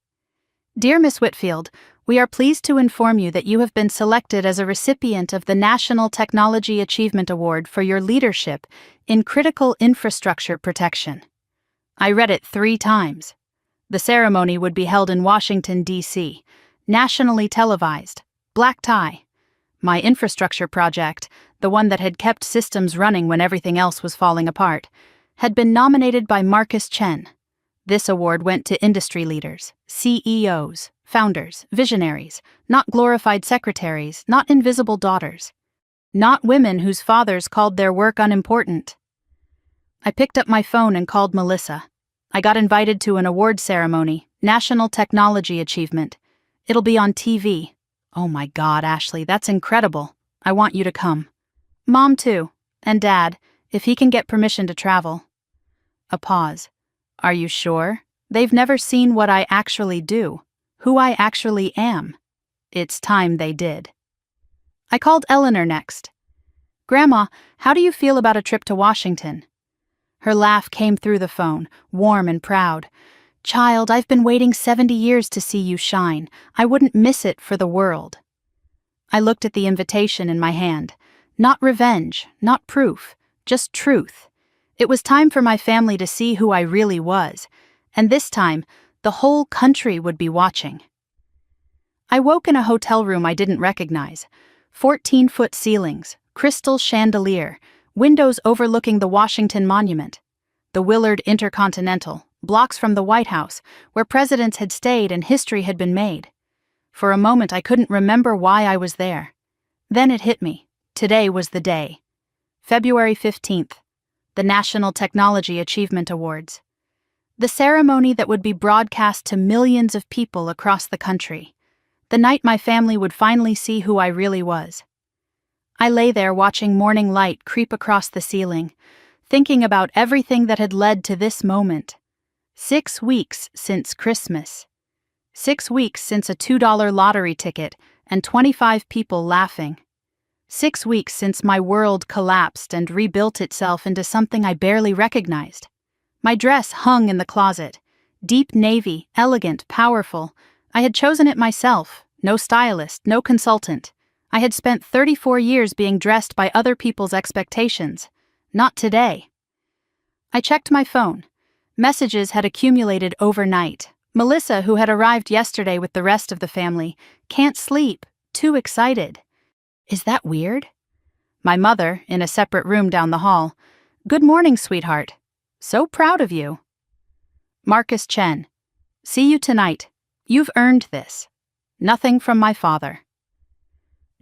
"Dear Miss Whitfield, we are pleased to inform you that you have been selected as a recipient of the National Technology Achievement Award for your leadership in critical infrastructure protection." I read it 3 times. The ceremony would be held in Washington, D.C., nationally televised, black tie. My infrastructure project, the one that had kept systems running when everything else was falling apart, had been nominated by Marcus Chen. This award went to industry leaders, CEOs, founders, visionaries, not glorified secretaries, not invisible daughters, not women whose fathers called their work unimportant. I picked up my phone and called Melissa. I got invited to an award ceremony, National Technology Achievement. It'll be on TV. "Oh my God, Ashley, that's incredible. I want you to come." "Mom too, and Dad, if he can get permission to travel." A pause. "Are you sure? They've never seen what I actually do, who I actually am." It's time they did. I called Eleanor next. "Grandma, how do you feel about a trip to Washington?" Her laugh came through the phone, warm and proud. "Child, I've been waiting 70 years to see you shine. I wouldn't miss it for the world." I looked at the invitation in my hand. Not revenge, not proof, just truth. It was time for my family to see who I really was, and this time, the whole country would be watching. I woke in a hotel room I didn't recognize. 14-foot ceilings, crystal chandelier, windows overlooking the Washington Monument, the Willard Intercontinental, blocks from the White House, where presidents had stayed and history had been made. For a moment I couldn't remember why I was there. Then it hit me. Today was the day. February 15th, the National Technology Achievement Awards. The ceremony that would be broadcast to millions of people across the country. The night my family would finally see who I really was. I lay there watching morning light creep across the ceiling, thinking about everything that had led to this moment. 6 weeks since Christmas. 6 weeks since a $2 lottery ticket and 25 people laughing. 6 weeks since my world collapsed and rebuilt itself into something I barely recognized. My dress hung in the closet. Deep navy, elegant, powerful. I had chosen it myself, no stylist, no consultant. I had spent 34 years being dressed by other people's expectations. Not today. I checked my phone. Messages had accumulated overnight. Melissa, who had arrived yesterday with the rest of the family, can't sleep, too excited. Is that weird? My mother, in a separate room down the hall. "Good morning, sweetheart. So proud of you." Marcus Chen. "See you tonight. You've earned this." Nothing from my father.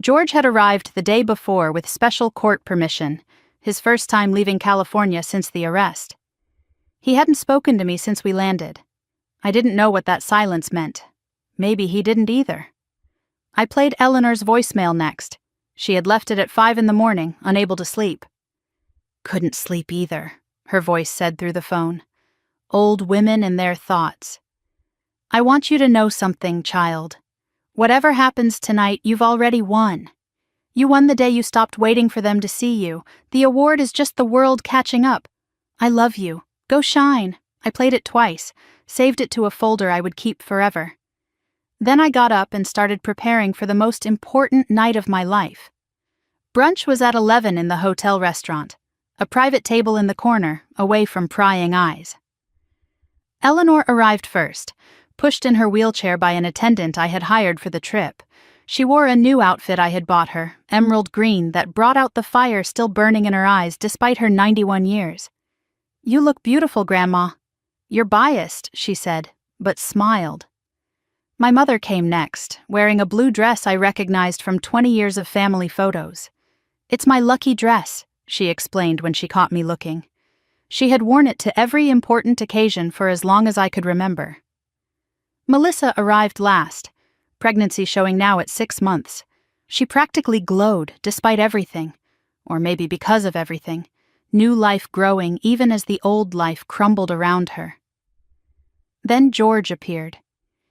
George had arrived the day before with special court permission, his first time leaving California since the arrest. He hadn't spoken to me since we landed. I didn't know what that silence meant. Maybe he didn't either. I played Eleanor's voicemail next. She had left it at 5 a.m, unable to sleep. "Couldn't sleep either," her voice said through the phone. "Old women and their thoughts. I want you to know something, child. Whatever happens tonight, you've already won. You won the day you stopped waiting for them to see you. The award is just the world catching up. I love you. Go shine." I played it twice, saved it to a folder I would keep forever. Then I got up and started preparing for the most important night of my life. Brunch was at 11 in the hotel restaurant, a private table in the corner, away from prying eyes. Eleanor arrived first, pushed in her wheelchair by an attendant I had hired for the trip. She wore a new outfit I had bought her, emerald green, that brought out the fire still burning in her eyes despite her 91 years. "You look beautiful, Grandma." "You're biased," she said, but smiled. My mother came next, wearing a blue dress I recognized from 20 years of family photos. "It's my lucky dress," she explained when she caught me looking. She had worn it to every important occasion for as long as I could remember. Melissa arrived last, pregnancy showing now at 6 months. She practically glowed, despite everything, or maybe because of everything, new life growing even as the old life crumbled around her. Then George appeared.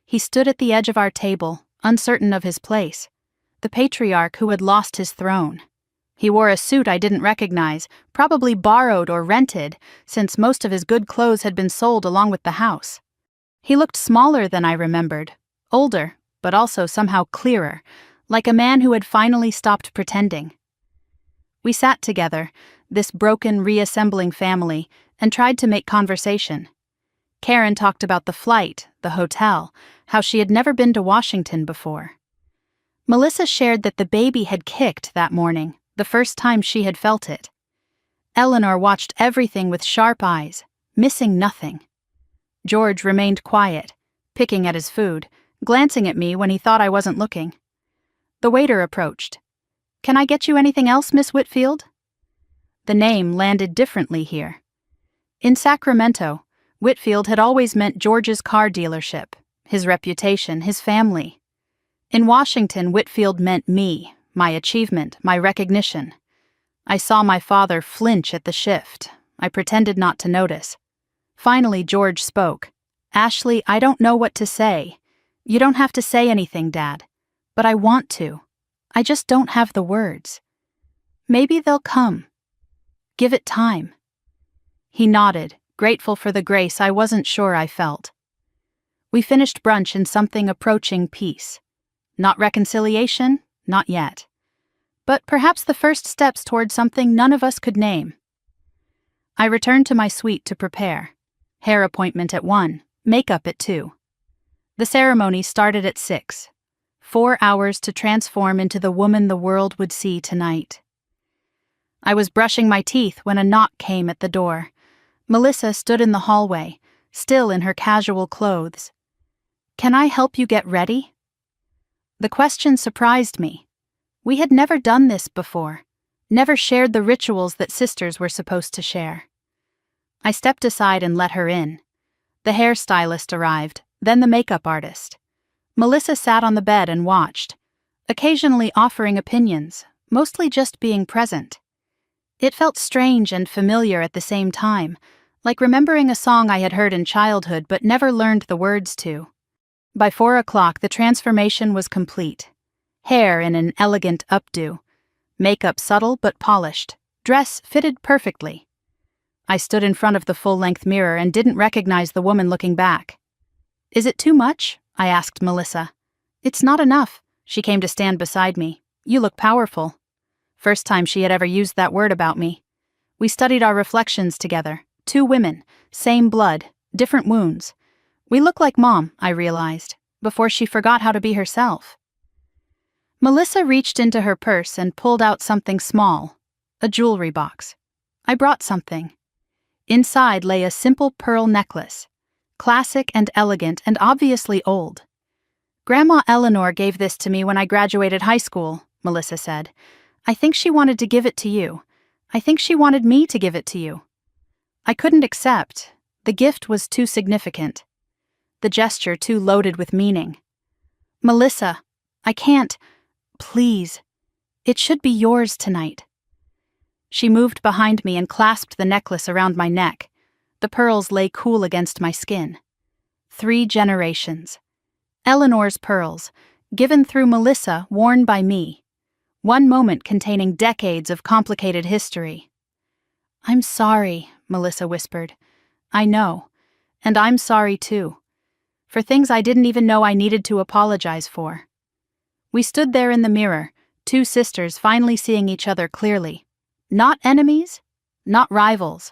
He stood at the edge of our table, uncertain of his place, the patriarch who had lost his throne. He wore a suit I didn't recognize, probably borrowed or rented, since most of his good clothes had been sold along with the house. He looked smaller than I remembered, older, but also somehow clearer, like a man who had finally stopped pretending. We sat together, this broken, reassembling family, and tried to make conversation. Karen talked about the flight, the hotel, how she had never been to Washington before. Melissa shared that the baby had kicked that morning, the first time she had felt it. Eleanor watched everything with sharp eyes, missing nothing. George remained quiet, picking at his food, glancing at me when he thought I wasn't looking. The waiter approached. "Can I get you anything else, Miss Whitfield?" The name landed differently here. In Sacramento, Whitfield had always meant George's car dealership, his reputation, his family. In Washington, Whitfield meant me, my achievement, my recognition. I saw my father flinch at the shift. I pretended not to notice. Finally, George spoke. "Ashley, I don't know what to say. You don't have to say anything, Dad. But I want to. I just don't have the words. Maybe they'll come. Give it time." He nodded, grateful for the grace I wasn't sure I felt. We finished brunch in something approaching peace. Not reconciliation, not yet. But perhaps the first steps toward something none of us could name. I returned to my suite to prepare. Hair appointment at 1, makeup at 2. The ceremony started at 6. 4 hours to transform into the woman the world would see tonight. I was brushing my teeth when a knock came at the door. Melissa stood in the hallway, still in her casual clothes. "Can I help you get ready?" The question surprised me. We had never done this before, never shared the rituals that sisters were supposed to share. I stepped aside and let her in. The hairstylist arrived, then the makeup artist. Melissa sat on the bed and watched, occasionally offering opinions, mostly just being present. It felt strange and familiar at the same time, like remembering a song I had heard in childhood but never learned the words to. By 4 o'clock, the transformation was complete. Hair in an elegant updo, makeup subtle but polished, dress fitted perfectly. I stood in front of the full-length mirror and didn't recognize the woman looking back. "Is it too much?" I asked Melissa. "It's not enough." She came to stand beside me. "You look powerful." First time she had ever used that word about me. We studied our reflections together. 2 women, same blood, different wounds. We look like Mom, I realized, before she forgot how to be herself. Melissa reached into her purse and pulled out something small, a jewelry box. I brought something. Inside lay a simple pearl necklace, classic and elegant and obviously old. "Grandma Eleanor gave this to me when I graduated high school," Melissa said. "I think she wanted to give it to you. I think she wanted me to give it to you." I couldn't accept. The gift was too significant. The gesture too loaded with meaning. "Melissa, I can't. Please. It should be yours tonight." She moved behind me and clasped the necklace around my neck. The pearls lay cool against my skin. 3 generations. Eleanor's pearls, given through Melissa, worn by me. One moment containing decades of complicated history. "I'm sorry," Melissa whispered. "I know. And I'm sorry too. For things I didn't even know I needed to apologize for." We stood there in the mirror, 2 sisters finally seeing each other clearly. Not enemies, not rivals.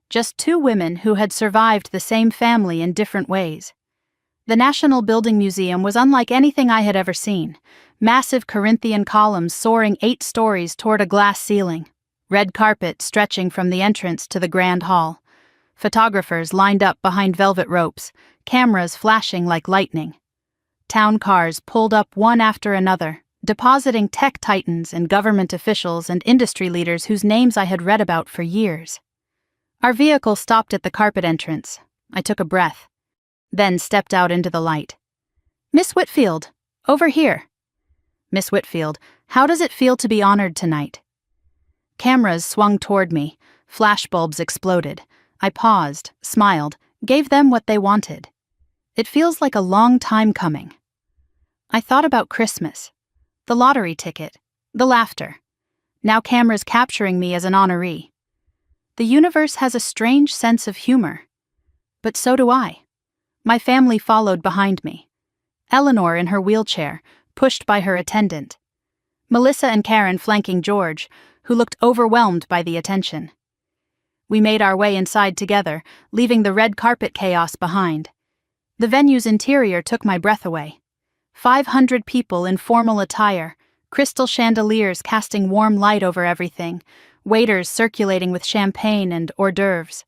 Just 2 women who had survived the same family in different ways. The National Building Museum was unlike anything I had ever seen. Massive Corinthian columns soaring 8 stories toward a glass ceiling. Red carpet stretching from the entrance to the grand hall. Photographers lined up behind velvet ropes, cameras flashing like lightning. Town cars pulled up one after another, depositing tech titans and government officials and industry leaders whose names I had read about for years. Our vehicle stopped at the carpet entrance. I took a breath, then stepped out into the light. "Miss Whitfield, over here." Miss Whitfield, How does it feel to be honored tonight? Cameras swung toward me. Flashbulbs exploded. I paused, smiled, gave them what they wanted. It feels like a long time coming. I thought about Christmas. The lottery ticket. The laughter. Now cameras capturing me as an honoree. The universe has a strange sense of humor. But so do I. My family followed behind me. Eleanor in her wheelchair, pushed by her attendant. Melissa and Karen flanking George, who looked overwhelmed by the attention. We made our way inside together, leaving the red carpet chaos behind. The venue's interior took my breath away. 500 people in formal attire, crystal chandeliers casting warm light over everything, waiters circulating with champagne and hors d'oeuvres.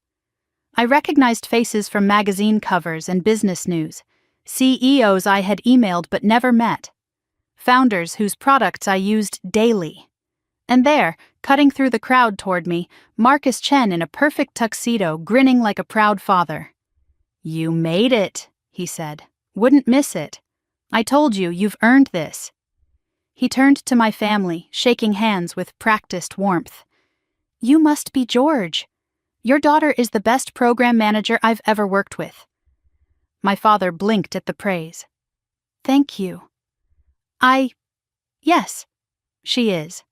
I recognized faces from magazine covers and business news, CEOs I had emailed but never met, founders whose products I used daily. And there, cutting through the crowd toward me, Marcus Chen in a perfect tuxedo, grinning like a proud father. "You made it," he said. "Wouldn't miss it. I told you, you've earned this." He turned to my family, shaking hands with practiced warmth. "You must be George. Your daughter is the best program manager I've ever worked with." My father blinked at the praise. "Thank you." Yes, she is.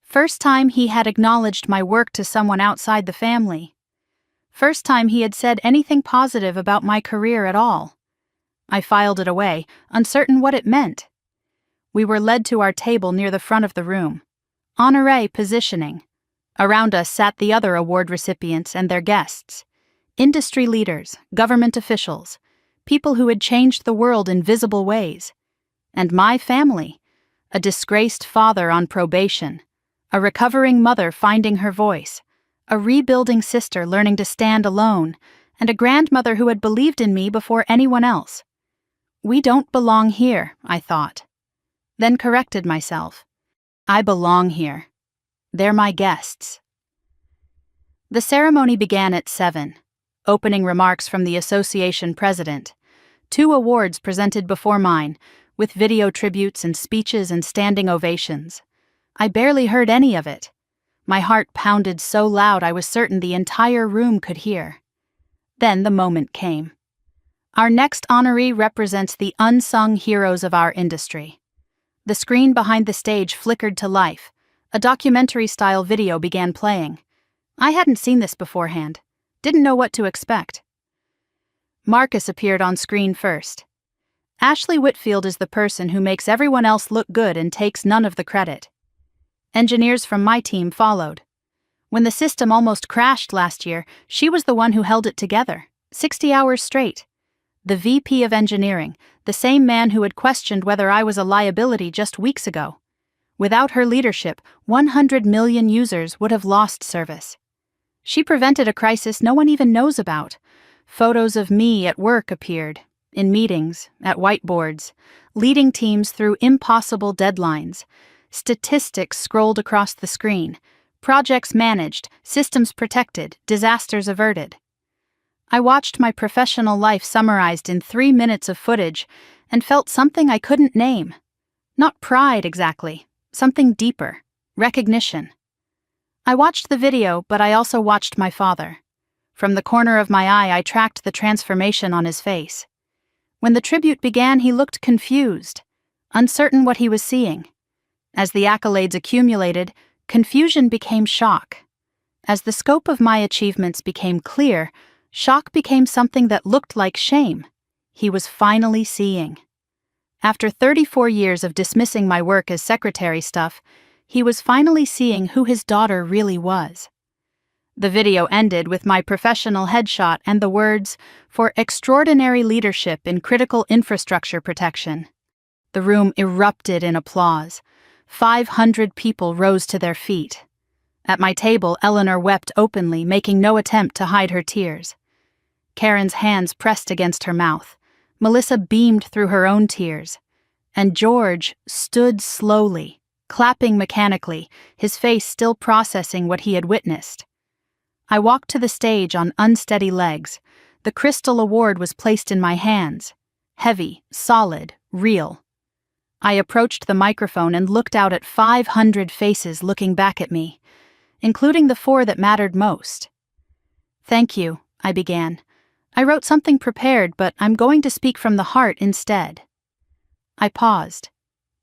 First time he had acknowledged my work to someone outside the family. First time he had said anything positive about my career at all. I filed it away, uncertain what it meant. We were led to our table near the front of the room. Honoré positioning. Around us sat the other award recipients and their guests. Industry leaders, government officials, people who had changed the world in visible ways. And my family, a disgraced father on probation, a recovering mother finding her voice, a rebuilding sister learning to stand alone, and a grandmother who had believed in me before anyone else. We don't belong here, I thought. Then corrected myself. I belong here. They're my guests. The ceremony began at 7. Opening remarks from the association president. 2 awards presented before mine, with video tributes and speeches and standing ovations. I barely heard any of it. My heart pounded so loud I was certain the entire room could hear. Then the moment came. Our next honoree represents the unsung heroes of our industry. The screen behind the stage flickered to life. A documentary-style video began playing. I hadn't seen this beforehand. Didn't know what to expect. Marcus appeared on screen first. Ashley Whitfield is the person who makes everyone else look good and takes none of the credit. Engineers from my team followed. When the system almost crashed last year, she was the one who held it together, 60 hours straight. The VP of engineering, the same man who had questioned whether I was a liability just weeks ago. Without her leadership, 100 million users would have lost service. She prevented a crisis no one even knows about. Photos of me at work appeared, in meetings, at whiteboards, leading teams through impossible deadlines. Statistics scrolled across the screen. Projects managed, systems protected, disasters averted. I watched my professional life summarized in 3 minutes of footage and felt something I couldn't name. Not pride exactly. Something deeper, recognition. I watched the video, but I also watched my father. From the corner of my eye, I tracked the transformation on his face. When the tribute began, he looked confused, uncertain what he was seeing. As the accolades accumulated, confusion became shock. As the scope of my achievements became clear, shock became something that looked like shame. He was finally seeing. After 34 years of dismissing my work as secretary stuff, he was finally seeing who his daughter really was. The video ended with my professional headshot and the words, "For extraordinary leadership in critical infrastructure protection." The room erupted in applause. 500 people rose to their feet. At my table, Eleanor wept openly, making no attempt to hide her tears. Karen's hands pressed against her mouth. Melissa beamed through her own tears. And George stood slowly, clapping mechanically, his face still processing what he had witnessed. I walked to the stage on unsteady legs. The crystal award was placed in my hands. Heavy, solid, real. I approached the microphone and looked out at 500 faces looking back at me, including the 4 that mattered most. "Thank you," I began. "I wrote something prepared, but I'm going to speak from the heart instead." I paused,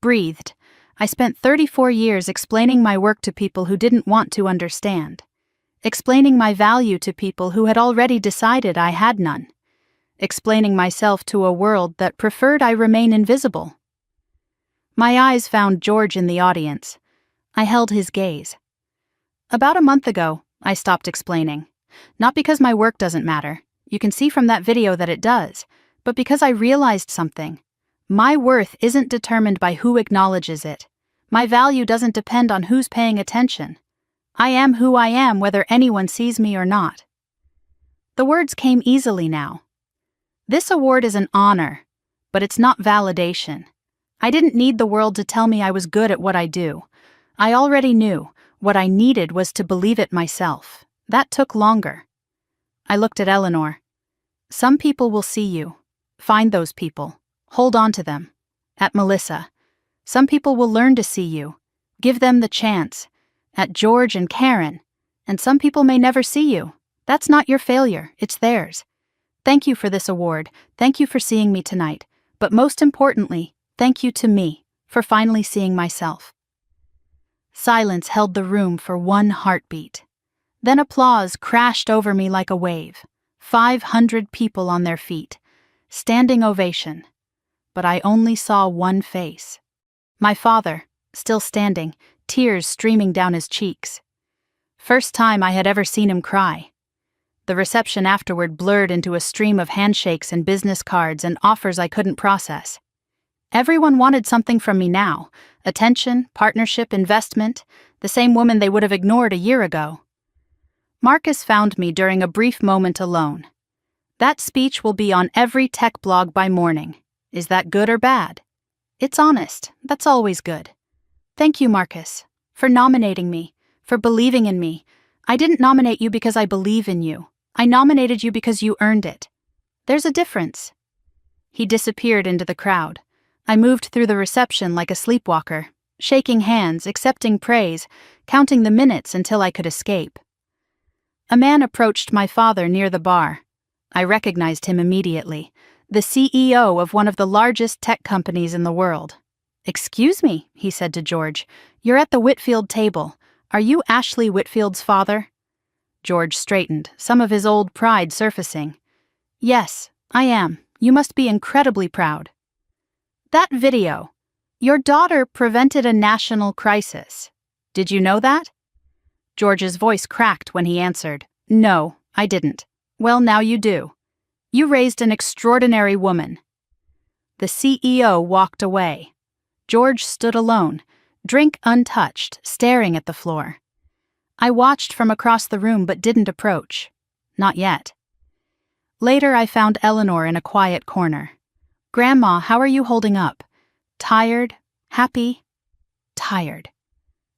breathed. I spent 34 years explaining my work to people who didn't want to understand, explaining my value to people who had already decided I had none, explaining myself to a world that preferred I remain invisible. My eyes found George in the audience. I held his gaze. "About a month ago, I stopped explaining. Not because my work doesn't matter. You can see from that video that it does, but because I realized something. My worth isn't determined by who acknowledges it. My value doesn't depend on who's paying attention. I am who I am whether anyone sees me or not." The words came easily now. This award is an honor, but it's not validation. I didn't need the world to tell me I was good at what I do. I already knew. What I needed was to believe it myself. That took longer. I looked at Eleanor. "Some people will see you. Find those people. Hold on to them." At Melissa. "Some people will learn to see you. Give them the chance." At George and Karen. "And some people may never see you. That's not your failure, it's theirs. Thank you for this award. Thank you for seeing me tonight. But most importantly, thank you to me for finally seeing myself." Silence held the room for one heartbeat. Then applause crashed over me like a wave. 500 people on their feet. Standing ovation. But I only saw one face. My father, still standing, tears streaming down his cheeks. First time I had ever seen him cry. The reception afterward blurred into a stream of handshakes and business cards and offers I couldn't process. Everyone wanted something from me now. Attention, partnership, investment, the same woman they would have ignored a year ago. Marcus found me during a brief moment alone. "That speech will be on every tech blog by morning. Is that good or bad?" "It's honest. That's always good." "Thank you, Marcus, for nominating me, for believing in me. I didn't nominate you because I believe in you. I nominated you because you earned it. There's a difference." He disappeared into the crowd. I moved through the reception like a sleepwalker, shaking hands, accepting praise, counting the minutes until I could escape. A man approached my father near the bar. I recognized him immediately, the CEO of one of the largest tech companies in the world. "Excuse me," he said to George, "you're at the Whitfield table. Are you Ashley Whitfield's father?" George straightened, some of his old pride surfacing. "Yes, I am. You must be incredibly proud." "That video. Your daughter prevented a national crisis. Did you know that?" George's voice cracked when he answered, "No, I didn't." "Well, now you do. You raised an extraordinary woman." The CEO walked away. George stood alone, drink untouched, staring at the floor. I watched from across the room but didn't approach. Not yet. Later I found Eleanor in a quiet corner. "Grandma, how are you holding up? Tired? Happy?" "Tired."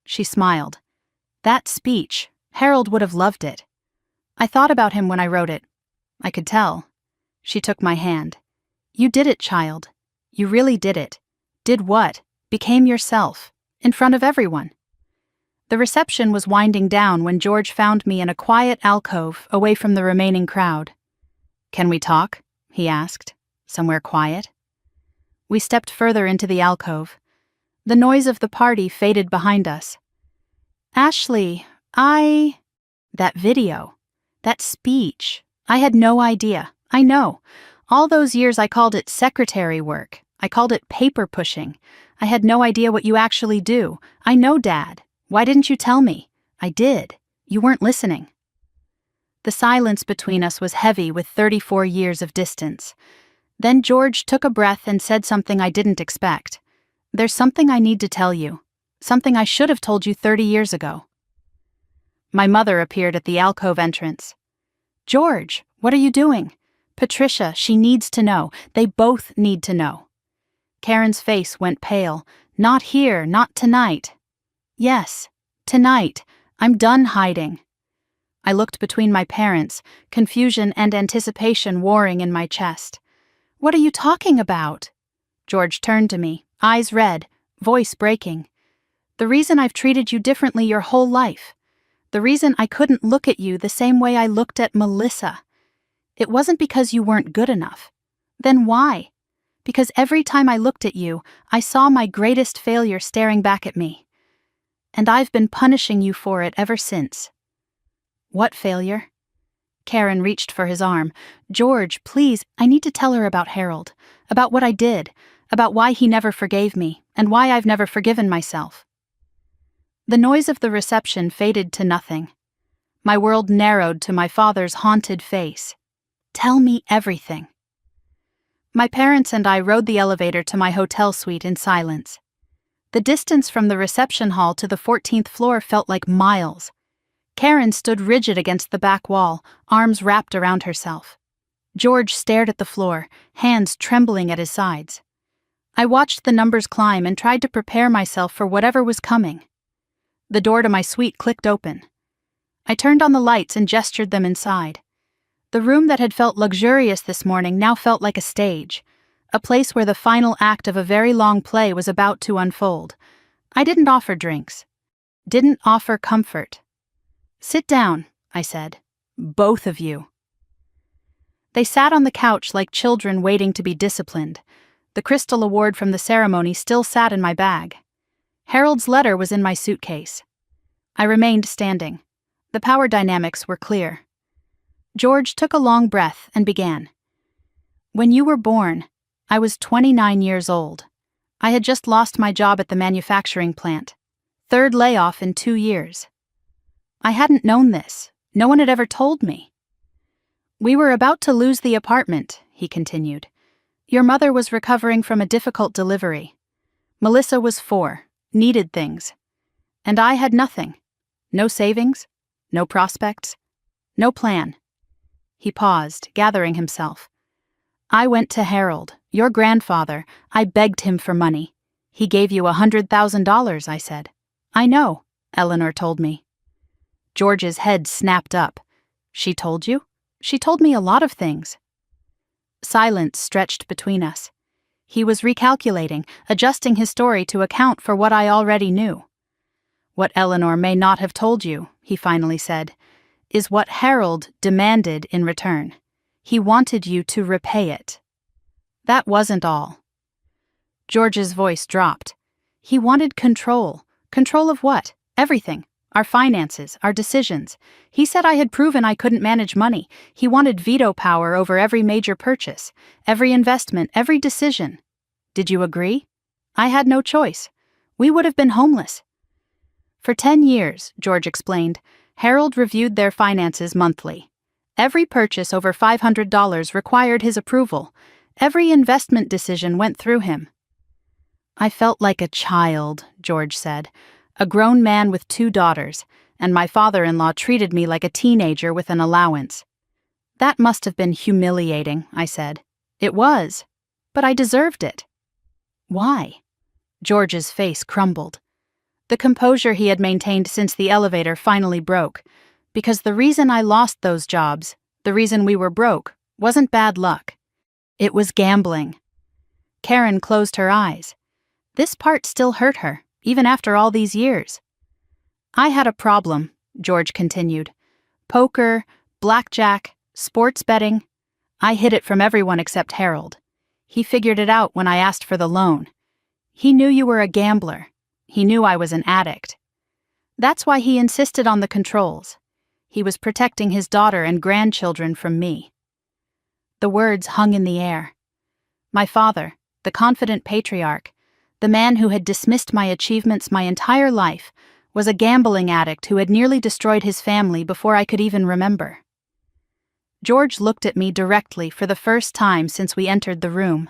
She smiled. "That speech, Harold would have loved it. I thought about him when I wrote it. I could tell." She took my hand. "You did it, child. You really did it." "Did what?" "Became yourself. In front of everyone." The reception was winding down when George found me in a quiet alcove away from the remaining crowd. "Can we talk?" he asked. "Somewhere quiet?" We stepped further into the alcove. The noise of the party faded behind us. "Ashley, that video, that speech, I had no idea. I know. All those years I called it secretary work. I called it paper pushing. I had no idea what you actually do. I know, Dad. Why didn't you tell me?" "I did. You weren't listening." The silence between us was heavy with 34 years of distance. Then George took a breath and said something I didn't expect. "There's something I need to tell you. Something I should have told you 30 years ago." My mother appeared at the alcove entrance. "George, what are you doing?" "Patricia, she needs to know. They both need to know." Karen's face went pale. "Not here, not tonight." "Yes, tonight. I'm done hiding." I looked between my parents, confusion and anticipation warring in my chest. "What are you talking about?" George turned to me, eyes red, voice breaking. The reason I've treated you differently your whole life. The reason I couldn't look at you the same way I looked at Melissa. It wasn't because you weren't good enough. Then why? Because every time I looked at you, I saw my greatest failure staring back at me. And I've been punishing you for it ever since. What failure? Karen reached for his arm. George, please, I need to tell her about Harold, about what I did, about why he never forgave me, and why I've never forgiven myself. The noise of the reception faded to nothing. My world narrowed to my father's haunted face. Tell me everything. My parents and I rode the elevator to my hotel suite in silence. The distance from the reception hall to the 14th floor felt like miles. Karen stood rigid against the back wall, arms wrapped around herself. George stared at the floor, hands trembling at his sides. I watched the numbers climb and tried to prepare myself for whatever was coming. The door to my suite clicked open. I turned on the lights and gestured them inside. The room that had felt luxurious this morning now felt like a stage, a place where the final act of a very long play was about to unfold. I didn't offer drinks. Didn't offer comfort. Sit down, I said. Both of you. They sat on the couch like children waiting to be disciplined. The crystal award from the ceremony still sat in my bag. Harold's letter was in my suitcase. I remained standing. The power dynamics were clear. George took a long breath and began. When you were born, I was 29 years old. I had just lost my job at the manufacturing plant. 3rd layoff in 2 years. I hadn't known this. No one had ever told me. We were about to lose the apartment, he continued. Your mother was recovering from a difficult delivery. Melissa was 4, needed things. And I had nothing. No savings, no prospects, no plan. He paused, gathering himself. I went to Harold, your grandfather. I begged him for money. He gave you $100,000, I said. I know, Eleanor told me. George's head snapped up. She told you? She told me a lot of things. Silence stretched between us. He was recalculating, adjusting his story to account for what I already knew. What Eleanor may not have told you, he finally said, is what Harold demanded in return. He wanted you to repay it. That wasn't all. George's voice dropped. He wanted control. Control of what? Everything. Our finances, our decisions. He said I had proven I couldn't manage money. He wanted veto power over every major purchase, every investment, every decision. Did you agree? I had no choice. We would have been homeless. For 10 years, George explained, Harold reviewed their finances monthly. Every purchase over $500 required his approval. Every investment decision went through him. I felt like a child, George said. A grown man with 2 daughters, and my father-in-law treated me like a teenager with an allowance. That must have been humiliating, I said. It was, but I deserved it. Why? George's face crumbled. The composure he had maintained since the elevator finally broke, because the reason I lost those jobs, the reason we were broke, wasn't bad luck. It was gambling. Karen closed her eyes. This part still hurt her, even after all these years. I had a problem, George continued. Poker, blackjack, sports betting. I hid it from everyone except Harold. He figured it out when I asked for the loan. He knew you were a gambler. He knew I was an addict. That's why he insisted on the controls. He was protecting his daughter and grandchildren from me. The words hung in the air. My father, the confident patriarch, the man who had dismissed my achievements my entire life, was a gambling addict who had nearly destroyed his family before I could even remember. George looked at me directly for the first time since we entered the room.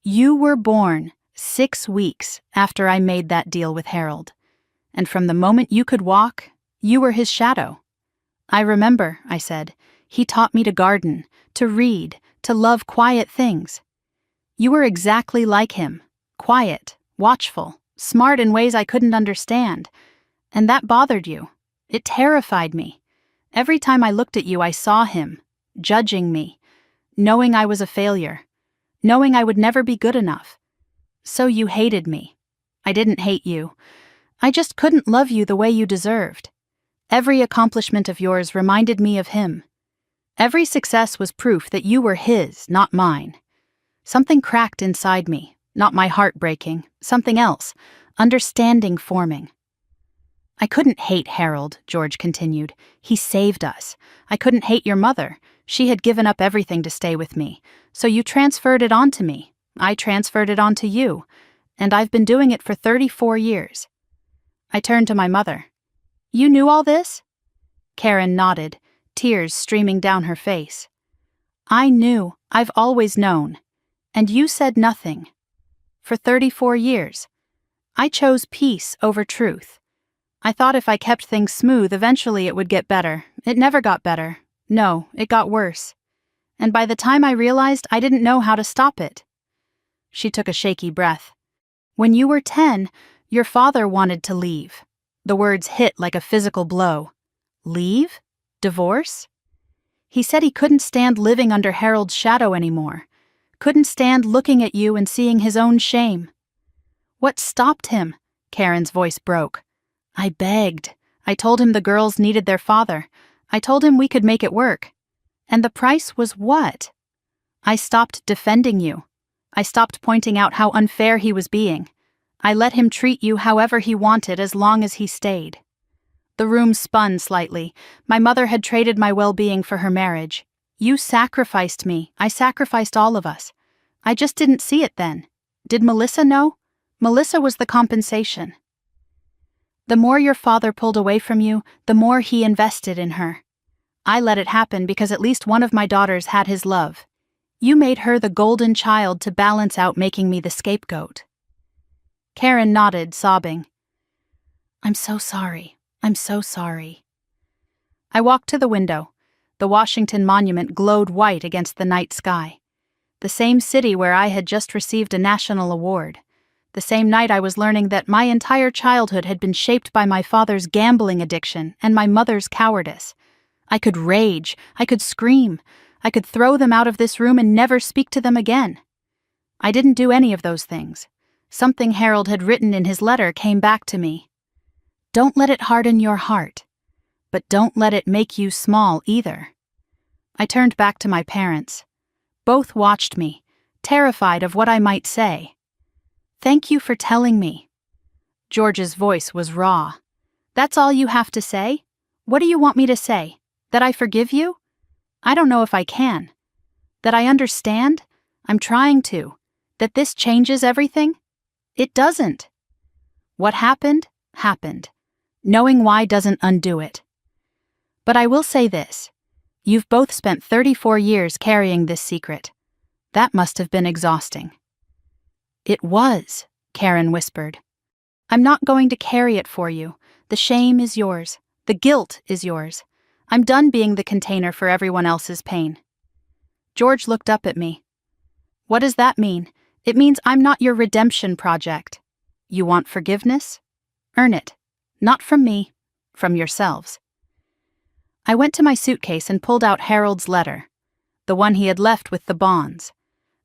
You were born 6 weeks after I made that deal with Harold, and from the moment you could walk, you were his shadow. I remember, I said. He taught me to garden, to read, to love quiet things. You were exactly like him. Quiet, watchful, smart in ways I couldn't understand. And that bothered you. It terrified me. Every time I looked at you, I saw him, judging me, knowing I was a failure, knowing I would never be good enough. So you hated me. I didn't hate you. I just couldn't love you the way you deserved. Every accomplishment of yours reminded me of him. Every success was proof that you were his, not mine. Something cracked inside me, not my heart breaking, something else, understanding forming. I couldn't hate Harold, George continued. He saved us. I couldn't hate your mother. She had given up everything to stay with me. So you transferred it onto me. I transferred it onto you. And I've been doing it for 34 years. I turned to my mother. You knew all this? Karen nodded, tears streaming down her face. I knew. I've always known. And you said nothing. For 34 years. I chose peace over truth. I thought if I kept things smooth, eventually it would get better. It never got better. No, it got worse. And by the time I realized, I didn't know how to stop it. She took a shaky breath. When you were 10, your father wanted to leave. The words hit like a physical blow. Leave? Divorce? He said he couldn't stand living under Harold's shadow anymore. Couldn't stand looking at you and seeing his own shame. What stopped him? Karen's voice broke. I begged. I told him the girls needed their father. I told him we could make it work. And the price was what? I stopped defending you. I stopped pointing out how unfair he was being. I let him treat you however he wanted as long as he stayed. The room spun slightly. My mother had traded my well-being for her marriage. You sacrificed me. I sacrificed all of us. I just didn't see it then. Did Melissa know? Melissa was the compensation. The more your father pulled away from you, the more he invested in her. I let it happen because at least one of my daughters had his love. You made her the golden child to balance out making me the scapegoat. Karen nodded, sobbing. I'm so sorry. I'm so sorry. I walked to the window. The Washington Monument glowed white against the night sky. The same city where I had just received a national award. The same night I was learning that my entire childhood had been shaped by my father's gambling addiction and my mother's cowardice. I could rage. I could scream. I could throw them out of this room and never speak to them again. I didn't do any of those things. Something Harold had written in his letter came back to me. Don't let it harden your heart, but don't let it make you small either. I turned back to my parents. Both watched me, terrified of what I might say. Thank you for telling me. George's voice was raw. That's all you have to say? What do you want me to say? That I forgive you? I don't know if I can. That I understand? I'm trying to. That this changes everything? It doesn't. What happened, happened. Knowing why doesn't undo it. But I will say this. You've both spent 34 years carrying this secret. That must have been exhausting. It was, Karen whispered. I'm not going to carry it for you. The shame is yours. The guilt is yours. I'm done being the container for everyone else's pain. George looked up at me. What does that mean? It means I'm not your redemption project. You want forgiveness? Earn it. Not from me, from yourselves. I went to my suitcase and pulled out Harold's letter, the one he had left with the bonds,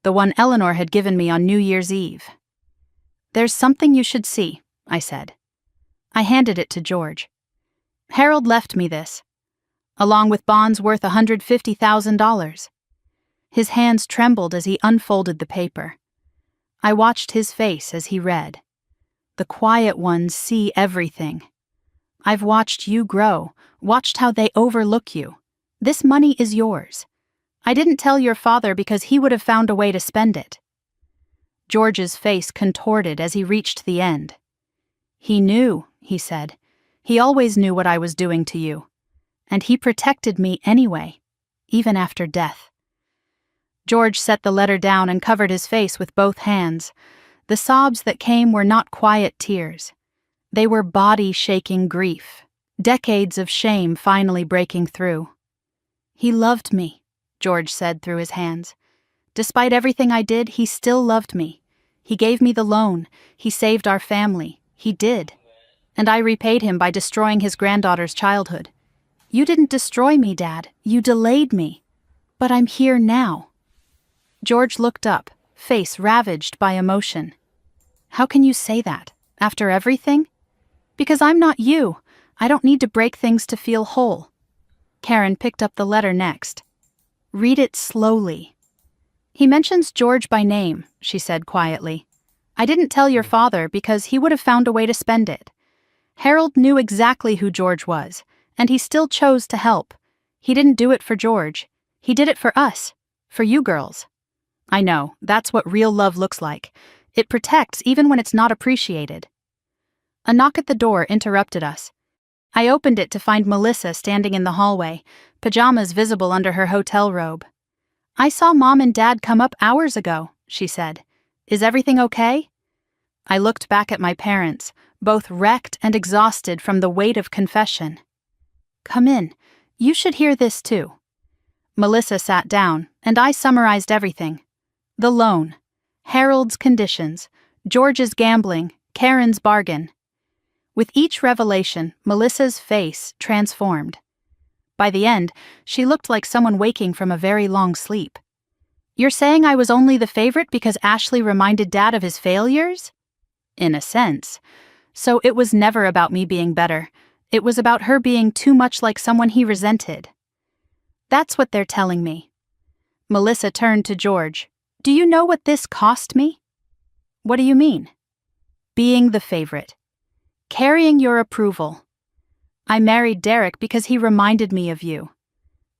the one Eleanor had given me on New Year's Eve. There's something you should see, I said. I handed it to George. Harold left me this, along with bonds worth $150,000. His hands trembled as he unfolded the paper. I watched his face as he read. The quiet ones see everything. I've watched you grow, watched how they overlook you. This money is yours. I didn't tell your father because he would have found a way to spend it. George's face contorted as he reached the end. He knew, he said. He always knew what I was doing to you. And he protected me anyway, even after death. George set the letter down and covered his face with both hands. The sobs that came were not quiet tears. They were body-shaking grief, decades of shame finally breaking through. He loved me, George said through his hands. Despite everything I did, he still loved me. He gave me the loan. He saved our family. He did. And I repaid him by destroying his granddaughter's childhood. You didn't destroy me, Dad. You delayed me. But I'm here now. George looked up, face ravaged by emotion. How can you say that? After everything? Because I'm not you. I don't need to break things to feel whole. Karen picked up the letter next. Read it slowly. He mentions George by name, she said quietly. I didn't tell your father because he would have found a way to spend it. Harold knew exactly who George was, and he still chose to help. He didn't do it for George. He did it for us. For you girls. I know, that's what real love looks like. It protects even when it's not appreciated. A knock at the door interrupted us. I opened it to find Melissa standing in the hallway, pajamas visible under her hotel robe. I saw Mom and Dad come up hours ago, she said. Is everything okay? I looked back at my parents, both wrecked and exhausted from the weight of confession. Come in. You should hear this too. Melissa sat down, and I summarized everything. The loan, Harold's conditions, George's gambling, Karen's bargain. With each revelation, Melissa's face transformed. By the end, she looked like someone waking from a very long sleep. You're saying I was only the favorite because Ashley reminded Dad of his failures? In a sense. So it was never about me being better. It was about her being too much like someone he resented. That's what they're telling me. Melissa turned to George. Do you know what this cost me? What do you mean? Being the favorite. Carrying your approval. I married Derek because he reminded me of you.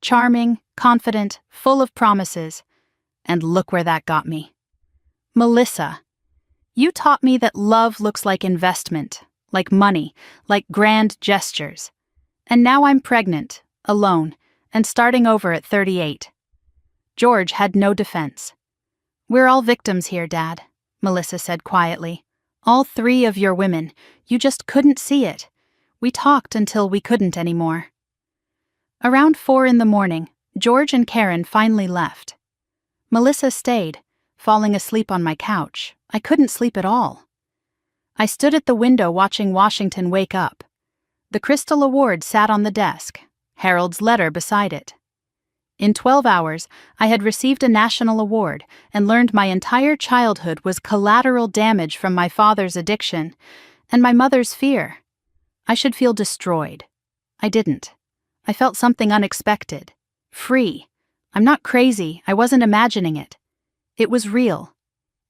Charming, confident, full of promises. And look where that got me. Melissa, you taught me that love looks like investment, like money, like grand gestures. And now I'm pregnant, alone, and starting over at 38. George had no defense. We're all victims here, Dad, Melissa said quietly. All three of your women, you just couldn't see it. We talked until we couldn't anymore. Around 4 a.m, George and Karen finally left. Melissa stayed, falling asleep on my couch. I couldn't sleep at all. I stood at the window watching Washington wake up. The Crystal Award sat on the desk, Harold's letter beside it. In 12 hours, I had received a national award and learned my entire childhood was collateral damage from my father's addiction and my mother's fear. I should feel destroyed. I didn't. I felt something unexpected. Free. I'm not crazy. I wasn't imagining it. It was real.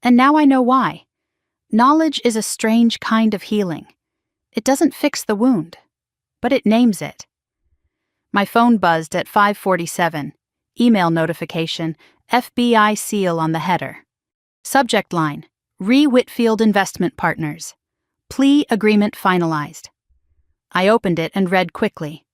And now I know why. Knowledge is a strange kind of healing. It doesn't fix the wound, but it names it. My phone buzzed at 5:47. Email notification, FBI seal on the header. Subject line, Whitfield Investment Partners. Plea agreement finalized. I opened it and read quickly.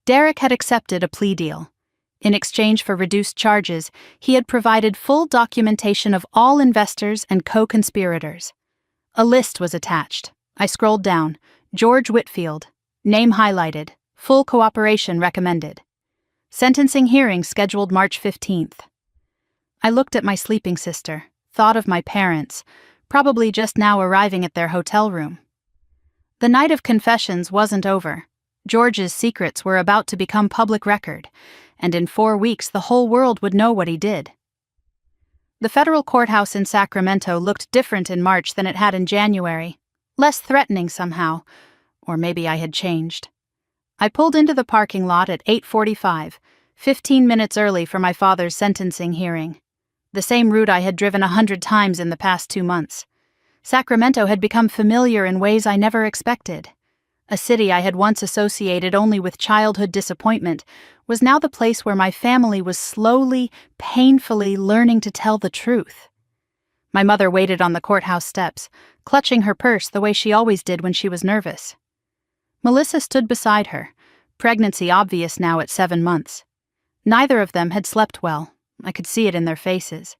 Derek had accepted a plea deal. In exchange for reduced charges, he had provided full documentation of all investors and co-conspirators. A list was attached. I scrolled down. George Whitfield. Name highlighted. Full cooperation recommended. Sentencing hearing scheduled March 15th. I looked at my sleeping sister, thought of my parents, probably just now arriving at their hotel room. The night of confessions wasn't over. George's secrets were about to become public record, and in 4 weeks the whole world would know what he did. The federal courthouse in Sacramento looked different in March than it had in January, less threatening somehow, or maybe I had changed. I pulled into the parking lot at 8:45, 15 minutes early for my father's sentencing hearing. The same route I had driven 100 times in the past 2 months. Sacramento had become familiar in ways I never expected. A city I had once associated only with childhood disappointment was now the place where my family was slowly, painfully learning to tell the truth. My mother waited on the courthouse steps, clutching her purse the way she always did when she was nervous. Melissa stood beside her, pregnancy obvious now at 7 months. Neither of them had slept well. I could see it in their faces.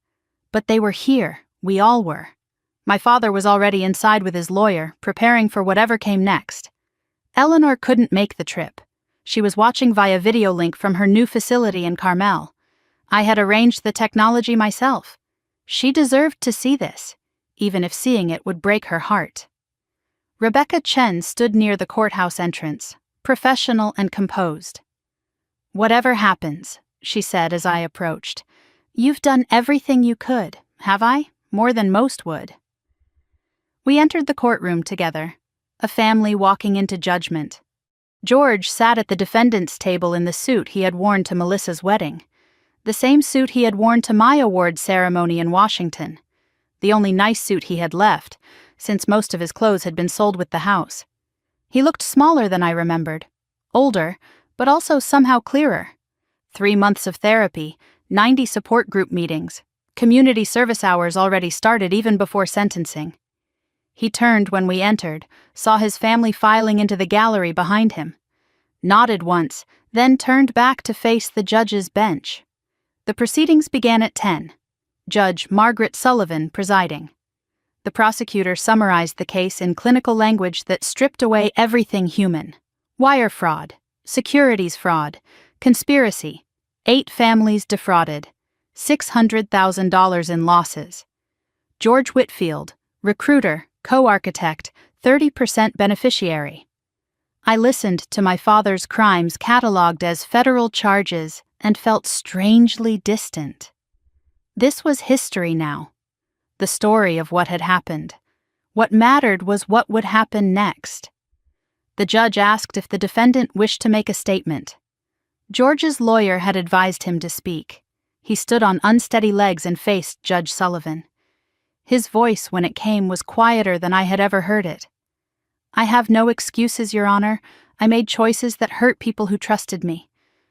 But they were here. We all were. My father was already inside with his lawyer, preparing for whatever came next. Eleanor couldn't make the trip. She was watching via video link from her new facility in Carmel. I had arranged the technology myself. She deserved to see this, even if seeing it would break her heart. Rebecca Chen stood near the courthouse entrance, professional and composed. "Whatever happens," she said as I approached, "you've done everything you could, have I? More than most would." We entered the courtroom together, a family walking into judgment. George sat at the defendant's table in the suit he had worn to Melissa's wedding, the same suit he had worn to my award ceremony in Washington, the only nice suit he had left, since most of his clothes had been sold with the house. He looked smaller than I remembered, older, but also somehow clearer. 3 months of therapy, 90 support group meetings, community service hours already started even before sentencing. He turned when we entered, saw his family filing into the gallery behind him, nodded once, then turned back to face the judge's bench. The proceedings began at 10. Judge Margaret Sullivan presiding. The prosecutor summarized the case in clinical language that stripped away everything human. Wire fraud, securities fraud, conspiracy, 8 families defrauded, $600,000 in losses. George Whitfield, recruiter, co-architect, 30% beneficiary. I listened to my father's crimes cataloged as federal charges and felt strangely distant. This was history now. The story of what had happened. What mattered was what would happen next. The judge asked if the defendant wished to make a statement. George's lawyer had advised him to speak. He stood on unsteady legs and faced Judge Sullivan. His voice, when it came, was quieter than I had ever heard it. "I have no excuses, Your Honor. I made choices that hurt people who trusted me.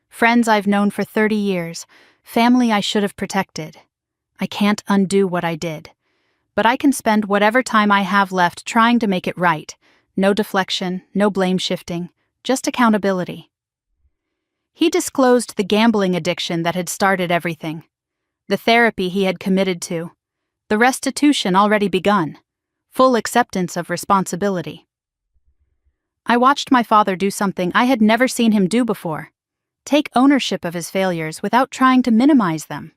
Friends I've known for 30 years. Family I should have protected. I can't undo what I did. But I can spend whatever time I have left trying to make it right. No deflection, no blame shifting, just accountability." He disclosed the gambling addiction that had started everything, the therapy he had committed to, the restitution already begun, full acceptance of responsibility. I watched my father do something I had never seen him do before, take ownership of his failures without trying to minimize them.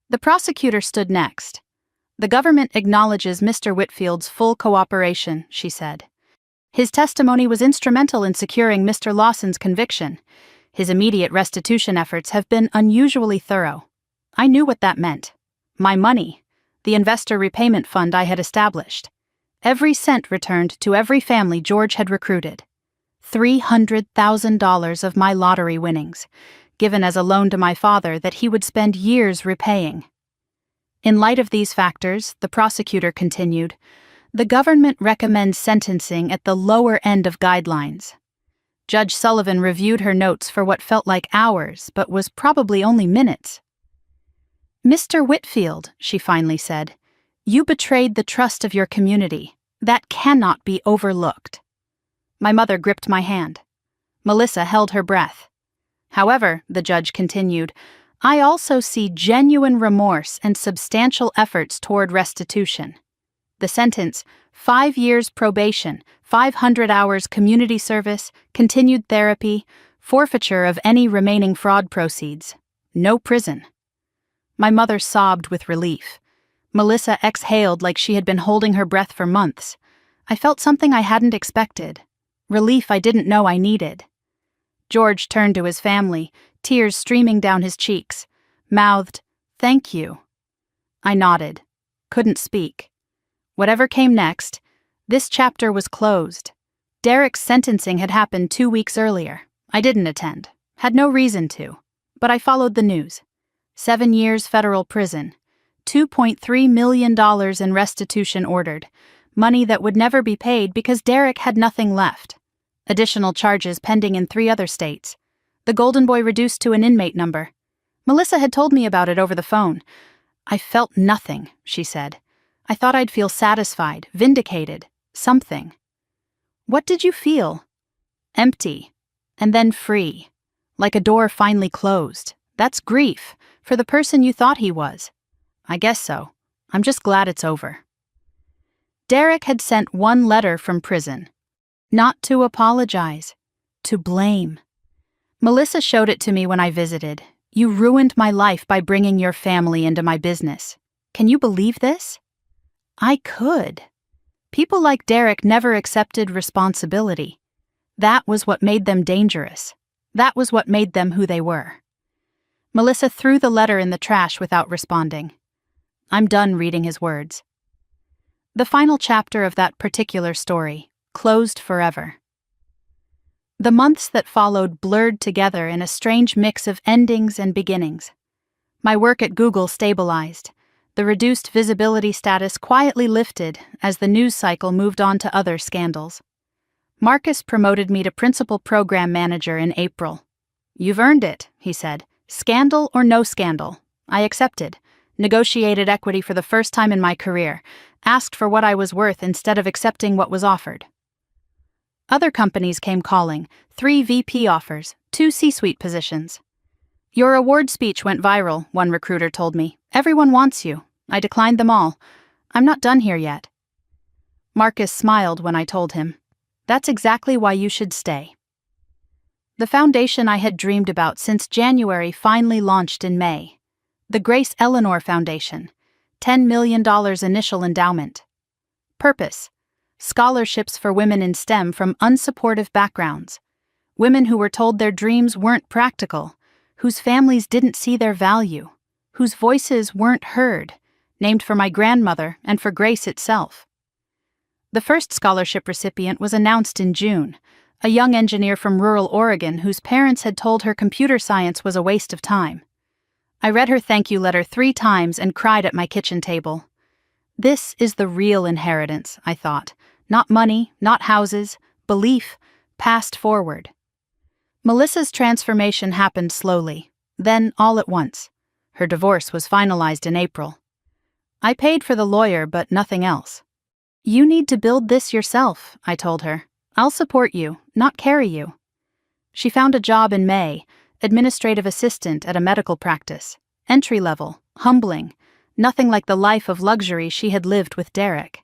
The prosecutor stood next. "The government acknowledges Mr. Whitfield's full cooperation," she said. "His testimony was instrumental in securing Mr. Lawson's conviction. His immediate restitution efforts have been unusually thorough. I knew what that meant. My money, the investor repayment fund I had established. Every cent returned to every family George had recruited. $300,000 of my lottery winnings, given as a loan to my father that he would spend years repaying." In light of these factors, the prosecutor continued, "The government recommends sentencing at the lower end of guidelines." Judge Sullivan reviewed her notes for what felt like hours, but was probably only minutes. "Mr. Whitfield," she finally said, "you betrayed the trust of your community. That cannot be overlooked." My mother gripped my hand. Melissa held her breath. "However," the judge continued, "I also see genuine remorse and substantial efforts toward restitution. The sentence, 5 years probation, 500 hours community service, continued therapy, forfeiture of any remaining fraud proceeds. No prison." My mother sobbed with relief. Melissa exhaled like she had been holding her breath for months. I felt something I hadn't expected. Relief I didn't know I needed. George turned to his family, tears streaming down his cheeks, mouthed, "Thank you." I nodded, couldn't speak. Whatever came next, this chapter was closed. Derek's sentencing had happened 2 weeks earlier. I didn't attend, had no reason to, but I followed the news. 7 years federal prison, $2.3 million in restitution ordered, money that would never be paid because Derek had nothing left. Additional charges pending in 3 other states. The Golden Boy reduced to an inmate number. Melissa had told me about it over the phone. "I felt nothing," she said. "I thought I'd feel satisfied, vindicated, something." "What did you feel?" "Empty, and then free, like a door finally closed. That's grief, for the person you thought he was." "I guess so. I'm just glad it's over." Derek had sent one letter from prison. Not to apologize, to blame. "Melissa showed it to me when I visited. You ruined my life by bringing your family into my business. Can you believe this?" I could. People like Derek never accepted responsibility. That was what made them dangerous. That was what made them who they were. Melissa threw the letter in the trash without responding. I'm done reading his words. The final chapter of that particular story, closed forever. The months that followed blurred together in a strange mix of endings and beginnings. My work at Google stabilized. The reduced visibility status quietly lifted as the news cycle moved on to other scandals. Marcus promoted me to principal program manager in April. "You've earned it," he said. "Scandal or no scandal." I accepted. Negotiated equity for the first time in my career. Asked for what I was worth instead of accepting what was offered. Other companies came calling, 3 VP offers, 2 C-suite positions. "Your award speech went viral," one recruiter told me. "Everyone wants you." I declined them all. "I'm not done here yet." Marcus smiled when I told him, "That's exactly why you should stay." The foundation I had dreamed about since January finally launched in May. The Grace Eleanor Foundation, $10 million initial endowment. Purpose: scholarships for women in STEM from unsupportive backgrounds. Women who were told their dreams weren't practical, whose families didn't see their value, whose voices weren't heard, named for my grandmother and for Grace itself. The first scholarship recipient was announced in June, a young engineer from rural Oregon whose parents had told her computer science was a waste of time. I read her thank you letter 3 times and cried at my kitchen table. This is the real inheritance, I thought. Not money, not houses, belief, passed forward. Melissa's transformation happened slowly, then all at once. Her divorce was finalized in April. I paid for the lawyer, but nothing else. "You need to build this yourself," I told her. "I'll support you, not carry you." She found a job in May, administrative assistant at a medical practice. Entry level, humbling, nothing like the life of luxury she had lived with Derek.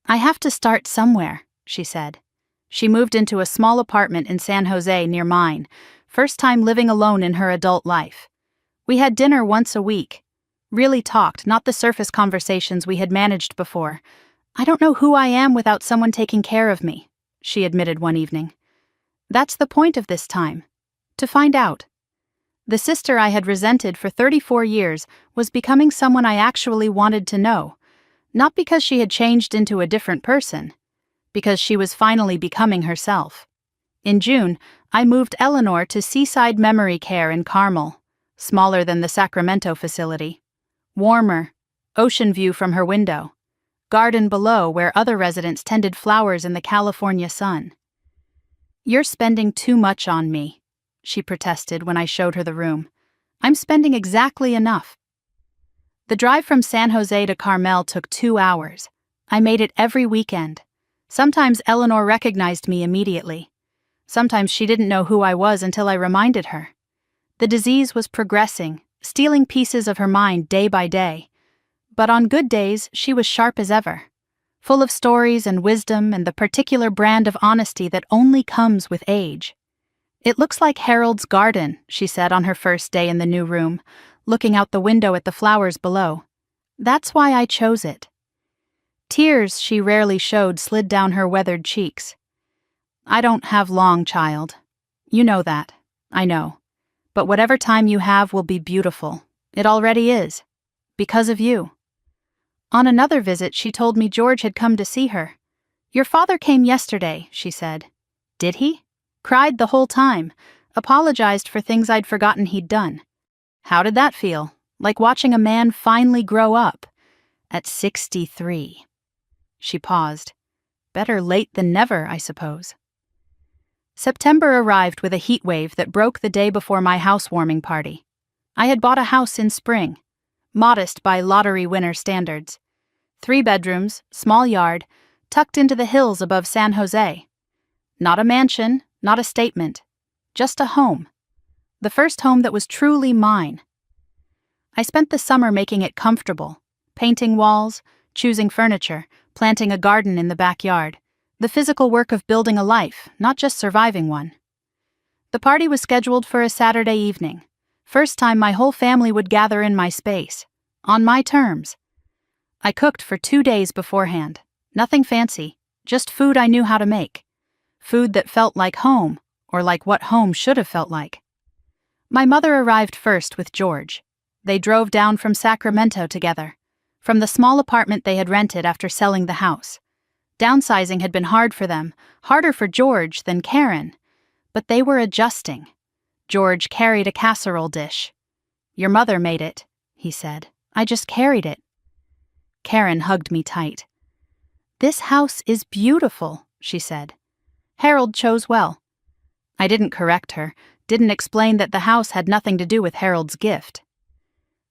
"I have to start somewhere," she said. She moved into a small apartment in San Jose near mine, first time living alone in her adult life. We had dinner once a week. Really talked, not the surface conversations we had managed before. "I don't know who I am without someone taking care of me," she admitted one evening. "That's the point of this time. To find out." The sister I had resented for 34 years was becoming someone I actually wanted to know, not because she had changed into a different person, because she was finally becoming herself. In June, I moved Eleanor to Seaside Memory Care in Carmel, smaller than the Sacramento facility. Warmer, ocean view from her window, garden below where other residents tended flowers in the California sun. "You're spending too much on me," she protested when I showed her the room. "I'm spending exactly enough." The drive from San Jose to Carmel took 2 hours. I made it every weekend. Sometimes Eleanor recognized me immediately. Sometimes she didn't know who I was until I reminded her. The disease was progressing, stealing pieces of her mind day by day. But on good days, she was sharp as ever, full of stories and wisdom and the particular brand of honesty that only comes with age. "It looks like Harold's garden," she said on her first day in the new room, looking out the window at the flowers below. "That's why I chose it." Tears she rarely showed slid down her weathered cheeks. "I don't have long, child. You know that. I know. But whatever time you have will be beautiful. It already is. Because of you." On another visit, she told me George had come to see her. "Your father came yesterday," she said. "Did he?" Cried the whole time, apologized for things I'd forgotten he'd done. How did that feel? Like watching a man finally grow up. At 63. She paused. Better late than never, I suppose. September arrived with a heat wave that broke the day before my housewarming party. I had bought a house in spring, modest by lottery winner standards. 3 bedrooms, small yard, tucked into the hills above San Jose. Not a mansion, not a statement, just a home. The first home that was truly mine. I spent the summer making it comfortable, painting walls, choosing furniture, planting a garden in the backyard. The physical work of building a life, not just surviving one. The party was scheduled for a Saturday evening. First time my whole family would gather in my space. On my terms. I cooked for 2 days beforehand. Nothing fancy, just food I knew how to make. Food that felt like home, or like what home should have felt like. My mother arrived first with George. They drove down from Sacramento together. from the small apartment they had rented after selling the house. Downsizing had been hard for them, harder for George than Karen, but they were adjusting. George carried a casserole dish. "Your mother made it," he said. "I just carried it." Karen hugged me tight. "This house is beautiful," she said. "Harold chose well." I didn't correct her, didn't explain that the house had nothing to do with Harold's gift.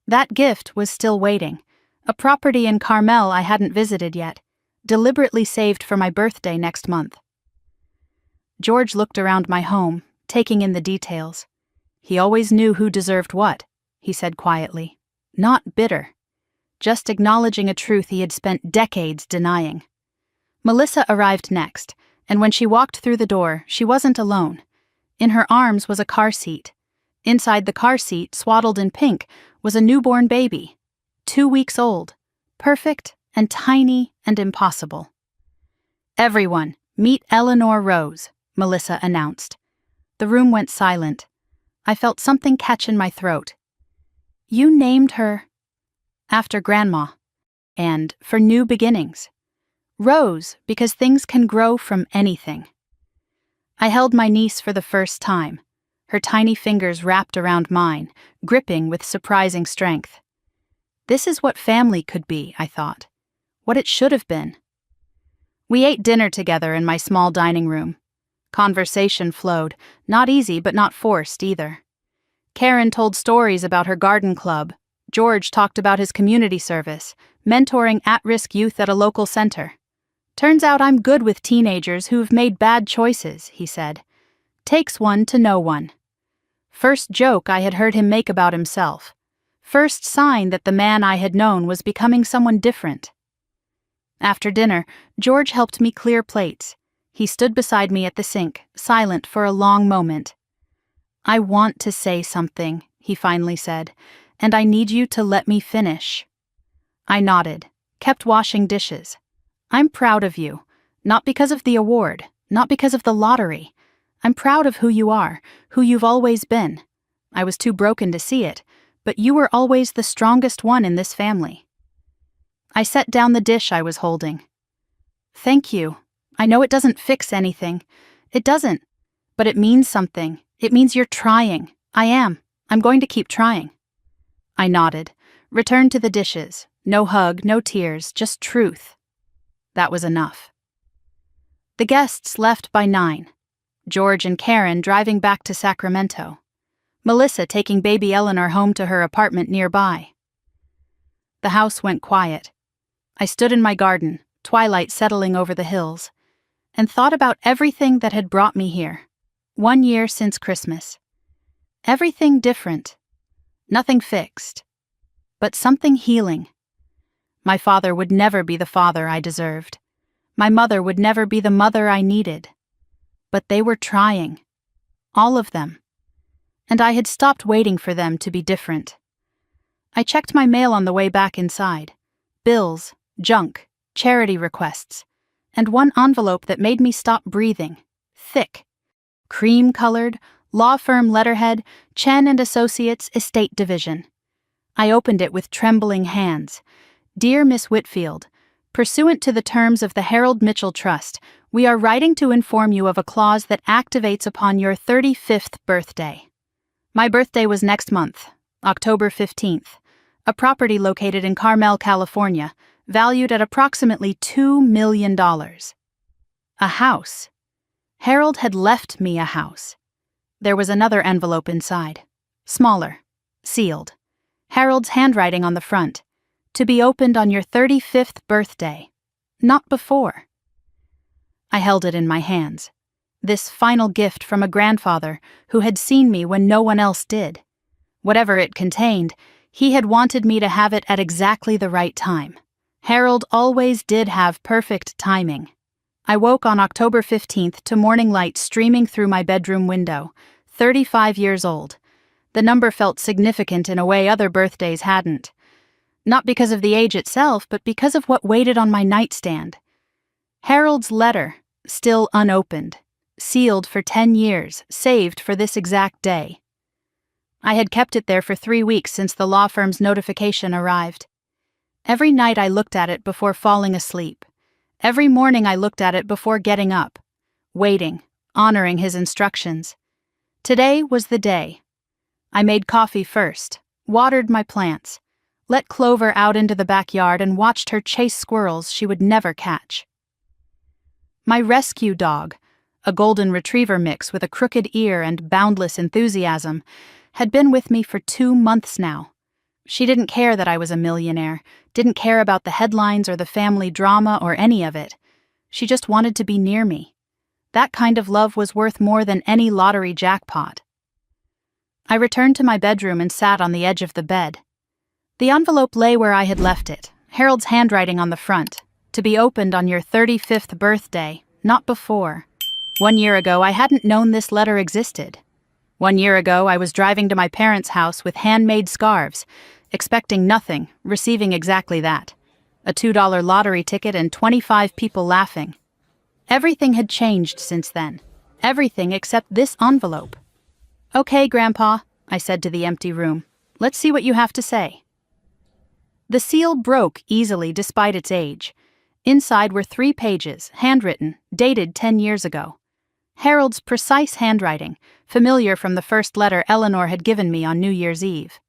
That gift was still waiting, a property in Carmel I hadn't visited yet, deliberately saved for my birthday next month. George looked around my home, taking in the details. "He always knew who deserved what," he said quietly. Not bitter, just acknowledging a truth he had spent decades denying. Melissa arrived next, and when she walked through the door, she wasn't alone. In her arms was a car seat. Inside the car seat, swaddled in pink, was a newborn baby, 2 weeks old, perfect and tiny and impossible. "Everyone, meet Eleanor Rose," Melissa announced. The room went silent. I felt something catch in my throat. "You named her..." "After Grandma. And for new beginnings. Rose, because things can grow from anything." I held my niece for the first time, her tiny fingers wrapped around mine, gripping with surprising strength. This is what family could be, I thought. What it should have been. We ate dinner together in my small dining room. Conversation flowed, not easy but not forced either. Karen told stories about her garden club. George talked about his community service, mentoring at-risk youth at a local center. "Turns out I'm good with teenagers who've made bad choices," he said. "Takes one to know one." First joke I had heard him make about himself. First sign that the man I had known was becoming someone different. After dinner, George helped me clear plates. He stood beside me at the sink, silent for a long moment. "I want to say something," he finally said, "and I need you to let me finish." I nodded, kept washing dishes. "I'm proud of you, not because of the award, not because of the lottery. I'm proud of who you are, who you've always been. I was too broken to see it, but you were always the strongest one in this family." I set down the dish I was holding. "Thank you. I know it doesn't fix anything. It doesn't. But it means something. It means you're trying. I am. I'm going to keep trying." I nodded, returned to the dishes. No hug, no tears, just truth. That was enough. The guests left by 9. George and Karen driving back to Sacramento. Melissa taking baby Eleanor home to her apartment nearby. The house went quiet. I stood in my garden, twilight settling over the hills, and thought about everything that had brought me here. 1 year since Christmas. Everything different. Nothing fixed. But something healing. My father would never be the father I deserved. My mother would never be the mother I needed. But they were trying. All of them. And I had stopped waiting for them to be different. I checked my mail on the way back inside. Bills, junk, charity requests, and one envelope that made me stop breathing. Thick. Cream-colored, law firm letterhead, Chen and Associates, Estate Division. I opened it with trembling hands. "Dear Miss Whitfield, pursuant to the terms of the Harold Mitchell Trust, we are writing to inform you of a clause that activates upon your 35th birthday. My birthday was next month, October 15th, a property located in Carmel, California, valued at approximately $2 million. A house. Harold had left me a house. There was another envelope inside. Smaller. Sealed. Harold's handwriting on the front. To be opened on your 35th birthday. Not before." I held it in my hands. This final gift from a grandfather who had seen me when no one else did. Whatever it contained, he had wanted me to have it at exactly the right time. Harold always did have perfect timing. I woke on October 15th to morning light streaming through my bedroom window, 35 years old. The number felt significant in a way other birthdays hadn't. Not because of the age itself, but because of what waited on my nightstand. Harold's letter, still unopened, sealed for 10 years, saved for this exact day. I had kept it there for 3 weeks since the law firm's notification arrived. Every night I looked at it before falling asleep. Every morning I looked at it before getting up, waiting, honoring his instructions. Today was the day. I made coffee first, watered my plants, let Clover out into the backyard and watched her chase squirrels she would never catch. My rescue dog, a golden retriever mix with a crooked ear and boundless enthusiasm, had been with me for 2 months now. She didn't care that I was a millionaire, didn't care about the headlines or the family drama or any of it. She just wanted to be near me. That kind of love was worth more than any lottery jackpot. I returned to my bedroom and sat on the edge of the bed. The envelope lay where I had left it, Harold's handwriting on the front, to be opened on your 35th birthday, not before. 1 year ago, I hadn't known this letter existed. 1 year ago, I was driving to my parents' house with handmade scarves, expecting nothing, receiving exactly that. A $2 lottery ticket and 25 people laughing. Everything had changed since then. Everything except this envelope. "Okay, Grandpa," I said to the empty room. "Let's see what you have to say." The seal broke easily despite its age. Inside were 3 pages, handwritten, dated 10 years ago. Harold's precise handwriting, familiar from the first letter Eleanor had given me on New Year's Eve.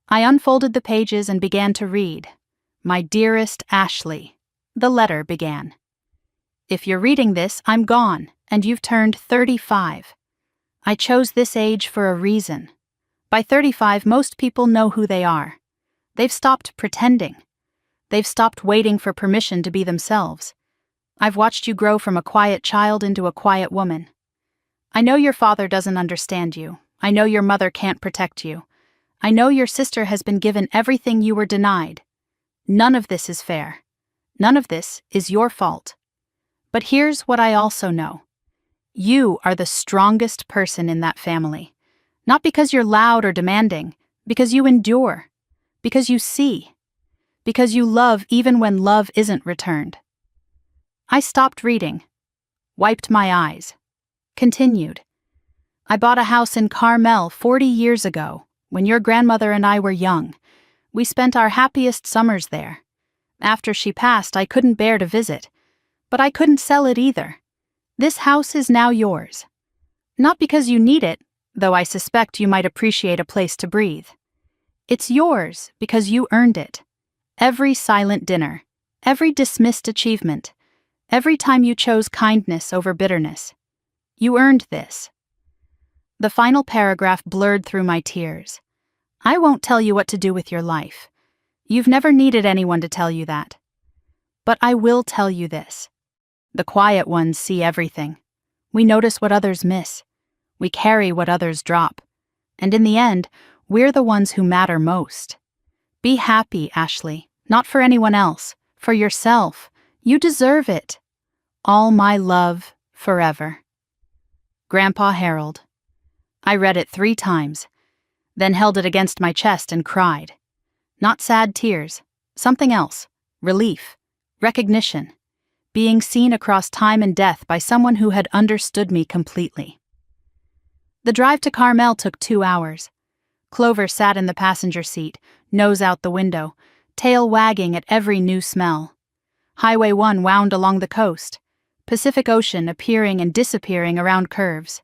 I unfolded the pages and began to read. "My dearest Ashley," the letter began. "If you're reading this, I'm gone, and you've turned 35. I chose this age for a reason. By 35, most people know who they are. They've stopped pretending. They've stopped waiting for permission to be themselves. I've watched you grow from a quiet child into a quiet woman. I know your father doesn't understand you. I know your mother can't protect you. I know your sister has been given everything you were denied. None of this is fair. None of this is your fault. But here's what I also know. You are the strongest person in that family. Not because you're loud or demanding, because you endure, because you see, because you love even when love isn't returned." I stopped reading, wiped my eyes, continued. "I bought a house in Carmel 40 years ago, when your grandmother and I were young. We spent our happiest summers there. After she passed, I couldn't bear to visit, but I couldn't sell it either. This house is now yours. Not because you need it, though I suspect you might appreciate a place to breathe. It's yours because you earned it. Every silent dinner, every dismissed achievement, every time you chose kindness over bitterness. You earned this." The final paragraph blurred through my tears. "I won't tell you what to do with your life. You've never needed anyone to tell you that. But I will tell you this. The quiet ones see everything. We notice what others miss. We carry what others drop. And in the end, we're the ones who matter most. Be happy, Ashley, not for anyone else, for yourself. You deserve it. All my love, forever. Grandpa Harold." I read it 3 times, then held it against my chest and cried. Not sad tears, something else, relief, recognition, being seen across time and death by someone who had understood me completely. The drive to Carmel took 2 hours. Clover sat in the passenger seat, nose out the window, tail wagging at every new smell. Highway 1 wound along the coast, Pacific Ocean appearing and disappearing around curves.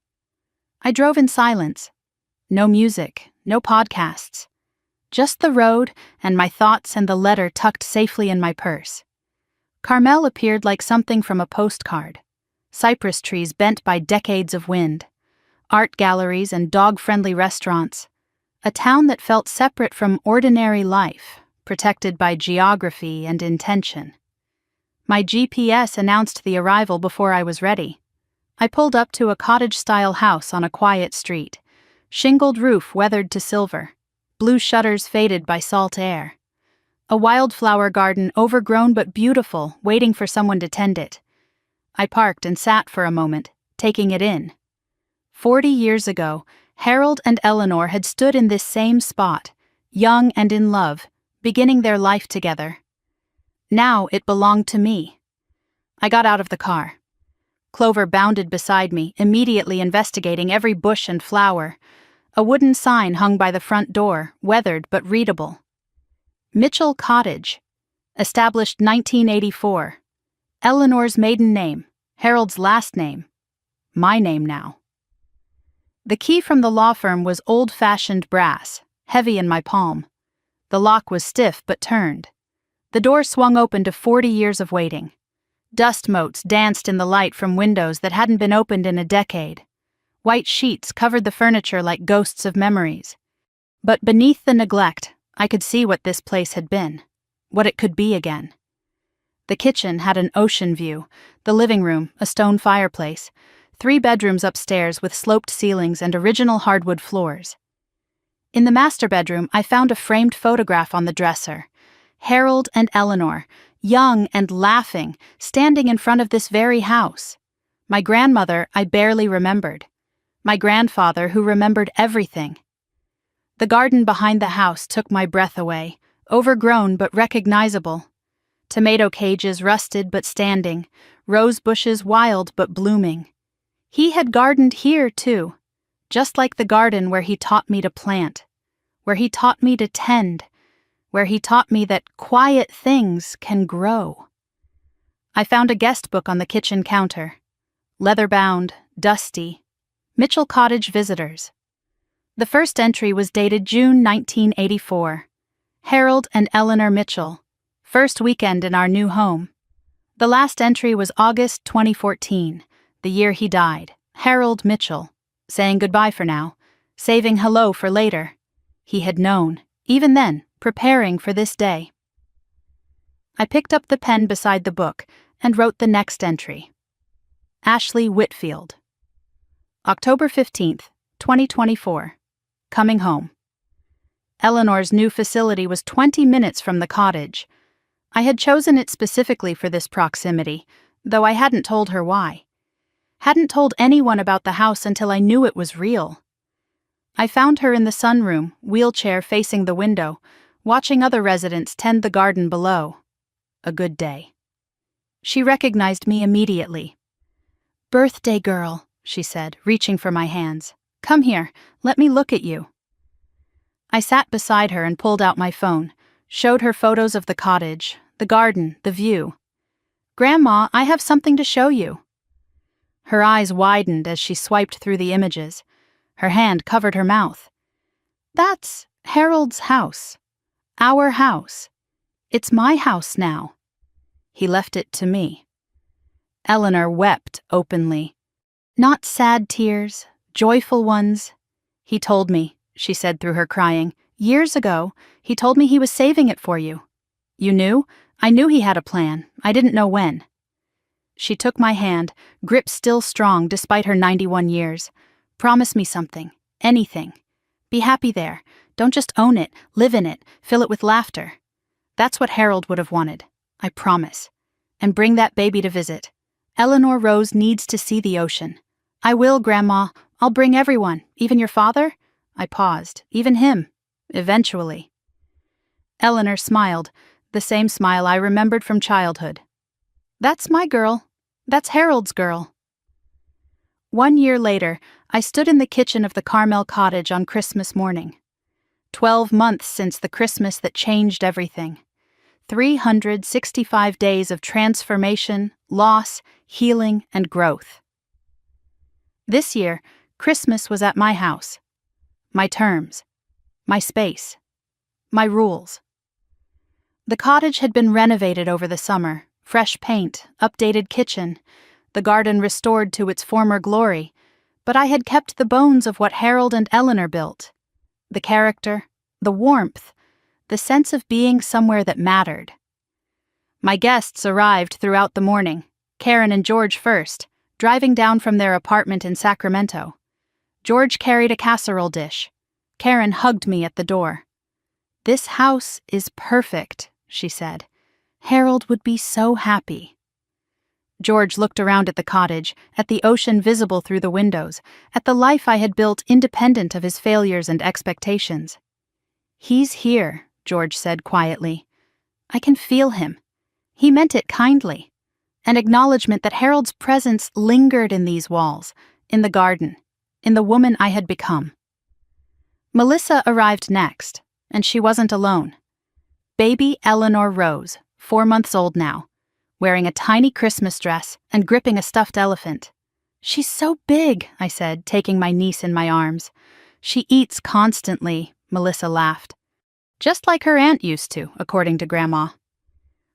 I drove in silence. No music, no podcasts. Just the road and my thoughts and the letter tucked safely in my purse. Carmel appeared like something from a postcard. Cypress trees bent by decades of wind. Art galleries and dog-friendly restaurants. A town that felt separate from ordinary life, protected by geography and intention. My GPS announced the arrival before I was ready. I pulled up to a cottage-style house on a quiet street. Shingled roof weathered to silver. Blue shutters faded by salt air. A wildflower garden overgrown but beautiful, waiting for someone to tend it. I parked and sat for a moment, taking it in. 40 years ago, Harold and Eleanor had stood in this same spot, young and in love, beginning their life together. Now it belonged to me. I got out of the car. Clover bounded beside me, immediately investigating every bush and flower. A wooden sign hung by the front door, weathered but readable. Mitchell Cottage. Established 1984. Eleanor's maiden name, Harold's last name. My name now. The key from the law firm was old-fashioned brass, heavy in my palm. The lock was stiff but turned. The door swung open to 40 years of waiting. Dust motes danced in the light from windows that hadn't been opened in a decade. White sheets covered the furniture like ghosts of memories. But beneath the neglect, I could see what this place had been, what it could be again. The kitchen had an ocean view, the living room, a stone fireplace, 3 bedrooms upstairs with sloped ceilings and original hardwood floors. In the master bedroom, I found a framed photograph on the dresser. Harold and Eleanor, young and laughing, standing in front of this very house. My grandmother I barely remembered. My grandfather who remembered everything. The garden behind the house took my breath away, overgrown but recognizable. Tomato cages rusted but standing, rose bushes wild but blooming. He had gardened here too, just like the garden where he taught me to plant, where he taught me to tend, where he taught me that quiet things can grow. I found a guest book on the kitchen counter. Leather-bound, dusty. Mitchell Cottage Visitors. The first entry was dated June 1984. Harold and Eleanor Mitchell. First weekend in our new home. The last entry was August 2014, the year he died. Harold Mitchell. Saying goodbye for now. Saving hello for later. He had known, even then, preparing for this day. I picked up the pen beside the book and wrote the next entry. Ashley Whitfield. October 15th, 2024. Coming home. Eleanor's new facility was 20 minutes from the cottage. I had chosen it specifically for this proximity, though I hadn't told her why. Hadn't told anyone about the house until I knew it was real. I found her in the sunroom, wheelchair facing the window, watching other residents tend the garden below. A good day. She recognized me immediately. "Birthday girl," she said, reaching for my hands. "Come here, let me look at you." I sat beside her and pulled out my phone, showed her photos of the cottage, the garden, the view. "Grandma, I have something to show you." Her eyes widened as she swiped through the images. Her hand covered her mouth. "That's Harold's house. Our house. It's my house now." He left it to me. Eleanor wept openly. Not sad tears, joyful ones. "He told me," she said through her crying. "Years ago, he told me he was saving it for you." "You knew?" "I knew he had a plan. I didn't know when." She took my hand, grip still strong despite her 91 years. "Promise me something. Anything. Be happy there. Don't just own it, live in it, fill it with laughter. That's what Harold would have wanted. I promise. And bring that baby to visit. Eleanor Rose needs to see the ocean." "I will, Grandma. I'll bring everyone, even your father?" I paused. "Even him. Eventually." Eleanor smiled, the same smile I remembered from childhood. "That's my girl. That's Harold's girl." 1 year later, I stood in the kitchen of the Carmel cottage on Christmas morning. 12 months since the Christmas that changed everything. 365 days of transformation, loss, healing, and growth. This year, Christmas was at my house. My terms. My space. My rules. The cottage had been renovated over the summer. Fresh paint, updated kitchen, the garden restored to its former glory, but I had kept the bones of what Harold and Eleanor built. The character, the warmth, the sense of being somewhere that mattered. My guests arrived throughout the morning, Karen and George first, driving down from their apartment in Sacramento. George carried a casserole dish. Karen hugged me at the door. "This house is perfect," she said. "Harold would be so happy." George looked around at the cottage, at the ocean visible through the windows, at the life I had built independent of his failures and expectations. "He's here," George said quietly. "I can feel him." He meant it kindly. An acknowledgement that Harold's presence lingered in these walls, in the garden, in the woman I had become. Melissa arrived next, and she wasn't alone. Baby Eleanor Rose, 4 months old now, wearing a tiny Christmas dress and gripping a stuffed elephant. "She's so big," I said, taking my niece in my arms. "She eats constantly," Melissa laughed. "Just like her aunt used to, according to Grandma."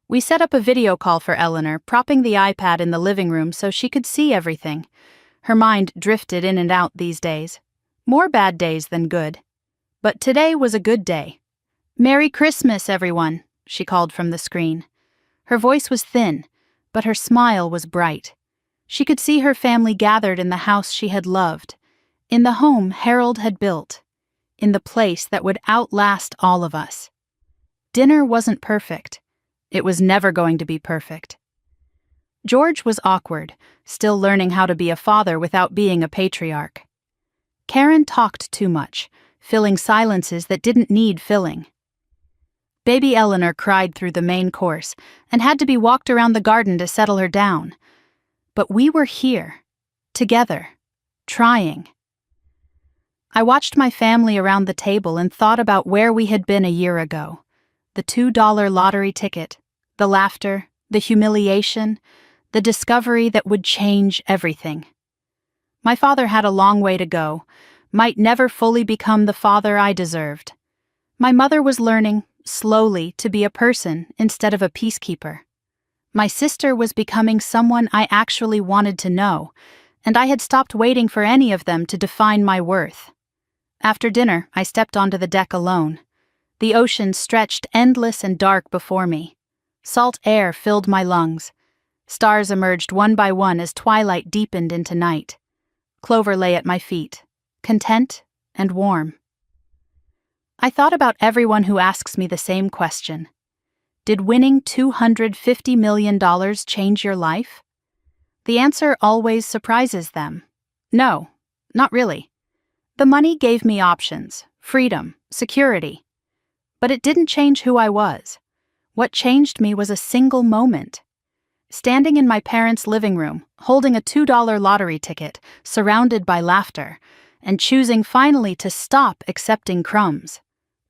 We set up a video call for Eleanor, propping the iPad in the living room so she could see everything. Her mind drifted in and out these days. More bad days than good. But today was a good day. "Merry Christmas, everyone," she called from the screen. Her voice was thin, but her smile was bright. She could see her family gathered in the house she had loved, in the home Harold had built, in the place that would outlast all of us. Dinner wasn't perfect. It was never going to be perfect. George was awkward, still learning how to be a father without being a patriarch. Karen talked too much, filling silences that didn't need filling. Baby Eleanor cried through the main course and had to be walked around the garden to settle her down. But we were here, together, trying. I watched my family around the table and thought about where we had been a year ago. The $2 lottery ticket, the laughter, the humiliation, the discovery that would change everything. My father had a long way to go, might never fully become the father I deserved. My mother was learning, slowly, to be a person instead of a peacekeeper. My sister was becoming someone I actually wanted to know, and I had stopped waiting for any of them to define my worth. After dinner, I stepped onto the deck alone. The ocean stretched endless and dark before me. Salt air filled my lungs. Stars emerged one by one as twilight deepened into night. Clover lay at my feet, content and warm. I thought about everyone who asks me the same question. Did winning $250 million change your life? The answer always surprises them. No, not really. The money gave me options, freedom, security. But it didn't change who I was. What changed me was a single moment. Standing in my parents' living room, holding a $2 lottery ticket, surrounded by laughter, and choosing finally to stop accepting crumbs.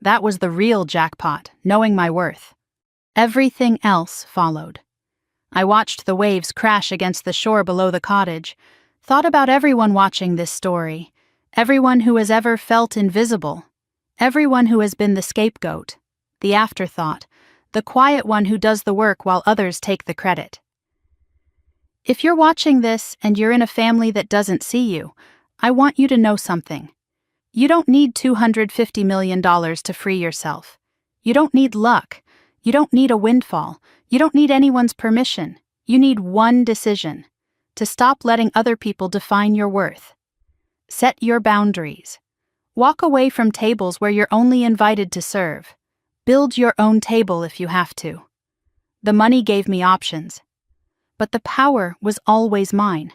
That was the real jackpot, knowing my worth. Everything else followed. I watched the waves crash against the shore below the cottage, thought about everyone watching this story, everyone who has ever felt invisible, everyone who has been the scapegoat, the afterthought, the quiet one who does the work while others take the credit. If you're watching this and you're in a family that doesn't see you, I want you to know something. You don't need $250 million to free yourself. You don't need luck. You don't need a windfall. You don't need anyone's permission. You need one decision: to stop letting other people define your worth. Set your boundaries. Walk away from tables where you're only invited to serve. Build your own table if you have to. The money gave me options, but the power was always mine.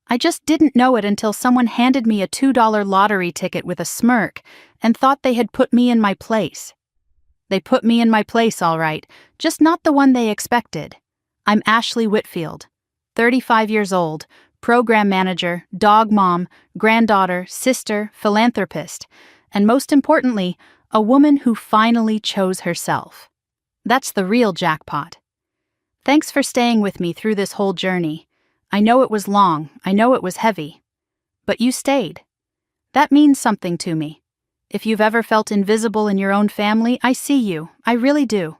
I just didn't know it until someone handed me a $2 lottery ticket with a smirk and thought they had put me in my place. They put me in my place, all right, just not the one they expected. I'm Ashley Whitfield, 35 years old, program manager, dog mom, granddaughter, sister, philanthropist, and most importantly, a woman who finally chose herself. That's the real jackpot. Thanks for staying with me through this whole journey. I know it was long, I know it was heavy, but you stayed. That means something to me. If you've ever felt invisible in your own family, I see you, I really do.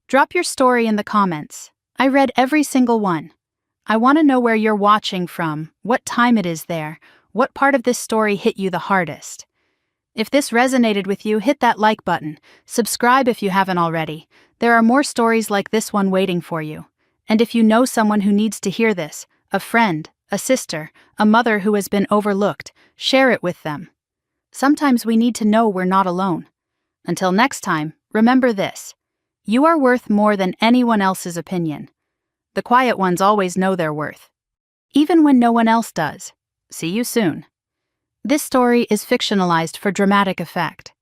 Drop your story in the comments. I read every single one. I want to know where you're watching from, what time it is there, what part of this story hit you the hardest. If this resonated with you, hit that like button. Subscribe if you haven't already. There are more stories like this one waiting for you. And if you know someone who needs to hear this, a friend, a sister, a mother who has been overlooked, share it with them. Sometimes we need to know we're not alone. Until next time, remember this: you are worth more than anyone else's opinion. The quiet ones always know their worth, even when no one else does. See you soon. This story is fictionalized for dramatic effect.